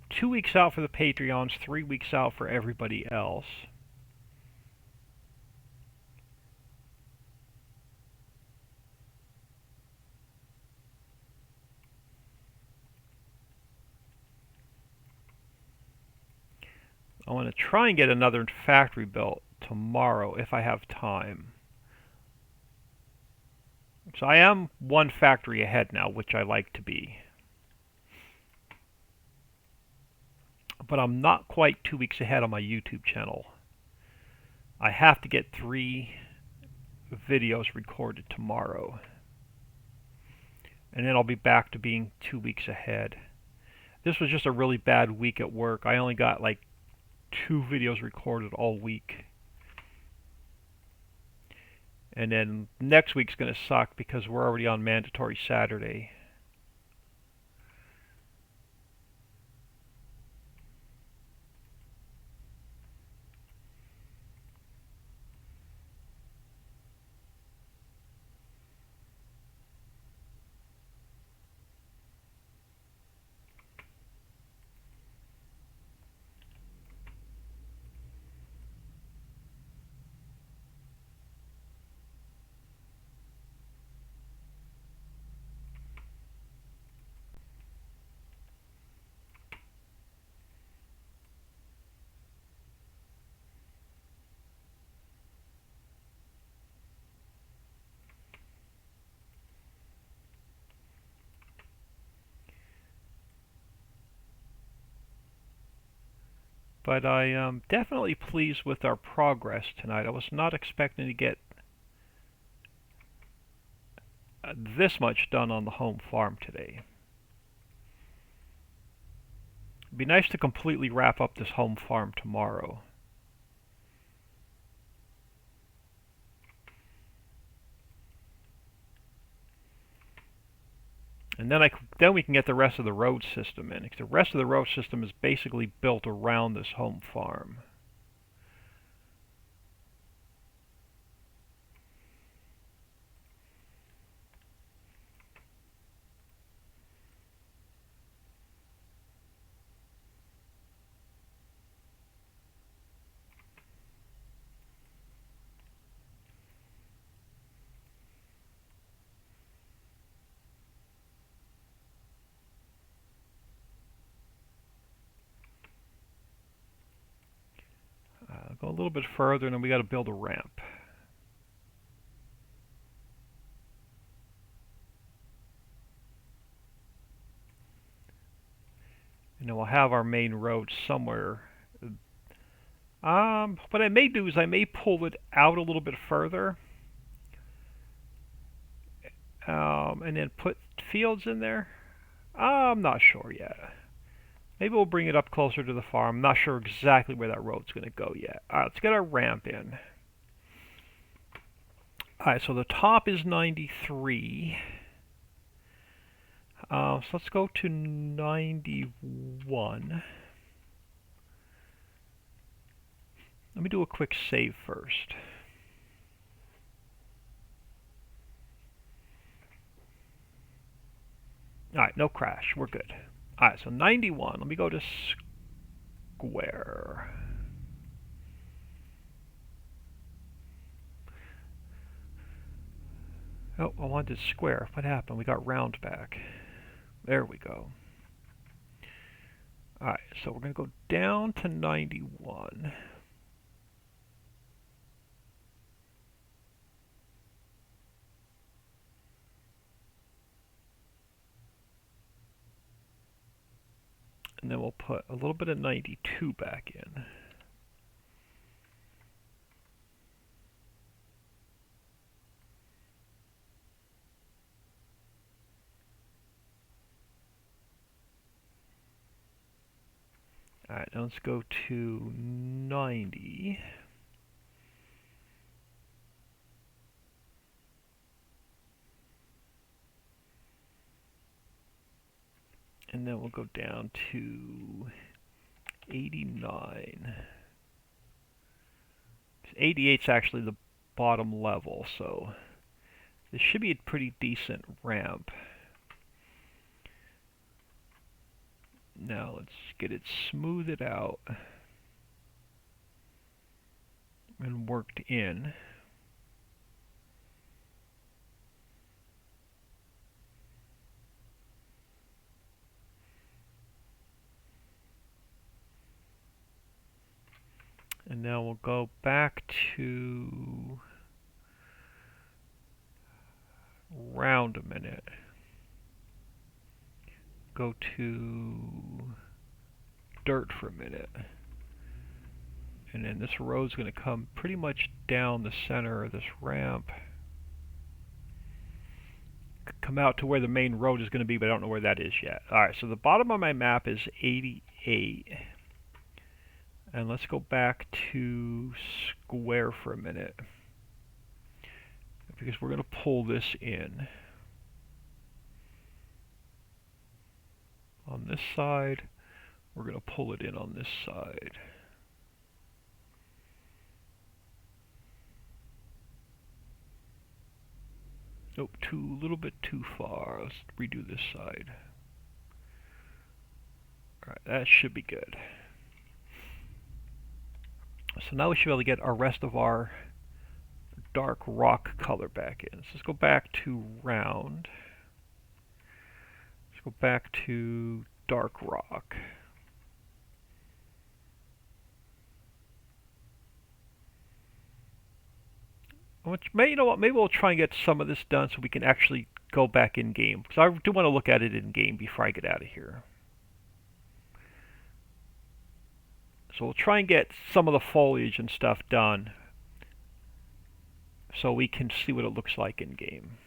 2 weeks out for the Patreons, 3 weeks out for everybody else. I want to try and get another factory built tomorrow if I have time. So I am one factory ahead now, which I like to be. But I'm not quite 2 weeks ahead on my YouTube channel. I have to get 3 videos recorded tomorrow. And then I'll be back to being 2 weeks ahead. This was just a really bad week at work. I only got like 2 videos recorded all week. And then next week's going to suck because we're already on mandatory Saturday. But I am definitely pleased with our progress tonight. I was not expecting to get this much done on the home farm today. It'd be nice to completely wrap up this home farm tomorrow. And then we can get the rest of the road system in. The rest of the road system is basically built around this home farm. Go a little bit further, and then we got to build a ramp. And then we'll have our main road somewhere. What I may do is I may pull it out a little bit further, and then put fields in there. I'm not sure yet. Maybe we'll bring it up closer to the farm. I'm not sure exactly where that road's going to go yet. Alright, let's get our ramp in. Alright, so the top is 93. So let's go to 91. Let me do a quick save first. Alright, no crash. We're good. Alright, so 91. Let me go to square. Oh, I wanted square. What happened? We got round back. There we go. Alright, so we're going to go down to 91. And then we'll put a little bit of 92 back in. Alright, now let's go to 90. And then we'll go down to 89. 88's actually the bottom level, so this should be a pretty decent ramp. Now let's get it smoothed out and worked in. And now we'll go back to round a minute. Go to dirt for a minute. And then this road's going to come pretty much down the center of this ramp. Come out to where the main road is going to be, but I don't know where that is yet. Alright, so the bottom of my map is 88. And let's go back to square for a minute, because we're going to pull this in. On this side, we're going to pull it in on this side. Nope, a little bit too far. Let's redo this side. Alright, that should be good. So now we should be able to get our rest of our dark rock color back in. So let's go back to round. Let's go back to dark rock. You know what? Maybe we'll try and get some of this done so we can actually go back in game, because I do want to look at it in game before I get out of here. So we'll try and get some of the foliage and stuff done so we can see what it looks like in game.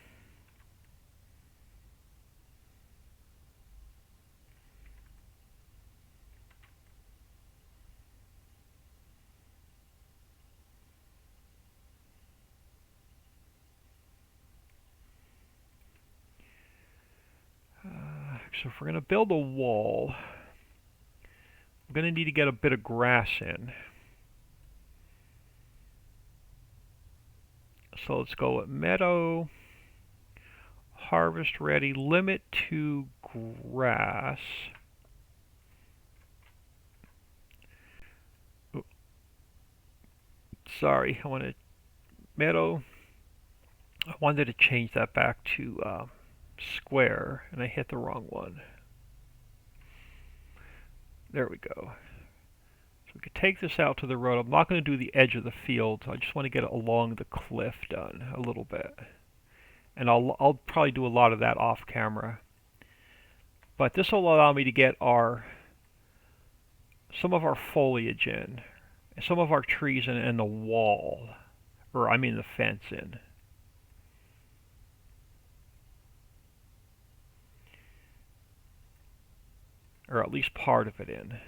So if we're going to build a wall, we're going to need to get a bit of grass in. So let's go with meadow, harvest ready, limit to grass. Oops. Sorry, I wanted meadow. I wanted to change that back to square, and I hit the wrong one. There we go. So we could take this out to the road. I'm not going to do the edge of the field. I just want to get it along the cliff done a little bit. And I'll probably do a lot of that off camera. But this will allow me to get some of our foliage in, some of our trees in, and the wall, or I mean the fence in. Or at least part of it in.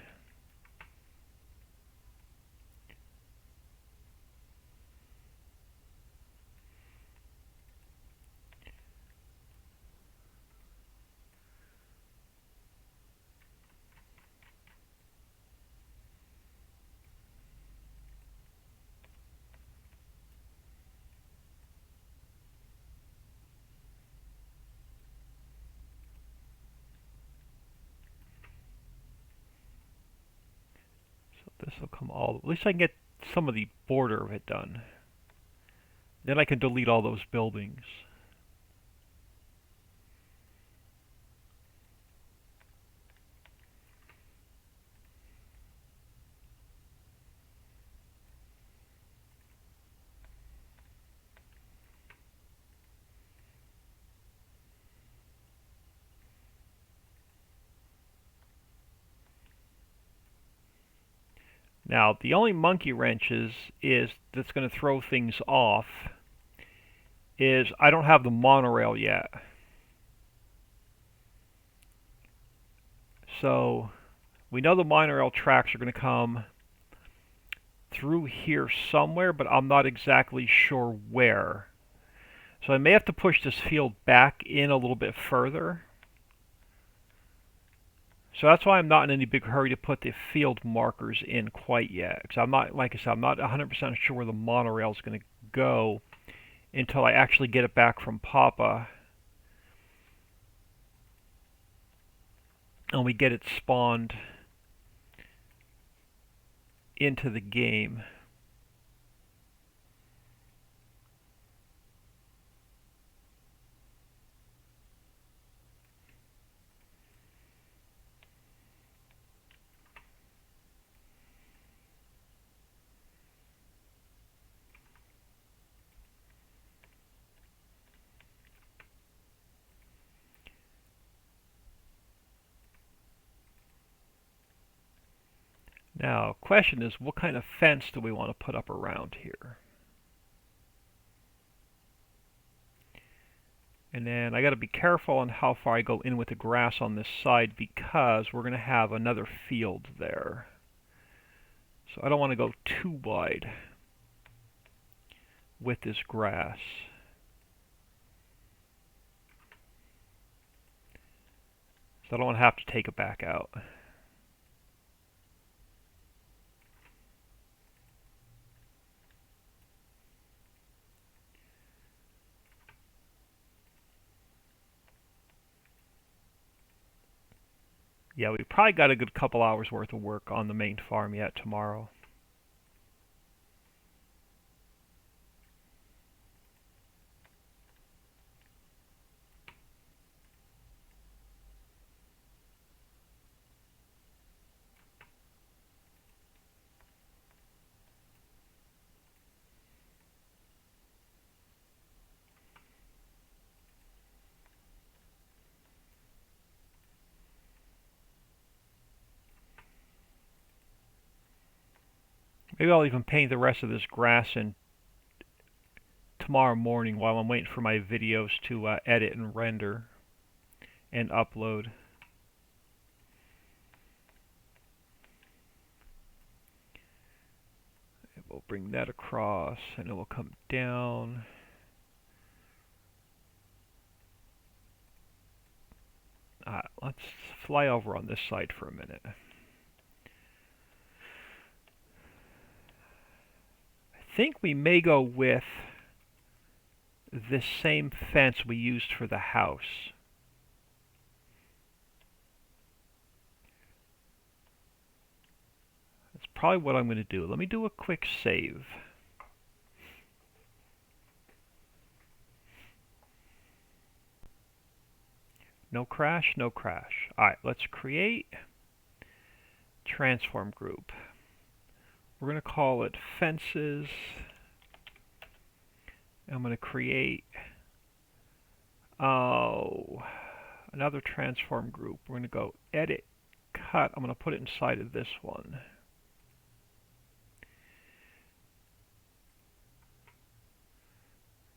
This will come all, at least I can get some of the border of it done. Then I can delete all those buildings. Now, the only monkey wrenches that's going to throw things off is I don't have the monorail yet. So we know the monorail tracks are going to come through here somewhere, but I'm not exactly sure where. So I may have to push this field back in a little bit further. So that's why I'm not in any big hurry to put the field markers in quite yet. Because I'm not, like I said, I'm not 100% sure where the monorail is going to go until I actually get it back from Papa and we get it spawned into the game. Now, question is, what kind of fence do we want to put up around here? And then I got to be careful on how far I go in with the grass on this side because we're going to have another field there. So I don't want to go too wide with this grass. So I don't want to have to take it back out. Yeah, we probably got a good couple hours worth of work on the main farm yet tomorrow. Maybe I'll even paint the rest of this grass in tomorrow morning while I'm waiting for my videos to edit and render and upload. We'll bring that across and it will come down. Let's fly over on this side for a minute. I think we may go with this same fence we used for the house. That's probably what I'm going to do. Let me do a quick save. No crash, no crash. Alright, let's create transform group. We're going to call it fences. I'm going to create another transform group. We're going to go edit, cut. I'm going to put it inside of this one.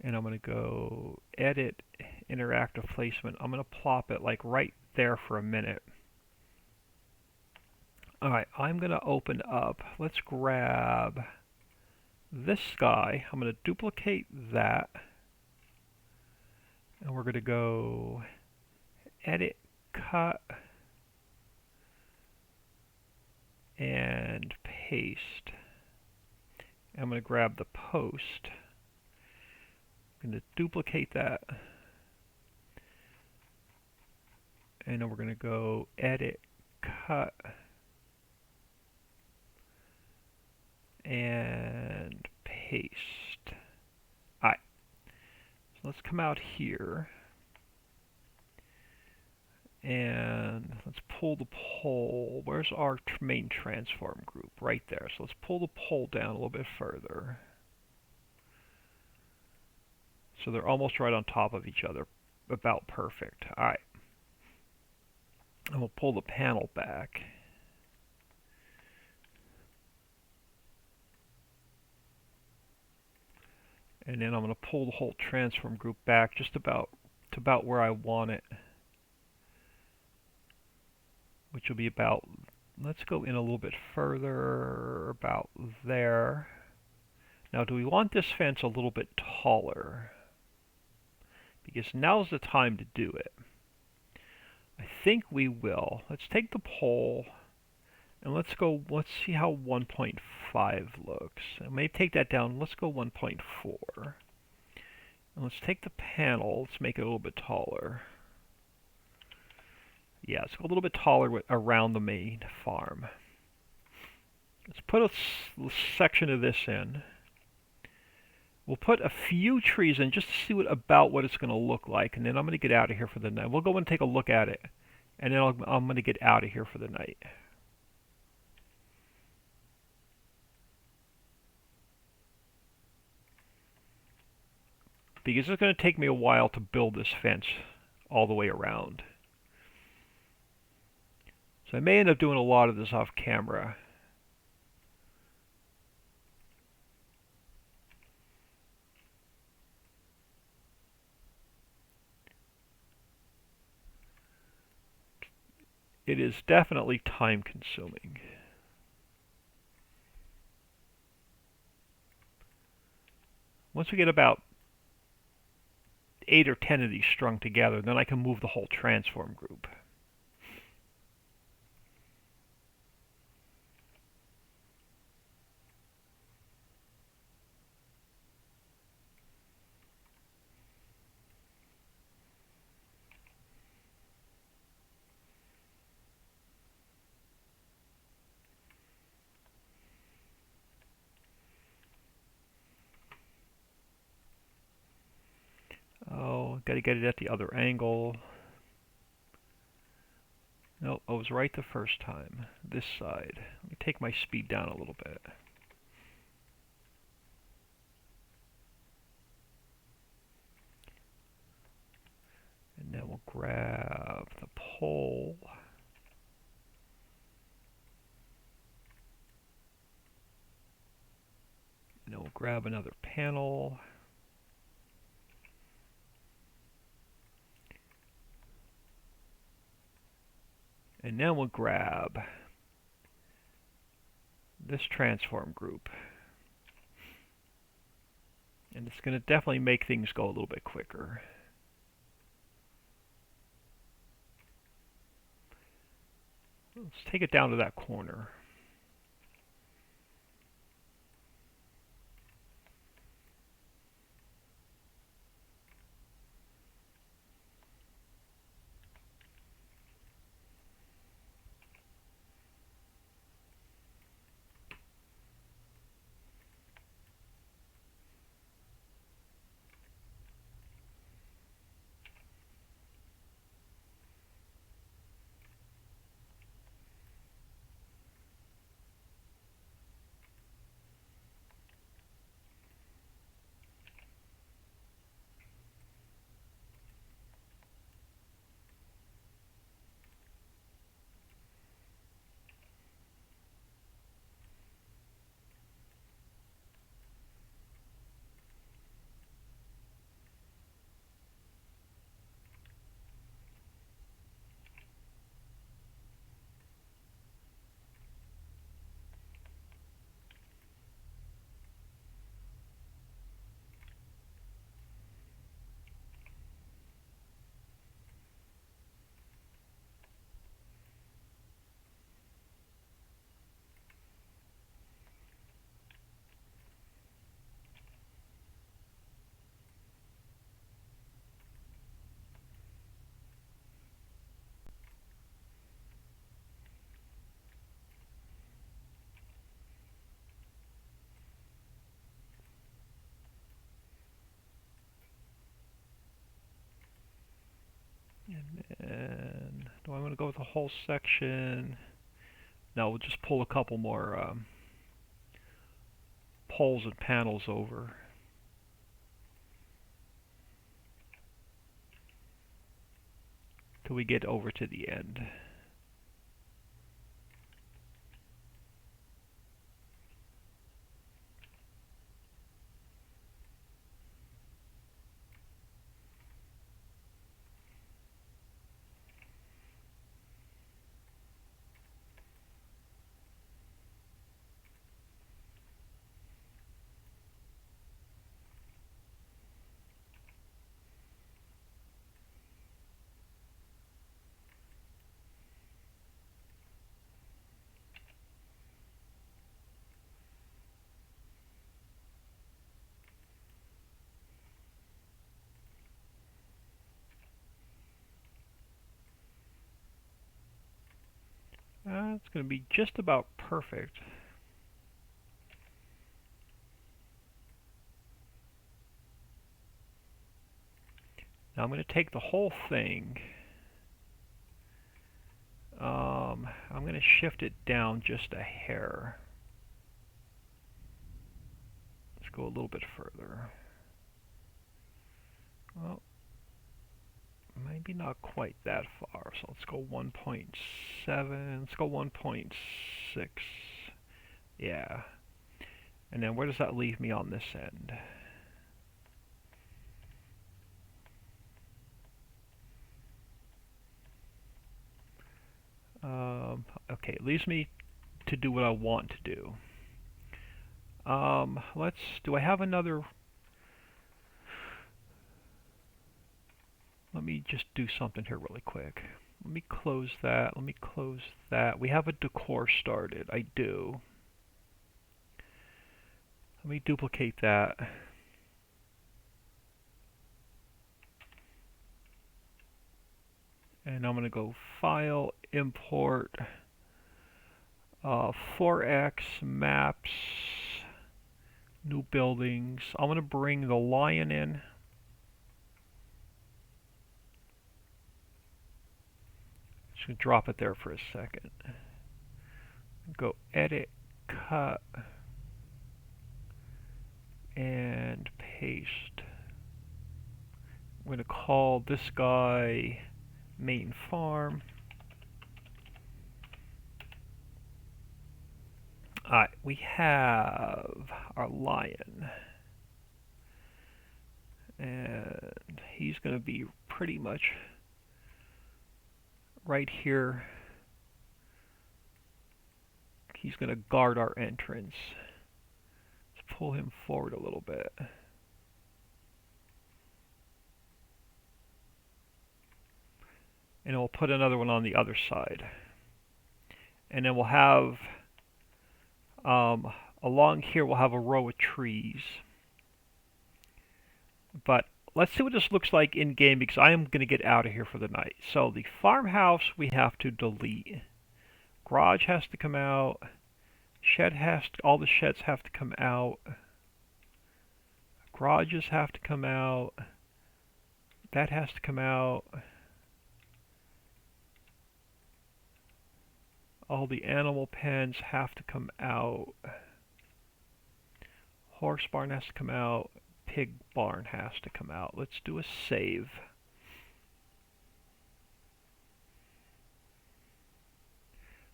And I'm going to go edit interactive placement. I'm going to plop it like right there for a minute. Alright, I'm going to open up. Let's grab this guy. I'm going to duplicate that. And we're going to go edit, cut, and paste. I'm going to grab the post. I'm going to duplicate that. And then we're going to go edit, cut, and paste. Alright, so let's come out here and let's pull the pole. Where's our main transform group? Right there. So let's pull the pole down a little bit further. So they're almost right on top of each other. About perfect. Alright. And we'll pull the panel back. And then I'm going to pull the whole transform group back just about to about where I want it. Which will be about, let's go in a little bit further, about there. Now, do we want this fence a little bit taller? Because now's the time to do it. I think we will. Let's take the pole and let's see how 1.5 looks. And maybe take that down. Let's go 1.4. And let's take the panel. Let's make it a little bit taller. Yeah, let's go a little bit taller around the main farm. Let's put a section of this in. We'll put a few trees in just to see what it's going to look like, and then I'm going to get out of here for the night. We'll go and take a look at it, and then I'm going to get out of here for the night. Because it's going to take me a while to build this fence all the way around. So I may end up doing a lot of this off camera. It is definitely time consuming. Once we get about 8 or 10 of these strung together, then I can move the whole transform group. Oh, got to get it at the other angle. No, I was right the first time. This side. Let me take my speed down a little bit. And then we'll grab the pole. And then we'll grab another panel. And then we'll grab this transform group. And it's going to definitely make things go a little bit quicker. Let's take it down to that corner. And then, do I want to go with the whole section? No, we'll just pull a couple more poles and panels over. Till we get over to the end. That's going to be just about perfect. Now I'm going to take the whole thing. I'm going to shift it down just a hair. Let's go a little bit further. Well, maybe not quite that far. So let's go 1.7. Let's go 1.6. Yeah. And then where does that leave me on this end? Okay, it leaves me to do what I want to do. Do I have another? Let me just do something here really quick. Let me close that. Let me close that. We have a decor started. I do. Let me duplicate that. And I'm going to go File, Import, 4X, Maps, New Buildings. I'm going to bring the lion in. Just going to drop it there for a second. Go Edit, Cut, and Paste. I'm going to call this guy Main Farm. Alright, we have our lion. And he's going to be pretty much right here. He's going to guard our entrance. Let's pull him forward a little bit. And we'll put another one on the other side. And then we'll have, along here, we'll have a row of trees. But let's see what this looks like in game, because I am going to get out of here for the night. So the farmhouse we have to delete. Garage has to come out. Shed has to, all the sheds have to come out. Garages have to come out. That has to come out. All the animal pens have to come out. Horse barn has to come out. Pig barn has to come out. Let's do a save.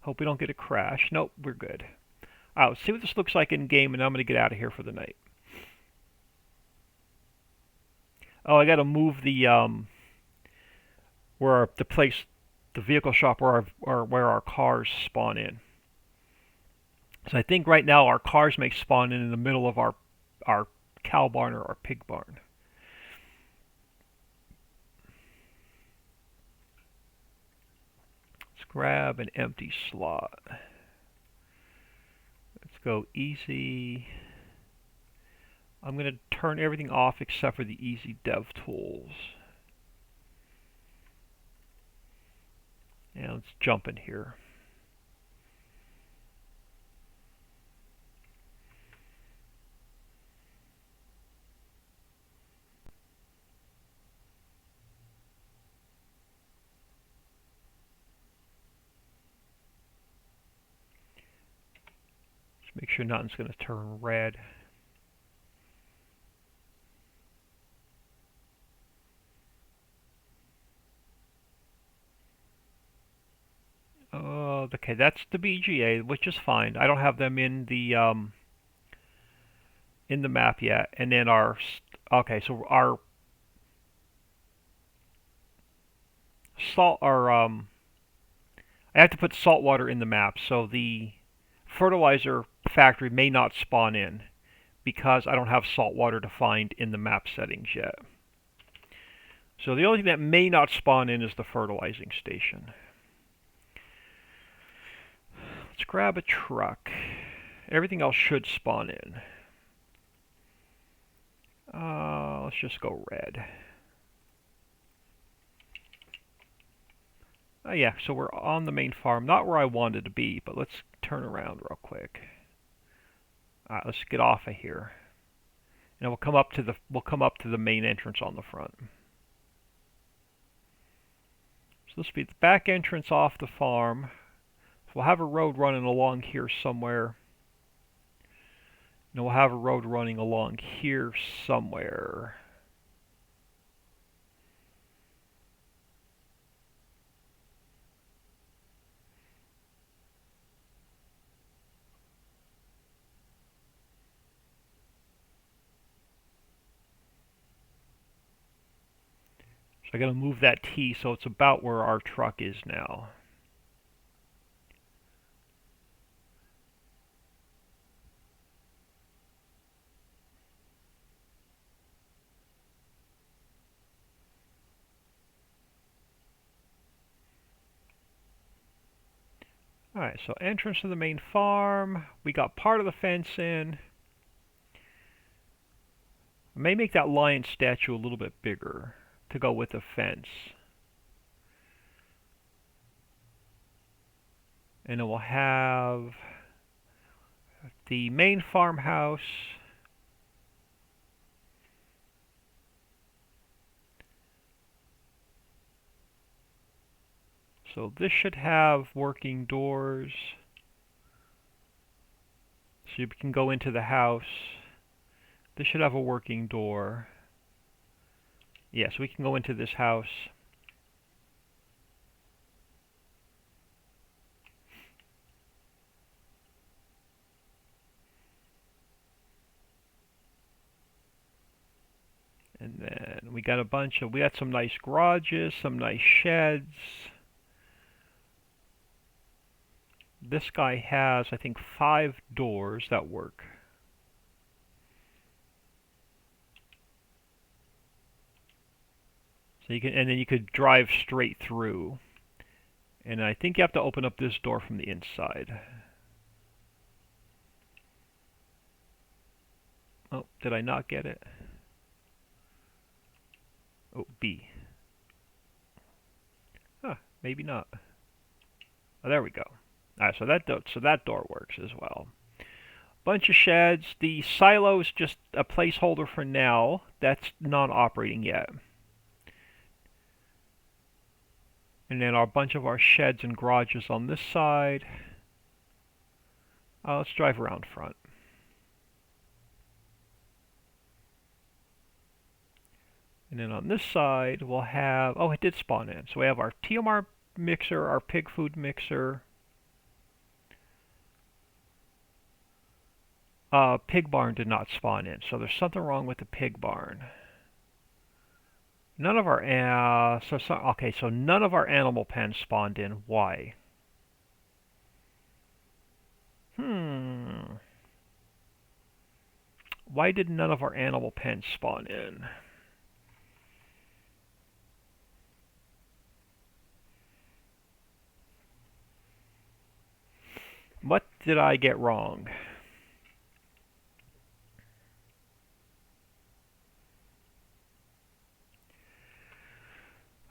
Hope we don't get a crash. Nope, we're good. Alright, let's see what this looks like in game, and I'm going to get out of here for the night. Oh, I got to move the the vehicle shop where our cars spawn in. So I think right now our cars may spawn in the middle of our cow barn or our pig barn. Let's grab an empty slot. Let's go easy. I'm going to turn everything off except for the easy dev tools. And let's jump in here. Just make sure nothing's going to turn red. Okay, that's the BGA, which is fine. I don't have them in the map yet. And then okay, so our I have to put salt water in the map, so the fertilizer factory may not spawn in because I don't have salt water defined in the map settings yet. So the only thing that may not spawn in is the fertilizing station. Let's grab a truck. Everything else should spawn in. Let's just go red. Oh yeah, so we're on the main farm. Not where I wanted to be, but let's turn around real quick. Alright, let's get off of here. And we'll come up to the main entrance on the front. So this will be the back entrance off the farm. So we'll have a road running along here somewhere. And we'll have a road running along here somewhere. So I gotta move that T so it's about where our truck is now. Alright, so entrance to the main farm. We got part of the fence in. I may make that lion statue a little bit bigger to go with the fence. And then we'll have the main farmhouse. So this should have working doors. So you can go into the house. This should have a working door. Yes, we can go into this house. And then we got some nice garages, some nice sheds. This guy has, I think, 5 doors that work. So and then you could drive straight through. And I think you have to open up this door from the inside. Oh, did I not get it? Oh, B. Huh, maybe not. Oh, there we go. Alright, so that door works as well. Bunch of sheds. The silo is just a placeholder for now. That's not operating yet. And then a bunch of our sheds and garages on this side. Let's drive around front. And then on this side, we'll have... Oh, it did spawn in. So we have our TMR mixer, our pig food mixer. Pig barn did not spawn in, so there's something wrong with the pig barn. None of our... so none of our animal pens spawned in. Why? Why did none of our animal pens spawn in? What did I get wrong?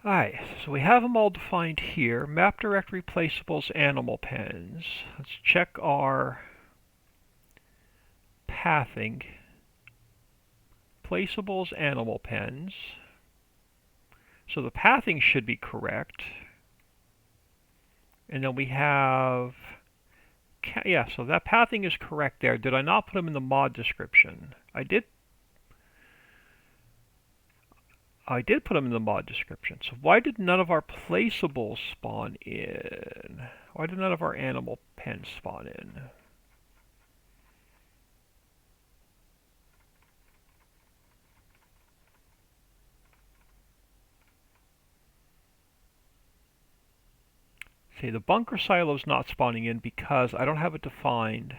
Alright, so we have them all defined here. Map directory placeables animal pens. Let's check our pathing. Placeables animal pens. So the pathing should be correct. And then we have... Yeah, so that pathing is correct there. Did I not put them in the mod description? I did put them in the mod description. So why did none of our placeables spawn in? Why did none of our animal pens spawn in? See, the bunker silo is not spawning in because I don't have it defined.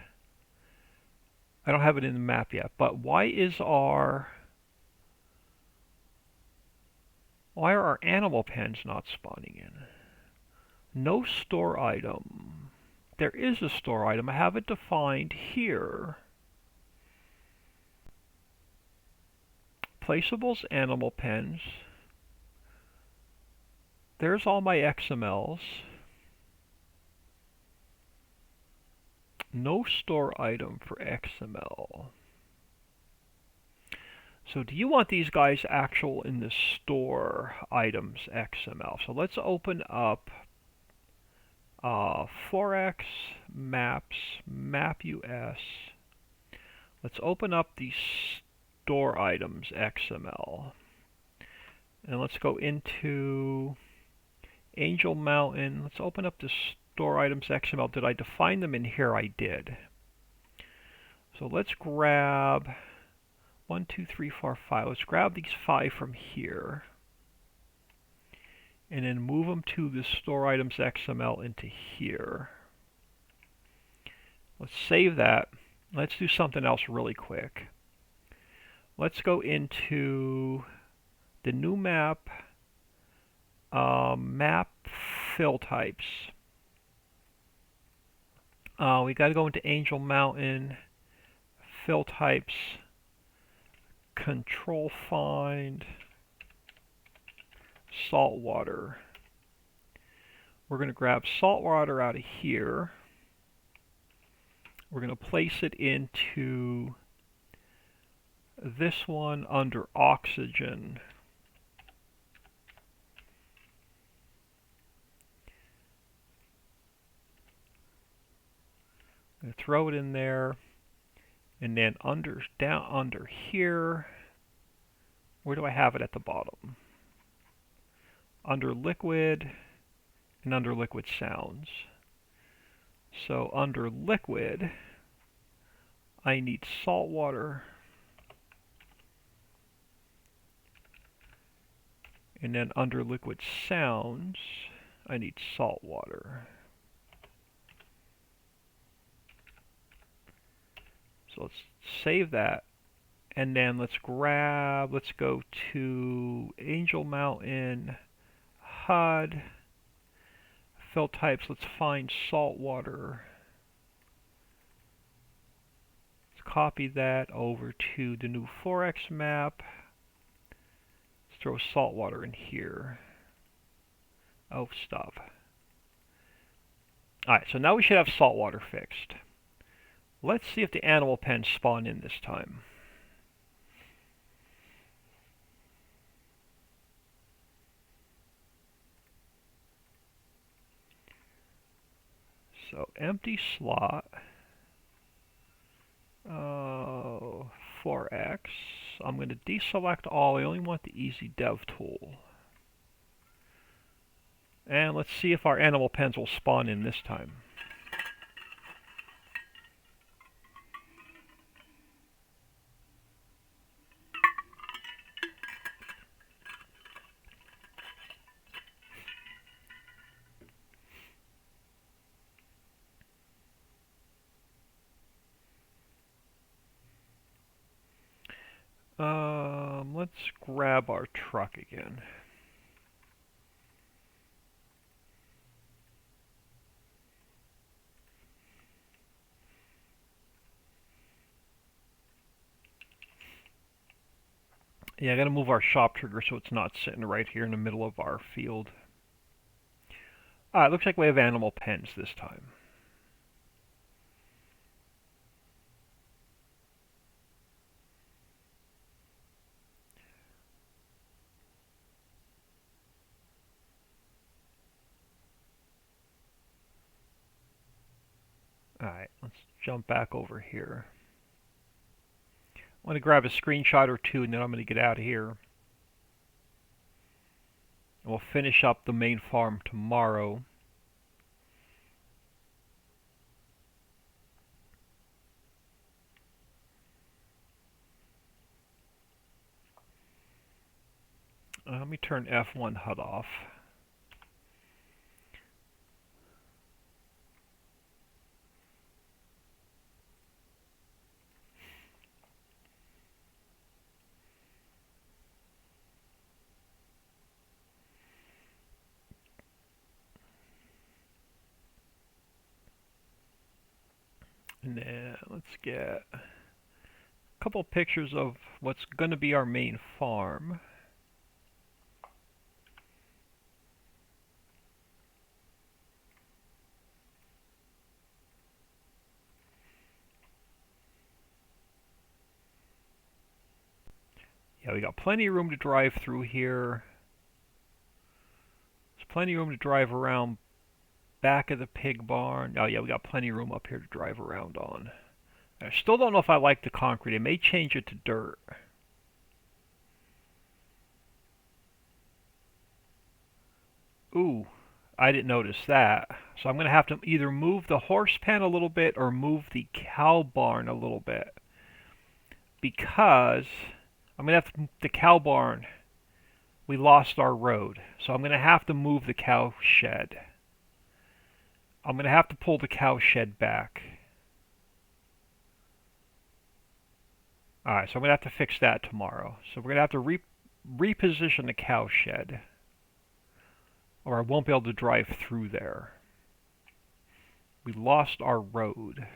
I don't have it in the map yet. But why are our animal pens not spawning in? No store item. There is a store item. I have it defined here. Placeables animal pens. there's all my XMLs. No store item for XML. So do you want these guys actual in the store items XML? So let's open up Forex, Maps, MapUS. Let's open up the store items XML. And let's go into Angel Mountain. Let's open up the store items XML. Did I define them in here? I did. So let's grab 1, 2, 3, 4, 5. Let's grab these 5 from here and then move them to the store items XML into here. Let's save that. Let's do something else really quick. Let's go into the new map, map fill types. We got to go into Angel Mountain, fill types, control find, saltwater. We're going to grab saltwater out of here. We're going to place it into this one under oxygen. I'm going to throw it in there, and then down under here, where do I have it at the bottom? Under liquid and under liquid sounds. So under liquid, I need saltwater, and then under liquid sounds, I need saltwater. So let's save that, and then let's go to Angel Mountain, HUD, fill types, let's find saltwater. Let's copy that over to the new Forex map. Let's throw saltwater in here. Oh, stop. Alright, so now we should have saltwater fixed. Let's see if the animal pens spawn in this time. So empty slot. 4x. I'm going to deselect all. I only want the easy dev tool. And let's see if our animal pens will spawn in this time. Let's grab our truck again. Yeah, I gotta move our shop trigger so it's not sitting right here in the middle of our field. Alright, looks like we have animal pens this time. Alright, let's jump back over here. I'm going to grab a screenshot or two, and then I'm going to get out of here. And we'll finish up the main farm tomorrow. Let me turn F1 HUD off. And then let's get a couple pictures of what's going to be our main farm. Yeah, we got plenty of room to drive through here. There's plenty of room to drive around back of the pig barn. Oh yeah, we got plenty of room up here to drive around on. I still don't know if I like the concrete. I may change it to dirt. Ooh, I didn't notice that. So I'm going to have to either move the horse pen a little bit or move the cow barn a little bit. Because I'm going to have to, the cow barn, we lost our road. So I'm going to have to move the cow shed. I'm going to have to pull the cow shed back. Alright, so I'm going to have to fix that tomorrow. So we're going to have to reposition the cow shed, or I won't be able to drive through there. We lost our road.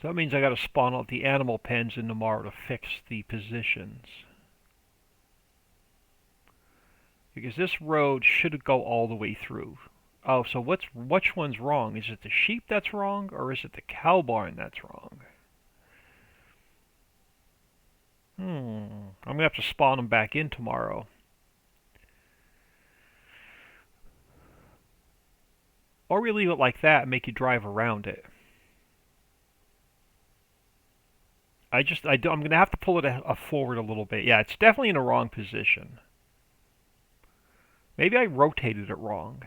So that means I got to spawn out the animal pens in tomorrow to fix the positions. Because this road should go all the way through. Oh, so which one's wrong? Is it the sheep that's wrong, or is it the cow barn that's wrong? I'm going to have to spawn them back in tomorrow. Or we leave it like that and make you drive around it. I'm going to have to pull it forward a little bit. Yeah, it's definitely in the wrong position. Maybe I rotated it wrong.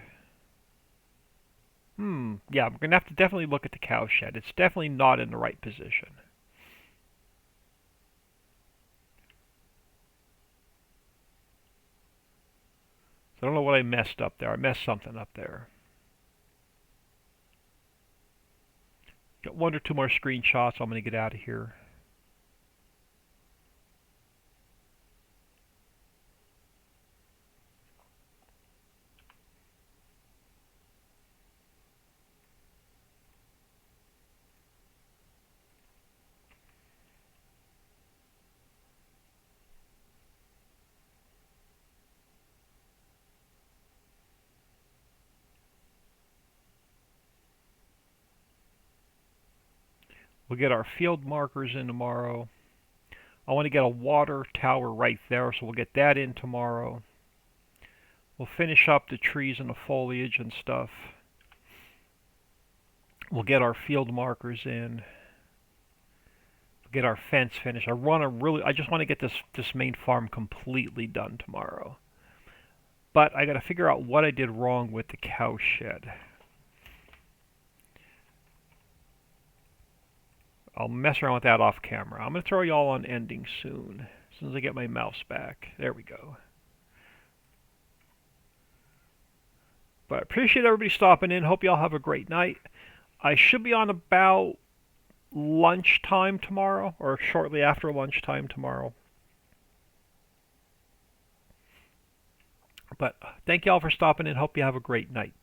Yeah, I'm going to have to definitely look at the cow shed. It's definitely not in the right position. So I don't know what I messed up there. I messed something up there. Got one or two more screenshots. I'm going to get out of here. We'll get our field markers in tomorrow. I want to get a water tower right there, so we'll get that in tomorrow. We'll finish up the trees and the foliage and stuff. We'll get our field markers in. We'll get our fence finished. I just want to get this main farm completely done tomorrow. But I got to figure out what I did wrong with the cow shed. I'll mess around with that off camera. I'm going to throw y'all on ending soon. As soon as I get my mouse back. There we go. But I appreciate everybody stopping in. Hope y'all have a great night. I should be on about lunchtime tomorrow, or shortly after lunchtime tomorrow. But thank y'all for stopping in. Hope you have a great night.